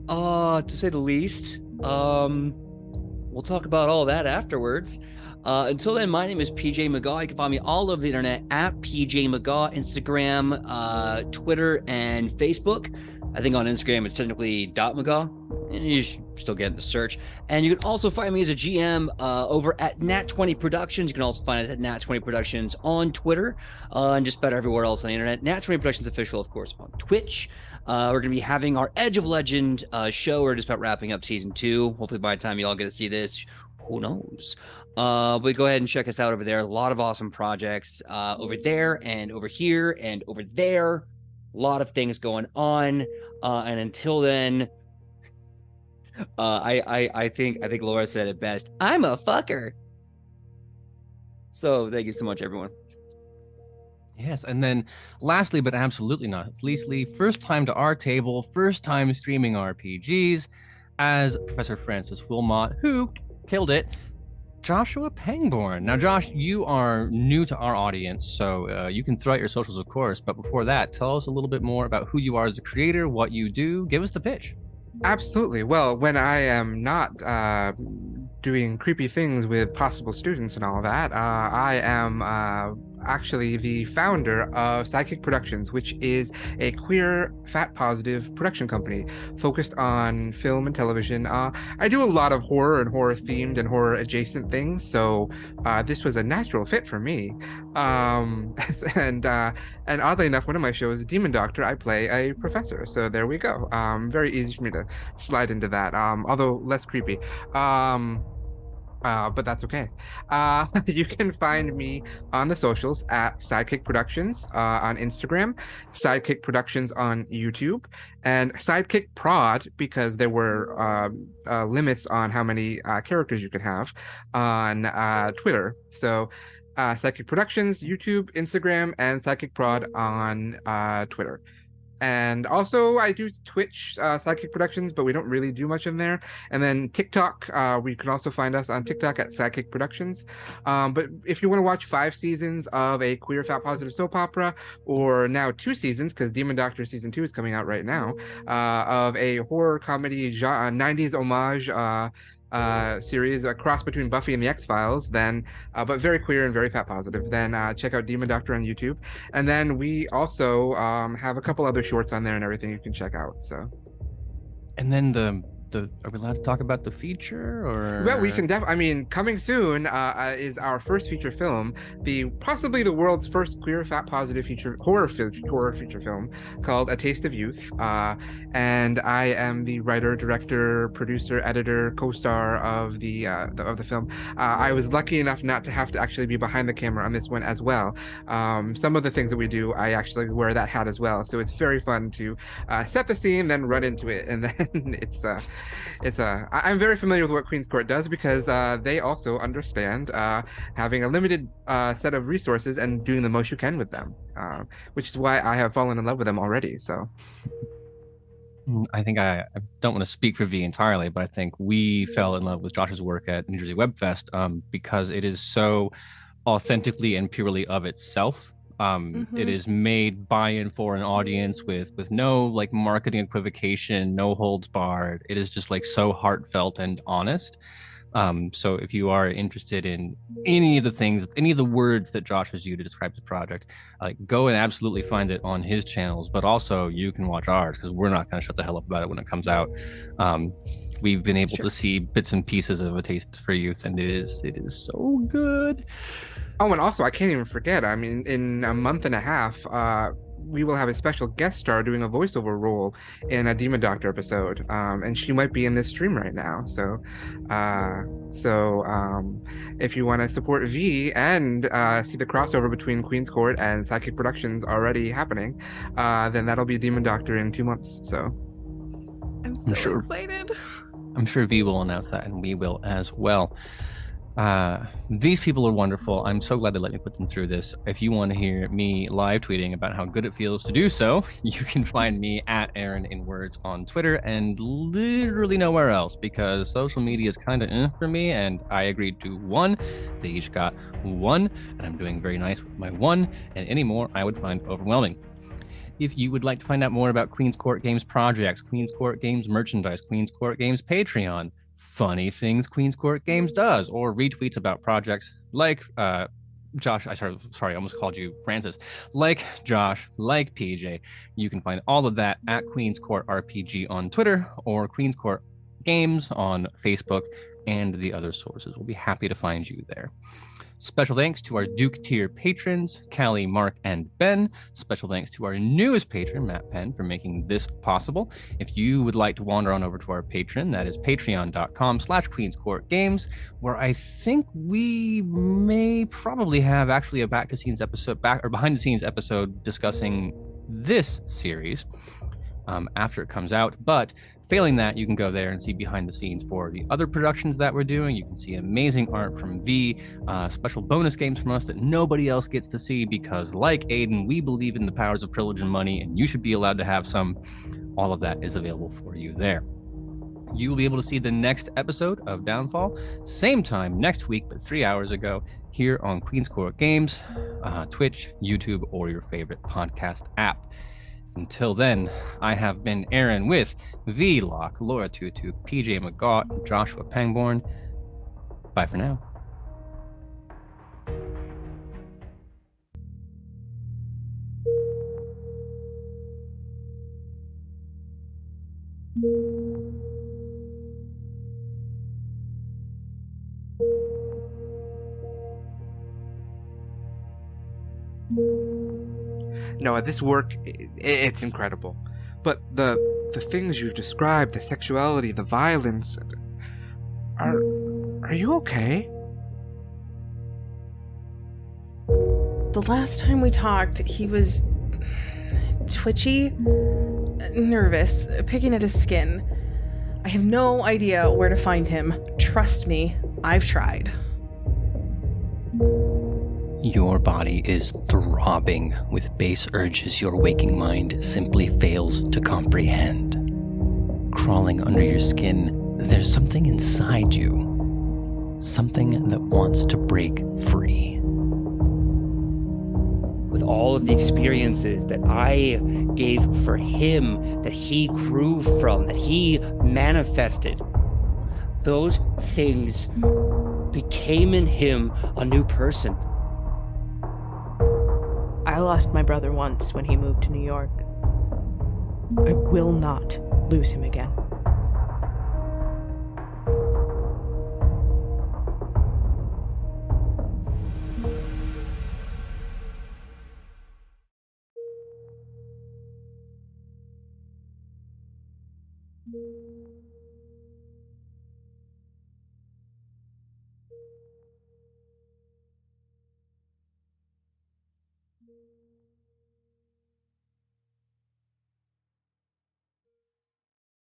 to say the least. We'll talk about all that afterwards. Until then, my name is PJ McGaw. You can find me all over the internet at PJ McGaw, Instagram, Twitter, and Facebook. I think on Instagram it's technically .McGaw, and you should still get in the search. And you can also find me as a GM over at Nat20 Productions. You can also find us at Nat20 Productions on Twitter, and just about everywhere else on the internet. Nat20 Productions official, of course, on Twitch. We're going to be having our Edge of Legend show. We're just about wrapping up season 2. Hopefully by the time you all get to see this, who knows? But go ahead and check us out over there. A lot of awesome projects over there and over here and over there. A lot of things going on. And until then, I think Laura said it best. I'm a fucker. So thank you so much, everyone. Yes, and then lastly, but absolutely not leastly, first time to our table, first time streaming RPGs as Professor Francis Wilmot, who killed it, Joshua Pangborn. Now, Josh, you are new to our audience, so you can throw out your socials, of course. But before that, tell us a little bit more about who you are as a creator, what you do. Give us the pitch. Absolutely. Well, when I am not doing creepy things with possible students and all that, I am actually the founder of Sidekick Productions, which is a queer, fat-positive production company focused on film and television. I do a lot of horror and horror-themed and horror-adjacent things, so this was a natural fit for me. And oddly enough, one of my shows, Demon Doctor, I play a professor, so there we go. Very easy for me to slide into that, although less creepy. But that's okay. You can find me on the socials at Sidekick Productions on Instagram, Sidekick Productions on YouTube, and Sidekick Prod, because there were limits on how many characters you could have on Twitter. So Sidekick Productions, YouTube, Instagram, and Sidekick Prod on Twitter. And also, I do Twitch, Sidekick Productions, but we don't really do much in there. And then TikTok, we can also find us on TikTok at Sidekick Productions. But if you want to watch 5 seasons of a queer, fat-positive soap opera, or now 2 seasons, because Demon Doctor Season 2 is coming out right now, of a horror comedy 90s homage series, a cross between Buffy and the X-Files, then but very queer and very fat positive, then check out Demon Doctor on YouTube. And then we also have a couple other shorts on there and everything you can check out. So, and then the Are we allowed to talk about the feature, or? Well, we can definitely. I mean, coming soon is our first feature film, possibly the world's first queer, fat positive horror feature film called A Taste of Youth. And I am the writer, director, producer, editor, co-star of the film. I was lucky enough not to have to actually be behind the camera on this one as well. Some of the things that we do, I actually wear that hat as well. So it's very fun to set the scene, then run into it, and then I'm very familiar with what Queen's Court does because they also understand having a limited set of resources and doing the most you can with them, which is why I have fallen in love with them already. So I think I don't want to speak for V entirely, but I think we fell in love with Josh's work at New Jersey Web Fest because it is so authentically and purely of itself. It is made by and for an audience with no like marketing equivocation, no holds barred. It is just like so heartfelt and honest. So if you are interested in any of the words that Josh has used to describe his project, go and absolutely find it on his channels, but also you can watch ours because we're not going to shut the hell up about it when it comes out. We've been able to see bits and pieces of A Taste for Youth, and it is so good. Oh, and also, I can't even forget, I mean, in a month and a half, we will have a special guest star doing a voiceover role in a Demon Doctor episode, and she might be in this stream right now. So if you want to support V and see the crossover between Queen's Court and Psychic Productions already happening, then that'll be Demon Doctor in 2 months. So I'm so excited. I'm sure V will announce that, and we will as well. These people are wonderful. I'm so glad they let me put them through this. If you want to hear me live tweeting about how good it feels to do so, you can find me at Aaron in Words on Twitter and literally nowhere else because social media is kind of for me, and I agreed to 1. They each got 1, and I'm doing very nice with my 1, and any more I would find overwhelming. If you would like to find out more about Queen's Court Games projects, Queen's Court Games merchandise, Queen's Court Games Patreon, funny things Queen's Court Games does, or retweets about projects like Josh, I almost called you Francis, like Josh, like PJ, you can find all of that at Queen's Court RPG on Twitter or Queen's Court Games on Facebook and the other sources. We'll be happy to find you there. Special thanks to our Duke tier patrons, Callie, Mark, and Ben. Special thanks to our newest patron, Matt Penn, for making this possible. If you would like to wander on over to our Patreon, that is patreon.com/Queen's Court Games, where I think we may probably have actually a behind the scenes episode discussing this series after it comes out. But failing that, you can go there and see behind the scenes for the other productions that we're doing. You can see amazing art from V, special bonus games from us that nobody else gets to see because, like Aiden, we believe in the powers of privilege and money, and you should be allowed to have some. All of that is available for you there. You will be able to see the next episode of Downfall, same time next week, but 3 hours ago, here on Queen's Court Games, Twitch, YouTube, or your favorite podcast app. Until then, I have been Aaron with V Lock, Laura Tutu, PJ McGaugh, and Joshua Pangborn. Bye for now. Noah, this work, it's incredible. But the things you've described, the sexuality, the violence, are you okay? The last time we talked, he was twitchy, nervous, picking at his skin. I have no idea where to find him. Trust me, I've tried. Your body is throbbing with base urges your waking mind simply fails to comprehend. Crawling under your skin, there's something inside you. Something that wants to break free. With all of the experiences that I gave for him, that he grew from, that he manifested, those things became in him a new person. I lost my brother once when he moved to New York. I will not lose him again.